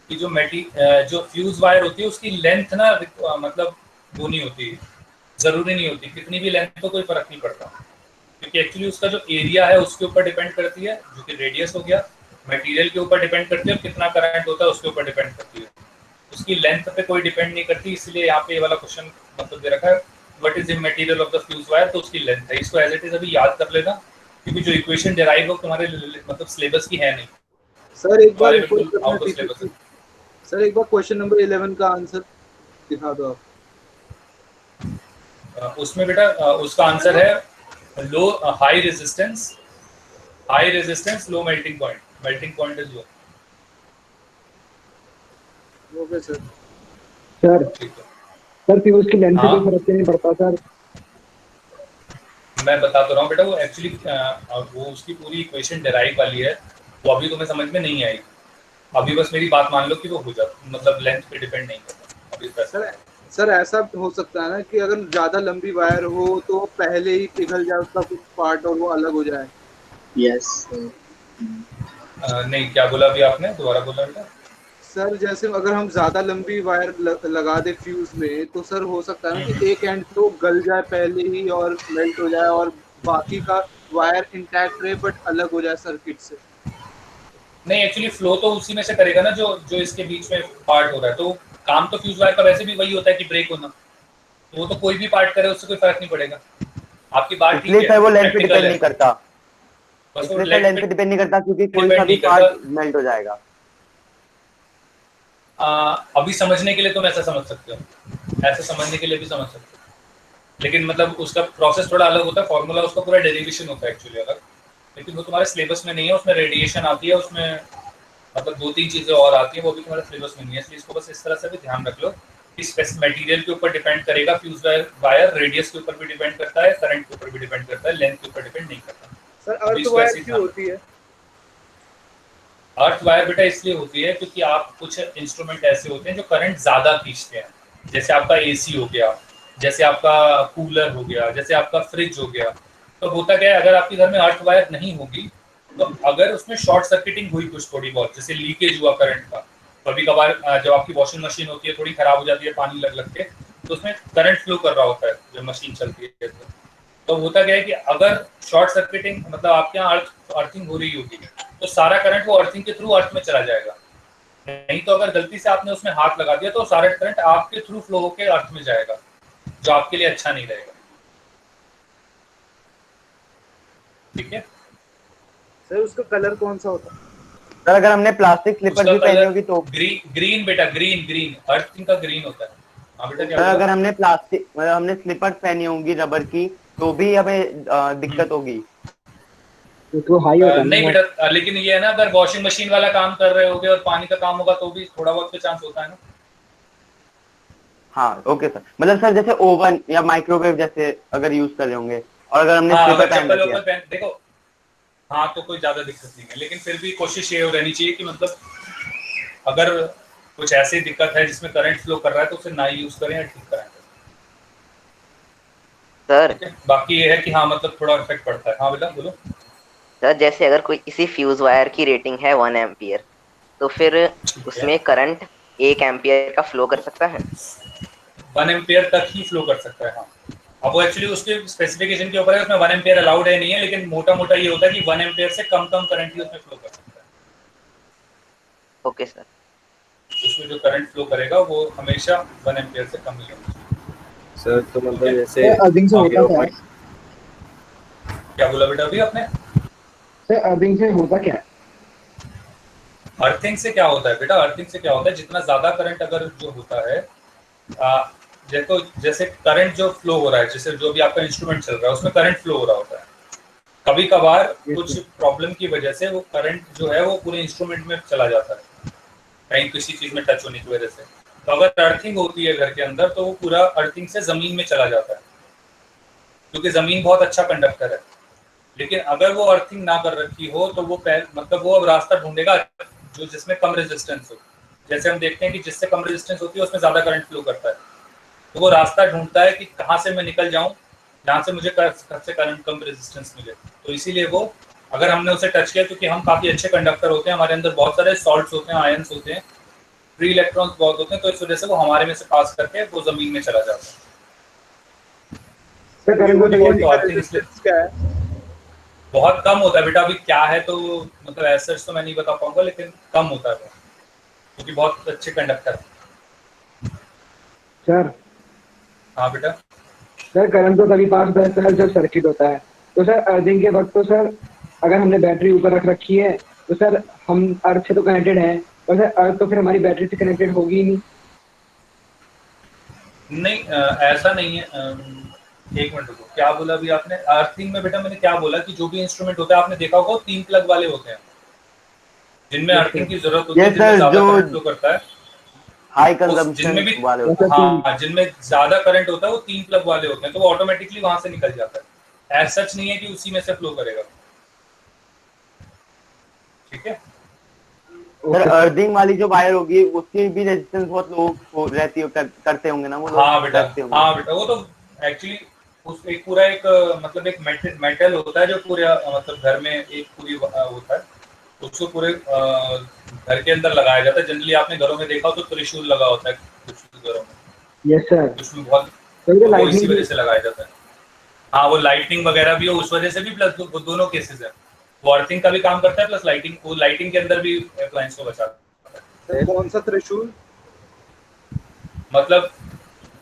[SPEAKER 1] कि जो फ्यूज वायर होती है उसकी लेंथ ना मतलब वो नहीं होती, जरूरी नहीं होती, कितनी भी लेंथ तो कोई फर्क नहीं पड़ता, क्योंकि एक्चुअली उसका जो एरिया है उसके ऊपर डिपेंड करती है, जो कि रेडियस हो गया, मटेरियल के ऊपर डिपेंड करती है, और कितना करंट होता है उसके ऊपर डिपेंड करती है, उसकी लेंथ पे कोई डिपेंड नहीं करती। इसलिए यहाँ पे ये वाला क्वेश्चन मतलब दे रखा है what is the material of the fuse wire, तो उसकी लेंथ है। इसको एज इट इज अभी याद कर लेना, क्योंकि जो इक्वेशन डेराइव हो तुम्हारे मतलब सिलेबस की है नहीं।
[SPEAKER 2] सर एक बार
[SPEAKER 1] बिल्कुल आउट ऑफ सिलेबस है।
[SPEAKER 2] सर एक बार क्वेश्चन नंबर 11 का आंसर दिखा दो आप।
[SPEAKER 1] उसमें बेटा उसका आंसर है low high resistance low melting point, melting point is low.
[SPEAKER 2] Okay sir.
[SPEAKER 8] Sir
[SPEAKER 1] ठीक है,
[SPEAKER 8] सर फ्यूज की लेंथ से
[SPEAKER 1] हाँ?
[SPEAKER 8] कोई फर्क नहीं पड़ता सर?
[SPEAKER 1] मैं बता तो रहा हूँ बेटा, वो एक्चुअली वो उसकी पूरी इक्वेशन डेराइव वाली है, वो अभी तुम्हें समझ में नहीं आएगी। अभी बस मेरी बात मान लो कि वो हो जाता, मतलब लेंथ पे डिपेंड नहीं करता अभी तक।
[SPEAKER 2] सर ऐसा हो सकता है ना कि अगर ज्यादा लंबी वायर हो तो पहले ही पिघल जाए उसका कुछ पार्ट और वो अलग हो जाए।
[SPEAKER 6] यस
[SPEAKER 1] नहीं, क्या बोला अभी आपने, दोबारा बोला बेटा।
[SPEAKER 2] सर जैसे अगर हम ज्यादा लंबी वायर लगा दे फ्यूज में तो सर हो सकता है ना कि एक एंड तो गल जाए पहले ही और मेल्ट हो जाए और बाकी का वायर इंटैक्ट रहे बट अलग हो जाए सर्किट से।
[SPEAKER 1] नहीं, एक्चुअली फ्लो तो उसी में से करेगा ना जो जो इसके बीच में पार्ट हो रहा है, तो काम तो फ्यूज वायर का वैसे भी वही होता है कि ब्रेक होना, तो वो तो कोई भी पार्ट करे उससे कोई फर्क नहीं पड़ेगा। आपकी बात ठीक
[SPEAKER 7] इसलिए
[SPEAKER 1] है,
[SPEAKER 7] सर वो लेंथ पे
[SPEAKER 1] practical
[SPEAKER 7] डिपेंड
[SPEAKER 1] है।
[SPEAKER 7] नहीं करता,
[SPEAKER 1] बस वो
[SPEAKER 7] इसलिए सर लेंथ पे डिपेंड नहीं करता क्योंकि कोई सा
[SPEAKER 1] depend
[SPEAKER 7] भी
[SPEAKER 1] नहीं करता।
[SPEAKER 7] पार्ट मेल्ट हो जाएगा।
[SPEAKER 1] अभी समझने के लिए तुम ऐसा समझ सकते हो, ऐसा समझने के लिए भी समझ सकते हो, लेकिन मतलब उसका प्रोसेस थोड़ा अलग होता है, फॉर्मूला उसका पूरा डेरिवेशन होता है एक्चुअली अलग, लेकिन वो तुम्हारे सिलेबस में नहीं है। उसमें रेडिएशन आती है, उसमें मतलब 2-3 चीजें और आती है, वो भी तुम्हारे सिलेबस में नहीं है, इसलिए इसको बस इस तरह से भी ध्यान रख लो कि स्पेसिफिक मटेरियल के ऊपर डिपेंड करेगा फ्यूज वायर, रेडियस के ऊपर भी डिपेंड करता है, करंट के ऊपर भी डिपेंड करता है, लेंथ के ऊपर डिपेंड नहीं करता।
[SPEAKER 2] सर अर्थ वायर क्यों होती है?
[SPEAKER 1] अर्थ वायर बेटा इसलिए होती है क्योंकि आप कुछ इंस्ट्रूमेंट ऐसे होते हैं जो करंट ज्यादा खींचते हैं, जैसे आपका एसी हो गया, जैसे आपका कूलर हो गया, जैसे आपका फ्रिज हो गया। तो होता क्या है, अगर आपके घर में अर्थ वायर नहीं होगी तो अगर उसमें शॉर्ट सर्किटिंग हुई कुछ थोड़ी बहुत, जैसे लीकेज हुआ करंट का, कभी कभार जब आपकी वॉशिंग मशीन होती है थोड़ी खराब हो जाती है पानी लग लग के, तो उसमें करंट फ्लो कर रहा होता है जब मशीन चलती है, तो होता क्या है कि अगर शॉर्ट सर्किटिंग मतलब आपके यहाँ अर्थिंग हो रही होगी तो सारा करंट वो अर्थिंग के थ्रू अर्थ में चला जाएगा। नहीं तो अगर गलती से आपने उसमें हाथ लगा दिया तो सारा करंट आपके थ्रू फ्लो होकर अर्थ में जाएगा, जो आपके लिए अच्छा नहीं रहेगा। ठीक है
[SPEAKER 2] सर उसका कलर कौन सा होता है?
[SPEAKER 7] सर अगर हमने प्लास्टिक स्लीपर भी पहनी होगी तो
[SPEAKER 1] ग्रीन बेटा, ग्रीन अर्थिंग का ग्रीन होता है। हाँ बेटा,
[SPEAKER 7] सर अगर हमने प्लास्टिक मतलब हमने स्लीपर पहनी होंगी रबर की तो भी हमें दिक्कत होगी।
[SPEAKER 8] तो हाई होगा
[SPEAKER 1] नहीं बेटा, लेकिन ये है ना, अगर वॉशिंग मशीन वाला काम कर रहे होगे और पानी का काम होगा तो भी थोड़ा बहुत चांस होता है ना।
[SPEAKER 7] हाँ ओके सर, मतलब सर जैसे ओवन या माइक्रोवेव जैसे अगर यूज कर रहे होंगे और अगर हमने स्लीपर पहन रखी है
[SPEAKER 1] देखो, हाँ तो कोई ज्यादा दिक्कत नहीं है, लेकिन फिर भी कोशिश ये रहनी चाहिए कि मतलब अगर कुछ ऐसी दिक्कत है जिसमें करंट फ्लो कर रहा है तो उसे ना यूज करें या ठीक करें
[SPEAKER 14] सर।
[SPEAKER 1] बाकी ये है कि हाँ मतलब थोड़ा इफेक्ट पड़ता है। हाँ बेटा बोलो।
[SPEAKER 14] सर जैसे अगर कोई किसी फ्यूज वायर की रेटिंग है 1 एम्पियर तो फिर उसमें करंट 1 एम्पियर का फ्लो कर सकता है?
[SPEAKER 1] 1 एम्पियर तक ही फ्लो कर सकता है। हाँ, अब वो एक्चुअली उसके स्पेसिफिकेशन के ऊपर है, उसमें 1 एम्पियर अलाउड है नहीं है, लेकिन मोटा मोटा ये होता है कि 1 एम्पियर से कम करंट ही उसमें फ्लो कर सकता है।
[SPEAKER 14] Okay sir.
[SPEAKER 1] उसमें जो करंट फ्लो करेगा वो हमेशा 1 एम्पियर से कम ही होगा
[SPEAKER 15] सर। तो मतलब जैसे
[SPEAKER 8] अर्थिंग से होता क्या है?
[SPEAKER 1] क्या बोला बेटा अभी आपने?
[SPEAKER 8] सर अर्थिंग से होता क्या है?
[SPEAKER 1] अर्थिंग से क्या होता है बेटा, अर्थिंग से क्या होता है, जितना ज्यादा करंट अगर जो होता है देखो जैसे करंट जो फ्लो हो रहा है, जैसे जो भी आपका इंस्ट्रूमेंट चल रहा है उसमें करंट फ्लो हो रहा होता है, कभी कभार कुछ प्रॉब्लम की वजह से वो करंट जो है वो पूरे इंस्ट्रूमेंट में चला जाता है कहीं किसी चीज में टच होने की वजह से। तो अगर अर्थिंग होती है घर के अंदर तो वो पूरा अर्थिंग से जमीन में चला जाता है, क्योंकि जमीन बहुत अच्छा कंडक्टर है। लेकिन अगर वो अर्थिंग ना कर रखी हो तो वो मतलब वो अब रास्ता ढूंढेगा जो जिसमें कम रेजिस्टेंस हो। जैसे हम देखते हैं कि जिससे कम रेजिस्टेंस होती है उसमें ज्यादा करंट फ्लो करता है, तो वो रास्ता ढूंढता है कि कहाँ से मैं निकल जाऊं जहाँ से मुझे करंट कम रेजिस्टेंस मिले। तो इसीलिए वो अगर हमने उसे टच किया, क्योंकि हम काफी अच्छे कंडक्टर होते हैं, हमारे अंदर बहुत सारे सॉल्ट्स होते हैं, आयंस होते हैं, फ्री इलेक्ट्रॉन्स बहुत होते हैं, तो इस वजह से वो हमारे में से पास करके वो जमीन में चला जाता है।
[SPEAKER 8] सर करंट
[SPEAKER 1] बहुत
[SPEAKER 8] बताइए
[SPEAKER 1] तो अर्थिंग इसलिए
[SPEAKER 2] क्या है?
[SPEAKER 1] बहुत कम होता है बेटा। अभी क्या है तो मतलब ऐसा तो मैं नहीं बता पाऊंगा, लेकिन कम होता है वो, क्योंकि बहुत अच्छे कंडक्टर है।
[SPEAKER 8] सर।
[SPEAKER 1] हाँ बेटा।
[SPEAKER 8] सर करंट तो तभी पास होता है जब सर्किट होता है। तो सर अर्थिंग के वक्त तो सर अगर हमने बैटरी ऊपर रख रखी है तो सर हम अर्थ से तो कनेक्टेड है, और सर अर्थ तो फिर हमारी बैटरी से कनेक्टेड होगी ही नहीं।
[SPEAKER 1] नहीं ऐसा नहीं है। एक मिनट रुको, क्या बोला अभी आपने? अर्थिंग में बेटा मैंने क्या बोला कि जो भी इंस्ट्रूमेंट होता है आपने देखा होगा 3 प्लग वाले होते हैं जिनमें अर्थिंग की जरूरत होती है, जिनमें ज्यादा करंट फ्लो करता है,
[SPEAKER 7] हाई
[SPEAKER 1] जिनमें
[SPEAKER 7] कंजम्पशन
[SPEAKER 1] भी
[SPEAKER 7] वाले होते हैं।
[SPEAKER 1] हाँ जिनमें ज्यादा करंट होता है वो 3 प्लग वाले होते हैं, तो वो ऑटोमेटिकली वहां से निकल जाता है। ऐसा सच नहीं है कि उसी में से फ्लो करेगा। ठीक है
[SPEAKER 7] सर अर्थिंग वाली जो वायर होगी उसकी भी रेजिस्टेंस बहुत लो रहती है, करते होंगे ना वो लोग।
[SPEAKER 1] हाँ बेटा वो तो एक्चुअली उस एक पूरा एक मतलब एक मेटल होता है जो पूरे मतलब घर में एक पूरी होता है, उसको पूरे घर के अंदर लगाया जाता है। जनरली आपने घरों में देखा हो तो त्रिशूल लगा होता है कुछ घरों में।
[SPEAKER 8] Yes sir.
[SPEAKER 1] उसमें बहुत
[SPEAKER 8] तो
[SPEAKER 1] इसी वजह से लगाया जाता है। हाँ वो लाइटनिंग वगैरह भी हो उस वजह से भी, प्लस दोनों केसेस है, वो अर्थिंग का भी काम करता है प्लस लाइटिंग, वो लाइटिंग के अंदर भी अप्लायंस को बचाता है।
[SPEAKER 2] कौन सा त्रिशूल?
[SPEAKER 1] मतलब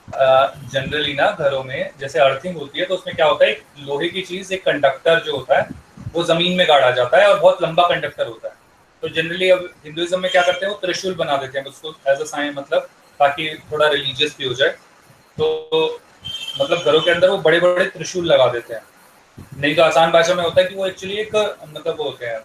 [SPEAKER 1] जनरली ना घरों में जैसे अर्थिंग होती है तो उसमें क्या होता है, एक लोहे की चीज, एक कंडक्टर जो होता है वो जमीन में गाड़ा जाता है और बहुत लंबा कंडक्टर होता है। तो जनरली अब हिंदुइज्म में क्या करते हैं, वो त्रिशूल बना देते हैं उसको एज अ साइन, मतलब ताकि थोड़ा रिलीजियस भी हो जाए। तो मतलब घरों के अंदर वो बड़े बड़े त्रिशूल लगा देते हैं। नहीं तो आसान भाषा में होता है कि वो एक्चुअली एक मतलब वो होते हैं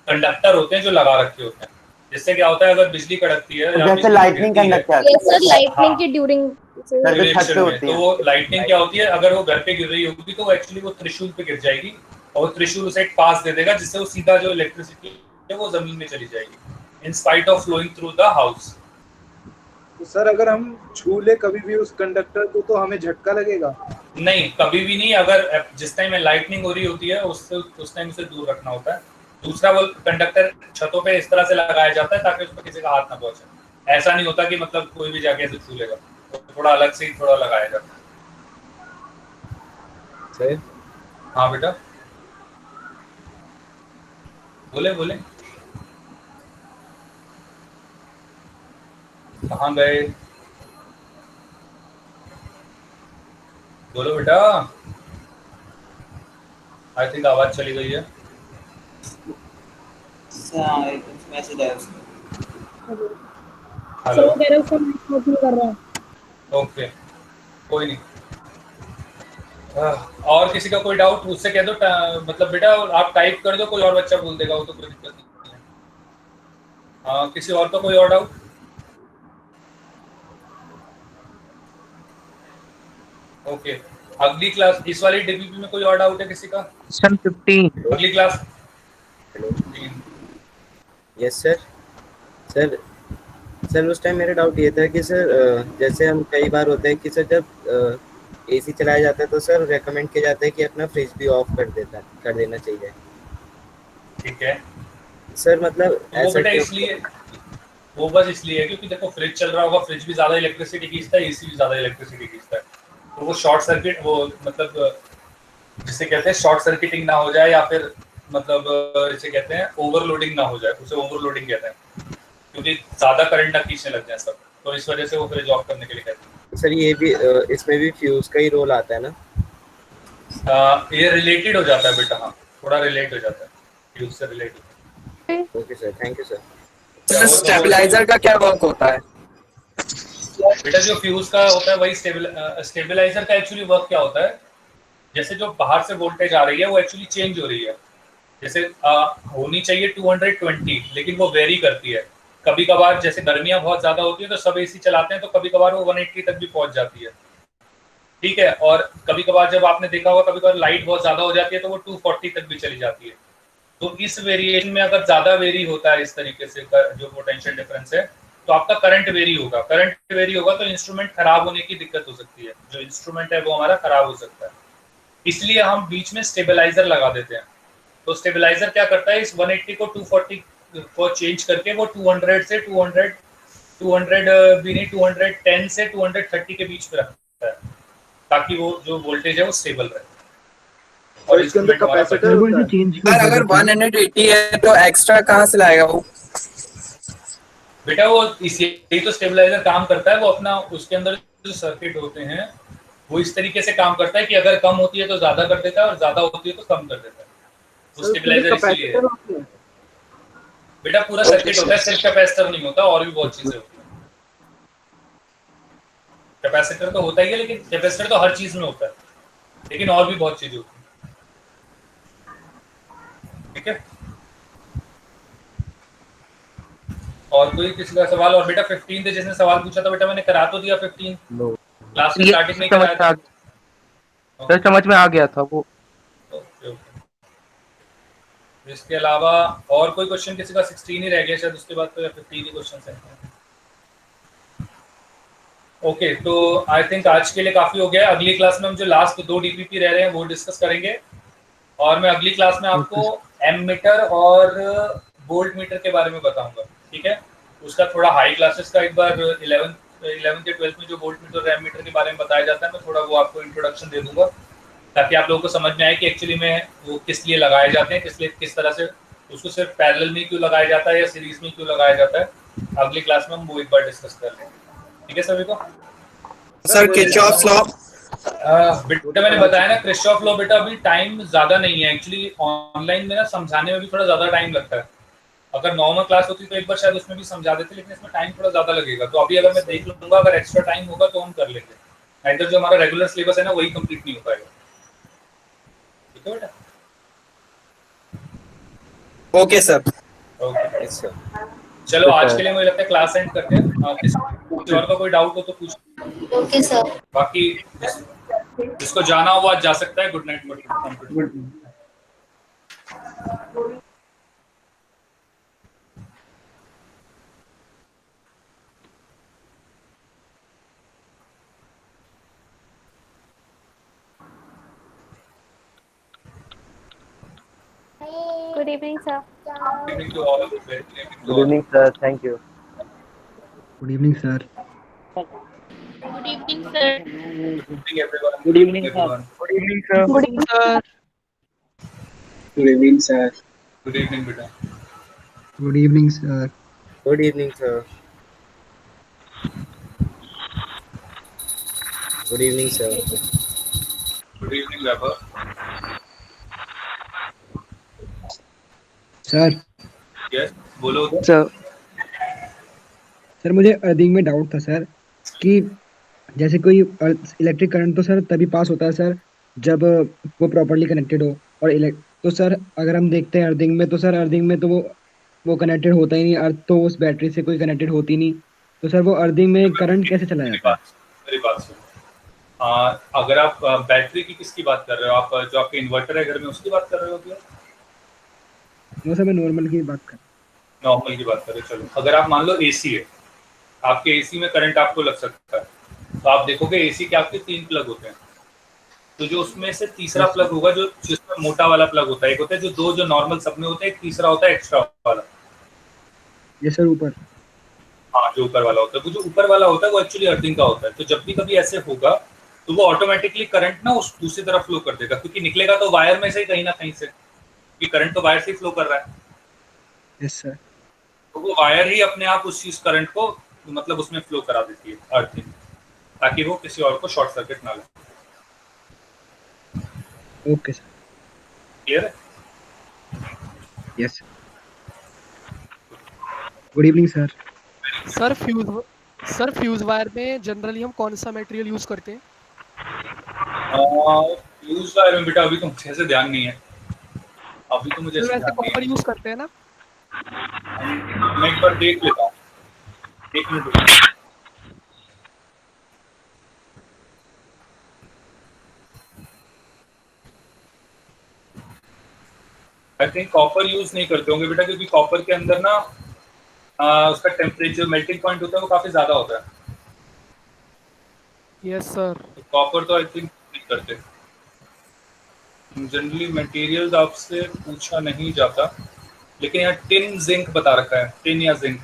[SPEAKER 1] कंडक्टर होते हैं जो लगा रखे होते हैं, जिससे क्या होता है अगर बिजली कड़कती है या
[SPEAKER 7] जैसे lightning conductor.
[SPEAKER 4] Yes sir, lightning की ड्यूरिंग
[SPEAKER 1] तो वो लाइटनिंग क्या होती है, अगर वो घर पे गिर रही होगी तो वो एक्चुअली वो त्रिशूल पे गिर जाएगी और त्रिशूल उसे एक पास दे देगा जिससे वो सीधा जो इलेक्ट्रिसिटी है वो जमीन में चली जाएगी in spite of flowing through the house.
[SPEAKER 2] तो सर अगर हम छू ले कभी भी उस कंडक्टर को तो हमें झटका लगेगा?
[SPEAKER 1] नहीं, कभी भी नहीं। अगर जिस टाइम लाइटनिंग हो रही होती है उस टाइम से दूर रखना होता है। दूसरा वो कंडक्टर छतों पे इस तरह से लगाया जाता है ताकि उस पर किसी का हाथ ना पहुंचे। ऐसा नहीं होता कि मतलब कोई भी जाके ऐसे छू लेगा, तो थोड़ा अलग से ही थोड़ा लगाया जाता है।
[SPEAKER 15] सही।
[SPEAKER 1] हाँ बेटा बोले बोले कहाँ गए? बोलो बेटा। आई थिंक आवाज चली गई है।
[SPEAKER 11] मैसेज आया उसका।
[SPEAKER 1] हेलो
[SPEAKER 9] कर रहा हूं।
[SPEAKER 1] ओके कोई नहीं। और किसी का कोई डाउट उससे कह दो, मतलब बेटा आप टाइप कर दो, कोई और बच्चा बोल देगा, वो तो कोई दिक्कत नहीं है। हाँ किसी और का कोई और डाउट? ओके अगली क्लास, इस वाली डीपीपी में कोई और डाउट है किसी का?
[SPEAKER 13] क्वेश्चन 15
[SPEAKER 1] अगली क्लास।
[SPEAKER 15] Yes sir. सर उस टाइम मेरा डाउट ये था कि सर जैसे हम कई बार होता है कि सर जब एसी चलाया जाता है तो सर रेकमेंड किया जाता है कि अपना फ्रिज भी ऑफ कर देना चाहिए।
[SPEAKER 1] ठीक है
[SPEAKER 15] सर मतलब
[SPEAKER 1] तो वो बेटा इसलिए, वो बस इसलिए है क्योंकि देखो फ्रिज चल रहा होगा, फ्रिज भी ज्यादा इलेक्ट्रिसिटी खींचता है, एसी भी ज्यादा इलेक्ट्रिसिटी खींचता है, तो वो शॉर्ट सर्किट, वो मतलब जिसे कहते हैं शॉर्ट सर्किटिंग ना हो जाए, या फिर मतलब जिसे कहते हैं ओवरलोडिंग ना हो जाए, उसे ओवरलोडिंग कहते हैं, क्योंकि ज्यादा करंट ना खींचने लग जाए सब, तो इस वजह से वो फ्रिज ऑफ करने के लिए कहते हैं।
[SPEAKER 15] सर ये भी इसमें भी फ्यूज का ही रोल आता है ना?
[SPEAKER 1] ये रिलेटेड हो जाता है बेटा, हाँ थोड़ा रिलेट हो जाता है, फ्यूज से related.
[SPEAKER 15] Okay sir, thank you sir.
[SPEAKER 3] Sir stabiliser का क्या वर्क होता है?
[SPEAKER 1] बेटा जो फ्यूज का होता है वही स्टेबलाइजर का एक्चुअली वर्क क्या होता है, जैसे जो बाहर से वोल्टेज आ रही है वो एक्चुअली चेंज हो रही है, जैसे होनी चाहिए 220 लेकिन वो वेरी करती है। कभी कभार जैसे गर्मियां बहुत ज्यादा होती है तो सब एसी चलाते हैं तो कभी कभार वो 180 तक भी पहुंच जाती है, ठीक है। और कभी कभार जब आपने देखा होगा कभी कभार लाइट बहुत ज्यादा हो जाती है तो वो 240 तक भी चली जाती है। तो इस वेरिएशन में अगर ज्यादा वेरी होता है इस तरीके से जो पोटेंशियल डिफरेंस है, तो आपका करंट वेरी होगा। करंट वेरी होगा तो इंस्ट्रूमेंट खराब होने की दिक्कत हो सकती है, जो इंस्ट्रूमेंट है वो हमारा खराब हो सकता है। इसलिए हम बीच में स्टेबलाइजर लगा देते हैं। तो स्टेबलाइजर क्या करता है, इस 180 को 240 को चेंज करके वो 200 से 210 से 230 के बीच में रखता है, ताकि वो जो वोल्टेज है वो स्टेबल रहे
[SPEAKER 2] और इसके अंदर कैपेसिटर होता है।
[SPEAKER 3] सर अगर 180 है तो एक्स्ट्रा कहाँ से लाएगा वो?
[SPEAKER 1] बेटा वो यही तो स्टेबलाइजर काम करता है, वो अपना उसके अंदर जो सर्किट होते हैं वो इस तरीके से काम करता है कि अगर कम होती है तो ज्यादा कर देता है और ज्यादा होती है तो कम कर देता है। वो स्टेबलाइजर इसलिए है बेटा, पूरा सर्किट होता है, सिर्फ कैपेसिटर नहीं होता, और भी बहुत चीजें होती है। कैपेसिटर तो होता ही है, लेकिन कैपेसिटर तो हर चीज में होता है, लेकिन और भी बहुत चीजें होती है। ठीक है, और कोई किसी का सवाल? और बेटा 15 थे जिसने सवाल पूछा था, बेटा मैंने करा तो दिया 15 क्लास में स्टार्टिंग में कराया था।
[SPEAKER 13] सर समझ में आ गया था वो।
[SPEAKER 1] Okay okay. इसके अलावा और कोई क्वेश्चन किसी का? 16 ही रह गया शायद, उसके बाद तो 15 ही क्वेश्चन हैं। ओके, तो आई थिंक आज के लिए काफी हो गया। अगली क्लास में हम जो लास्ट 2 डीपीपी रह रहे हैं वो डिस्कस करेंगे, और मैं अगली क्लास में आपको एम मीटर और वोल्ट मीटर के बारे में बताऊंगा। ठीक है, उसका थोड़ा हाई क्लासेस का एक बार 11th या 12th में जो वोल्ट मीटर और एम मीटर के बारे में बताया जाता है, मैं थोड़ा वो आपको इंट्रोडक्शन दे दूंगा, ताकि आप लोगों को समझ में आए कि एक्चुअली में वो किस लिए लगाए जाते हैं, किस तरह से उसको सिर्फ पैरेलल में क्यों लगाया जाता है या सीरीज में क्यों लगाया जाता है। अगली क्लास में हम वो एक बार डिस्कस कर लेंगे। ठीक है सभी को?
[SPEAKER 3] सर किरचॉफ्स लॉ
[SPEAKER 1] बेटा मैंने बताया ना, किरचॉफ लॉ बेटा अभी टाइम ज्यादा नहीं है एक्चुअली, ऑनलाइन में ना समझाने में भी थोड़ा ज्यादा टाइम लगता है। अगर नॉर्मल क्लास होती तो एक बार शायद उसमें भी समझा देते, लेकिन इसमें टाइम थोड़ा ज्यादा लगेगा। तो अभी अगर मैं देख लूंगा, अगर एक्स्ट्रा टाइम होगा तो हम कर लेंगे, नहीं तो जो हमारा रेगुलर सिलेबस है ना वही कंप्लीट नहीं हो पाएगा। ठीक है बेटा?
[SPEAKER 3] Okay sir.
[SPEAKER 1] ओके सर, चलो आज के लिए मुझे लगता है क्लास एंड करते हैं। किसी और का कोई डाउट हो तो पूछ।
[SPEAKER 4] Okay sir.
[SPEAKER 1] बाकी जिसको जाना हो वो आज जा सकता है। Good night.
[SPEAKER 4] Good evening, sir.
[SPEAKER 1] Good evening to all.
[SPEAKER 7] Good evening, sir. Thank you.
[SPEAKER 5] Good evening, sir.
[SPEAKER 4] Good evening, sir.
[SPEAKER 1] Good evening everyone.
[SPEAKER 13] Good evening, sir.
[SPEAKER 1] Good evening
[SPEAKER 10] sir. Good evening, sir.
[SPEAKER 15] Good evening, sir.
[SPEAKER 1] Good evening beta.
[SPEAKER 5] Good evening, sir.
[SPEAKER 15] Good evening, sir. Good evening, sir.
[SPEAKER 1] Good evening Weber.
[SPEAKER 5] Sir.
[SPEAKER 1] Yes बोलो
[SPEAKER 5] sir. Sir मुझे earthing में doubt था sir, कि जैसे कोई electric current तो sir तभी पास होता है सर जब वो प्रॉपर्ली कनेक्टेड हो, और तो सर अगर हम देखते हैं अर्थिंग में, तो सर अर्थिंग में तो वो कनेक्टेड होता ही नहीं, अर्थ तो उस बैटरी से कोई कनेक्टेड होती नहीं, तो सर वो अर्थिंग में करंट कैसे चला जाता है?
[SPEAKER 1] मेरी बात सुनो, अगर आप बैटरी की किसकी बात कर रहे हो? आप जो आपके इन्वर्टर है घर में उसकी बात कर रहे हो क्या?
[SPEAKER 5] वो सर मैं नॉर्मल की बात कर
[SPEAKER 1] रहे हो। चलो, अगर आप मान लो एसी है, आपके एसी में करंट आपको लग सकता है, तो आप देखोगे एसी के आपके 3 प्लग होते हैं, तो जो उसमें से तीसरा प्लग होगा जो जिसमें मोटा वाला प्लग होता है, एक होता है जो 2 जो नॉर्मल सब में होते हैं, एक तीसरा होता है एक्स्ट्रा वाला।
[SPEAKER 5] ये सर ऊपर?
[SPEAKER 1] हाँ, जो ऊपर वाला होता है, वो जो ऊपर वाला होता है वो एक्चुअली अर्थिंग का होता है। तो जब भी कभी ऐसे होगा तो वो ऑटोमेटिकली करंट ना उस दूसरी तरफ फ्लो कर देगा, क्योंकि निकलेगा तो वायर में से ही कहीं ना कहीं से, कि करंट तो वायर से ही फ्लो कर रहा है।
[SPEAKER 5] Yes sir.
[SPEAKER 1] तो वो वायर ही अपने आप उस चीज करंट को मतलब उसमें फ्लो करा देती है अर्थिंग, ताकि वो किसी और को शॉर्ट सर्किट ना लगे।
[SPEAKER 5] Okay sir.
[SPEAKER 1] क्लियर है?
[SPEAKER 5] Yes. Good evening sir.
[SPEAKER 10] Sir fuse wire में जनरली हम कौन सा मटेरियल यूज करते हैं?
[SPEAKER 1] फ्यूज वायर में बेटा अभी तो मुझे ऐसे ध्यान नहीं है, अभी तो मुझे
[SPEAKER 10] वैसे कॉपर यूज करते हैं ना?
[SPEAKER 1] मैं एक बार देख लेता हूँ, 1 minute. I think copper use नहीं करते होंगे बेटा, क्योंकि कॉपर के अंदर ना उसका टेम्परेचर मेल्टिंग पॉइंट होता है वो काफी ज्यादा होता है।
[SPEAKER 10] Yes sir.
[SPEAKER 1] कॉपर तो आई थिंक नहीं करते जनरली, मटेरियल्स आपसे पूछा नहीं जाता, लेकिन यहाँ टिन जिंक बता रखा है, टिन या जिंक,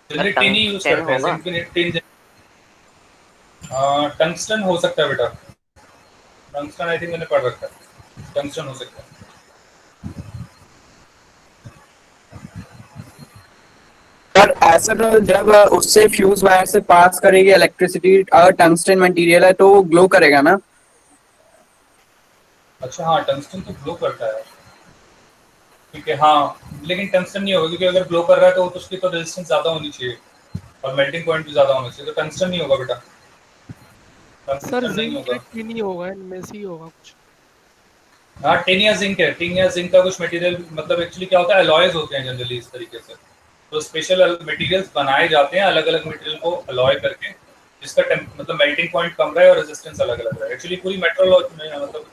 [SPEAKER 1] जनरली टिन ही यूज करते हैं। टिन टंगस्टन हो सकता है बेटा, टंगस्टन आई थिंक मैंने पढ़ रखा है, टंगस्टन हो सकता है।
[SPEAKER 3] पर ऐसा तो जब उससे फ्यूज वायर से पास करेगी इलेक्ट्रिसिटी, अगर टंगस्टन मटेरियल है तो वो ग्लो करेगा ना?
[SPEAKER 1] अच्छा हाँ, टंगस्टन तो ग्लो करता है, ठीक है हाँ, लेकिन टंगस्टन नहीं होगा क्योंकि अगर ग्लो कर रहा है तो उसकी तो रेजिस्टेंस ज्यादा होनी चाहिए और मेल्टिंग पॉइंट भी ज्यादा होना चाहिए, तो टंगस्टन नहीं होगा बेटा,
[SPEAKER 10] सर
[SPEAKER 1] टंगस्टन नहीं
[SPEAKER 10] जिंक
[SPEAKER 1] होगा।
[SPEAKER 10] या टिन ही होगा, इनमें से ही होगा कुछ।
[SPEAKER 1] हाँ टिन या जिंक है, टिन या जिंक का कुछ मटेरियल, मतलब एक्चुअली क्या होता है, अलॉयज होते हैं जनरली इस तरीके से, तो स्पेशल मटेरियल्स बनाए जाते हैं अलग अलग मटेरियल को अलॉय करके, जिसका मतलब मेल्टिंग पॉइंट कम रहे और रेजिस्टेंस अलग अलग रहे। एक्चुअली पूरी मेट्रोलॉजी में मतलब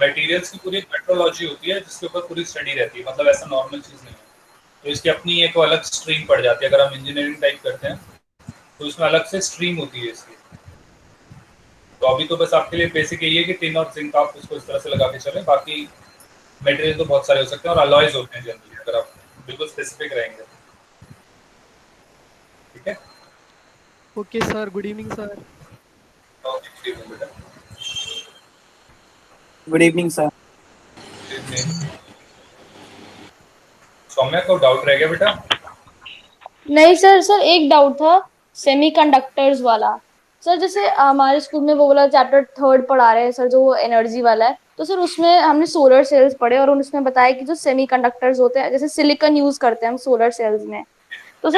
[SPEAKER 1] मटेरियल्स की पूरी मेट्रोलॉजी होती है जिसके ऊपर पूरी स्टडी रहती है, मतलब ऐसा नॉर्मल चीज़ नहीं है, तो इसकी अपनी एक अलग स्ट्रीम पड़ जाती है। अगर हम इंजीनियरिंग टाइप करते हैं तो उसमें अलग से स्ट्रीम होती है इसकी। तो अभी तो बस आपके लिए बेसिक यही है कि टिन और जिंक आप उसको इस तरह से लगा के चलें, बाकी मटेरियल तो बहुत सारे हो सकते हैं और अलॉयज होते हैं जनरली, अगर आप बिल्कुल स्पेसिफिक रहेंगे। ठीक है,
[SPEAKER 10] okay sir, good evening sir.
[SPEAKER 1] Okay, good evening बेटा।
[SPEAKER 3] Good evening sir.
[SPEAKER 1] सौम्या को डाउट रह गया बेटा?
[SPEAKER 4] नहीं सर, एक डाउट था सेमीकंडक्टर्स वाला। सर जैसे हमारे स्कूल में वो वाला चैप्टर 3 पढ़ा रहे हैं सर, जो एनर्जी वाला है, तो सर उसमें हमने सोलर सेल्स पढ़े और उसमें बताया कि जो सेमीकंडक्टर्स होते हैं, जैसे सिलिकॉन यूज करते हैं हम सोलर सेल्स में, तो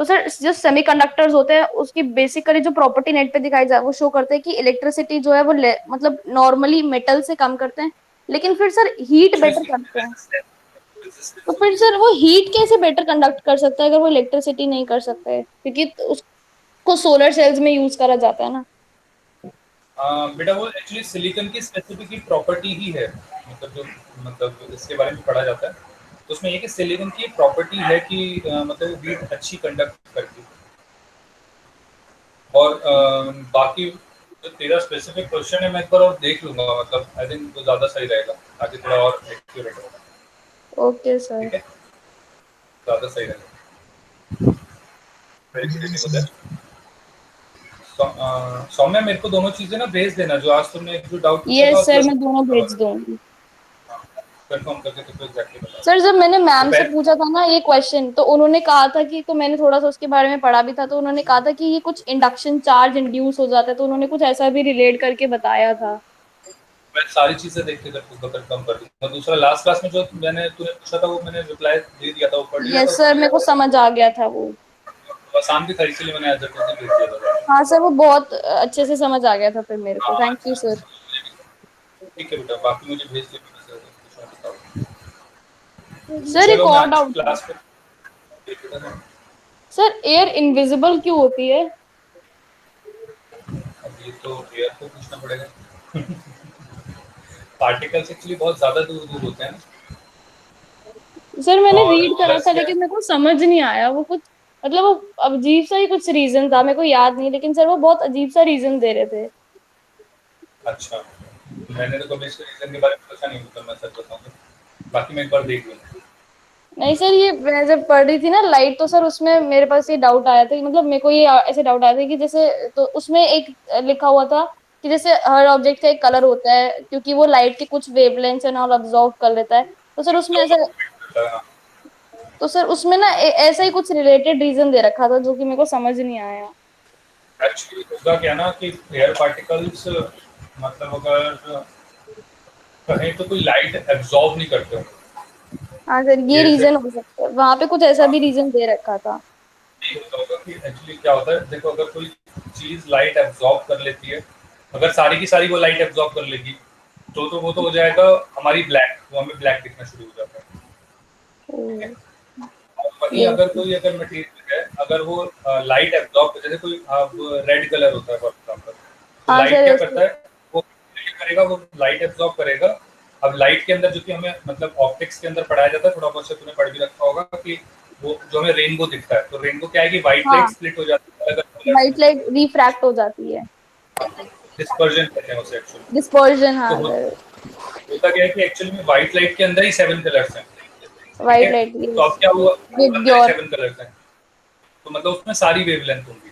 [SPEAKER 4] सर जो सेमीकंडक्टर्स होते हैं उसकी बेसिकली जो प्रॉपर्टी नेट पे दिखाई जाए वो शो करते हैं कि इलेक्ट्रिसिटी जो है वो मतलब नॉर्मली मेटल से कम करते हैं, लेकिन फिर सर हीट बेटर करते हैं। तो फिर सर वो हीट कैसे बेटर कंडक्ट कर सकता है अगर वो इलेक्ट्रिसिटी नहीं कर सकता है, क्योंकि उसको सोलर सेल्स में यूज करा जाता है ना।
[SPEAKER 1] बेटा वो एक्चुअली सिलिकॉन की स्पेसिफिक प्रॉपर्टी ही है, मतलब जो मतलब इसके बारे में पढ़ा जाता है, तो उसमें ये कि सिलिकॉन की प्रॉपर्टी है कि मतलब हीट अच्छी कंडक्ट करती है। और बाकी जो तेरा स्पेसिफिक क्वेश्चन है मैं एक बार और देख लूंगा, मतलब आई थिंक वो ज़्यादा सही रहेगा, आगे थोड़ा और एक्यूरेट होगा।
[SPEAKER 4] ओके सर,
[SPEAKER 1] ठीक है, ज़्यादा सही रहेगा। सौम्या मेरे को दोनों चीजें ना भेज देना, जो आज तुमने जो डाउट पूछा था।
[SPEAKER 4] यस सर, मैं दोनों भेज दूंगी।
[SPEAKER 1] कंफर्म करके तुमको एग्जैक्टली बता।
[SPEAKER 4] सर जब मैंने मैम से पूछा था ना ये क्वेश्चन, तो उन्होंने कहा था कि, तो मैंने थोड़ा सा उसके बारे में पढ़ा भी था, तो उन्होंने कहा था कि ये कुछ इंडक्शन चार्ज इंड्यूस हो जाता है, तो उन्होंने कुछ ऐसा भी रिलेट करके बताया था।
[SPEAKER 1] मैं सारी चीजें देख के तुमको कंफर्म कर दूंगा। दूसरा लास्ट क्लास में जो तूने पूछा था वो मैंने रिप्लाई दे दिया था, वो पढ़ लिया था।
[SPEAKER 4] यस सर, मेरे को समझ आ गया था वो।
[SPEAKER 1] आसान भी था इसलिए मैंने आज जल्दी भेज दिया था।
[SPEAKER 4] हाँ सर, वो बहुत अच्छे से समझ आ गया था फिर मेरे को। Thank you sir.
[SPEAKER 1] ठीक है बेटा, बाकी मुझे भेज दो
[SPEAKER 4] सर। एक और डाउट सर, एयर इनविजिबल क्यों होती है?
[SPEAKER 1] अब ये तो एयर को पूछना पड़ेगा। पार्टिकल्स एक्चुअली बहुत ज्यादा दूर दूर होते हैं ना
[SPEAKER 4] सर, मैंने रीड करा था लेकिन मेरे को समझ नहीं आया वो कुछ, मतलब वो अजीब सा ही कुछ रीजन था, मेरे को याद नहीं, लेकिन सर वो बहुत अजीब सा रीजन दे रहे थे।
[SPEAKER 1] अच्छा, मैंने तो कभी इसके रीजन के बारे में सोचा नहीं, मतलब मैं सच बताऊं तो, बाकी मैं एक बार देख लूंगा।
[SPEAKER 4] नहीं सर, ये मैं जब पढ़ रही थी ना लाइट, तो सर उसमें मेरे पास ये डाउट आया था, मतलब मेरे को ये ऐसे डाउट आया था कि जैसे, तो उसमें एक लिखा हुआ था कि जैसे हर ऑब्जेक्ट का एक कलर होता है क्योंकि वो लाइट के कुछ वेवलेंथ एंड ऑल अब्सॉर्ब कर लेता है, तो सर उसमें ऐसा, तो सर उसमें ना ऐसा ही कुछ रिलेटेड रीजन दे रखा था जो कि मेरे को समझ नहीं आया।
[SPEAKER 1] एक्चुअली होगा क्या ना कि एयर पार्टिकल्स मतलब अगर कहीं तो कोई लाइट एब्जॉर्ब नहीं करते हो।
[SPEAKER 4] हाँ सर, ये रीजन हो सकता है, वहां पे कुछ ऐसा भी रीजन दे रखा था।
[SPEAKER 1] होगा कि एक्चुअली क्या होता है, देखो अगर कोई चीज लाइट एब्जॉर्ब कर लेती है, अगर सारी की सारी वो लाइट एब्जॉर्ब कर लेगी तो वो तो हो जाएगा हमारी ब्लैक, वो हमें ब्लैक दिखना शुरू हो जाता है। वहीं अगर मटेरियल है, अगर वो लाइट एब्जॉर्ब, जैसे कोई रेड कलर होता है फॉर एग्जांपल, लाइट क्या करता है, वो करेगा, वो लाइट एब्जॉर्ब करेगा। अब लाइट के अंदर जो कि हमें मतलब ऑप्टिक्स के अंदर पढ़ाया जाता है, थोड़ा बहुत से तूने पढ़ भी रखा होगा कि वो जो हमें रेनबो दिखता है, तो रेनबो क्या है कि व्हाइट लाइट स्प्लिट हो जाती है, अगर
[SPEAKER 4] व्हाइट लाइट रिफ्रैक्ट हो जाती है,
[SPEAKER 1] डिस्पर्जन कहते हैं उसे एक्चुअली,
[SPEAKER 4] डिस्पर्जन। हाँ
[SPEAKER 1] तो
[SPEAKER 4] सर,
[SPEAKER 1] होता क्या है कि एक्चुअली में व्हाइट लाइट के अंदर ही 7 कलर्स हैं,
[SPEAKER 4] व्हाइट लाइट
[SPEAKER 1] तो अब क्या हुआ,
[SPEAKER 4] विद योर,
[SPEAKER 1] 7 कलर्स हैं, तो मतलब उसमें सारी वेवलेंथ होंगी,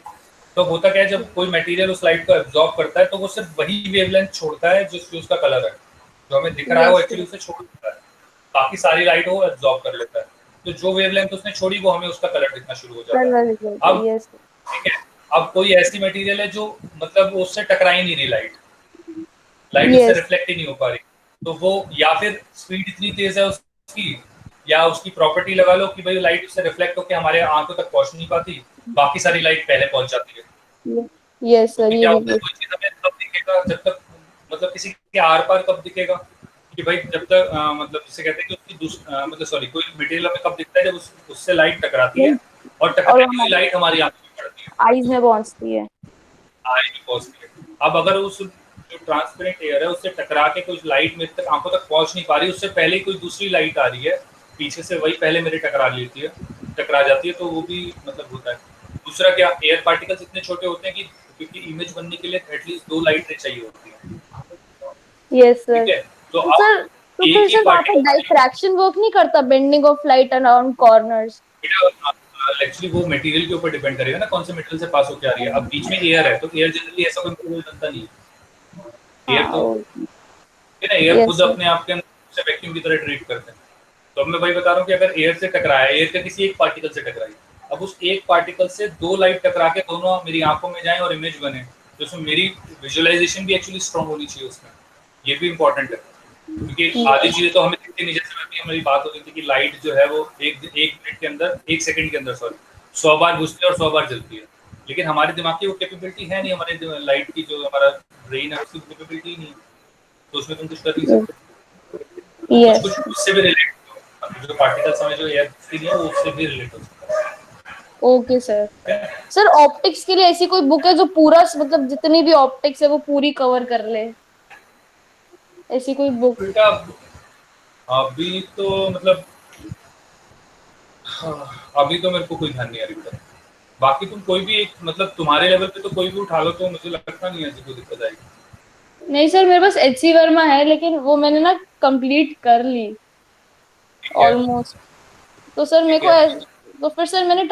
[SPEAKER 1] तो होता क्या है, जब कोई मटेरियल उस लाइट को एब्जॉर्ब करता है तो वो सिर्फ वही वेवलेंथ छोड़ता है जो फ्यूज का कलर है, जो हमें दिख रहा है वो एक्चुअली उसे छोड़ देता है, बाकी सारी लाइट वो एब्जॉर्ब कर लेता है। तो जो वेवलेंथ उसने छोड़ी वो हमें उसका कलर दिखना शुरू हो जाता है। अब ठीक है, अब कोई ऐसी मटेरियल है जो मतलब उससे टकरा ही नहीं रही लाइट उससे रिफ्लेक्ट ही नहीं हो पा रही, तो वो या फिर स्पीड इतनी तेज है उसकी, या उसकी प्रॉपर्टी लगा लो कि भाई लाइट उससे रिफ्लेक्ट होकर हमारे आंखों तक पहुंच नहीं पाती, बाकी सारी लाइट पहले पहुंच जाती है।
[SPEAKER 4] यस सर,
[SPEAKER 1] क्या होता है, कोई चीज हमें कब दिखेगा, जब तक मतलब किसी के आर पार कब दिखेगा कि भाई जब तक मतलब जिसे कहते हैं कि उसकी मतलब सॉरी कोई मटेरियल हमें कब दिखता है जब उससे लाइट टकराती है और टकराने की लाइट हमारी आंखों में पड़ती है,
[SPEAKER 4] आईज में पहुंचती है,
[SPEAKER 1] आई में पहुंचती है। अब अगर उस जो ट्रांसपेरेंट एयर है उससे टकरा के कुछ लाइट मेरे तक आंखों तक पहुंच नहीं पा रही, उससे पहले कोई दूसरी लाइट आ रही है पीछे से, वही पहले मेरे टकरा जाती है, तो वो भी मतलब होता है। दूसरा क्या, एयर पार्टिकल्स इतने छोटे होते हैं कि क्योंकि इमेज बनने के लिए एटलीस्ट 2 लाइटें चाहिए होती हैं।
[SPEAKER 4] Yes sir.
[SPEAKER 1] ठीक है, तो
[SPEAKER 4] सर तो फिर सर वहाँ पे डाइफ्रैक्शन वर्क नहीं करता, bending of light around corners?
[SPEAKER 1] Actually वो मटेरियल के ऊपर डिपेंड करेगा ना, कौन से मटेरियल से पास होकर आ रही है। अब बीच में एयर है तो एयर जनरली ऐसा कोई मटेरियल बनता नहीं है। एयर तो है ना, एयर खुद अपने आप के अंदर से वैक्यूम की तरह ट्रीट करते हैं। तो अब मैं वही बता रहा हूँ कि अगर एयर से टकराया, एयर का किसी एक पार्टिकल से टकराई, अब उस एक पार्टिकल से 2 लाइट टकरा के दोनों मेरी आंखों में जाएं और इमेज बने, तो उसमें मेरी विजुअलाइजेशन भी एक्चुअली स्ट्रांग होनी चाहिए उसमें, ये भी इंपॉर्टेंट है। क्योंकि आधी चीजें तो हमें दिखती नहीं, जैसे अभी हमारी बात हो रही थी कि लाइट जो है वो एक मिनट के अंदर, 1 सेकंड के अंदर 100 बार घुसती है और 100 बार जलती है, लेकिन हमारे दिमाग की वो कैपेबिलिटी है नहीं, हमारे लाइट की जो हमारा ब्रेन है उसकी कैपेबिलिटी ही नहीं, तो उसमें तुम कुछ कर नहीं सकते। कुछ उससे भी रिलेट जो पार्टिकल्स हमें जो एयर की है वो उससे भी रिलेट हो सकता है।
[SPEAKER 4] Okay sir. सर ऑप्टिक्स के लिए ऐसी कोई बुक है जो पूरा मतलब जितनी भी ऑप्टिक्स है वो पूरी कवर कर ले, ऐसी कोई बुक?
[SPEAKER 1] अभी तो मतलब अभी तो मेरे को कोई ध्यान नहीं आ रही बेटा, बाकी तुम कोई भी एक मतलब तुम्हारे लेवल पे तो कोई भी उठा लो, तो मुझे लगता नहीं है ऐसी कोई दिक्कत आएगी।
[SPEAKER 4] नहीं सर, मेरे पास एचसी वर्मा है, लेकिन वो मैंने ना कंप्लीट कर ली ऑलमोस्ट। तो सर मेरे को तो फिर सर मैंने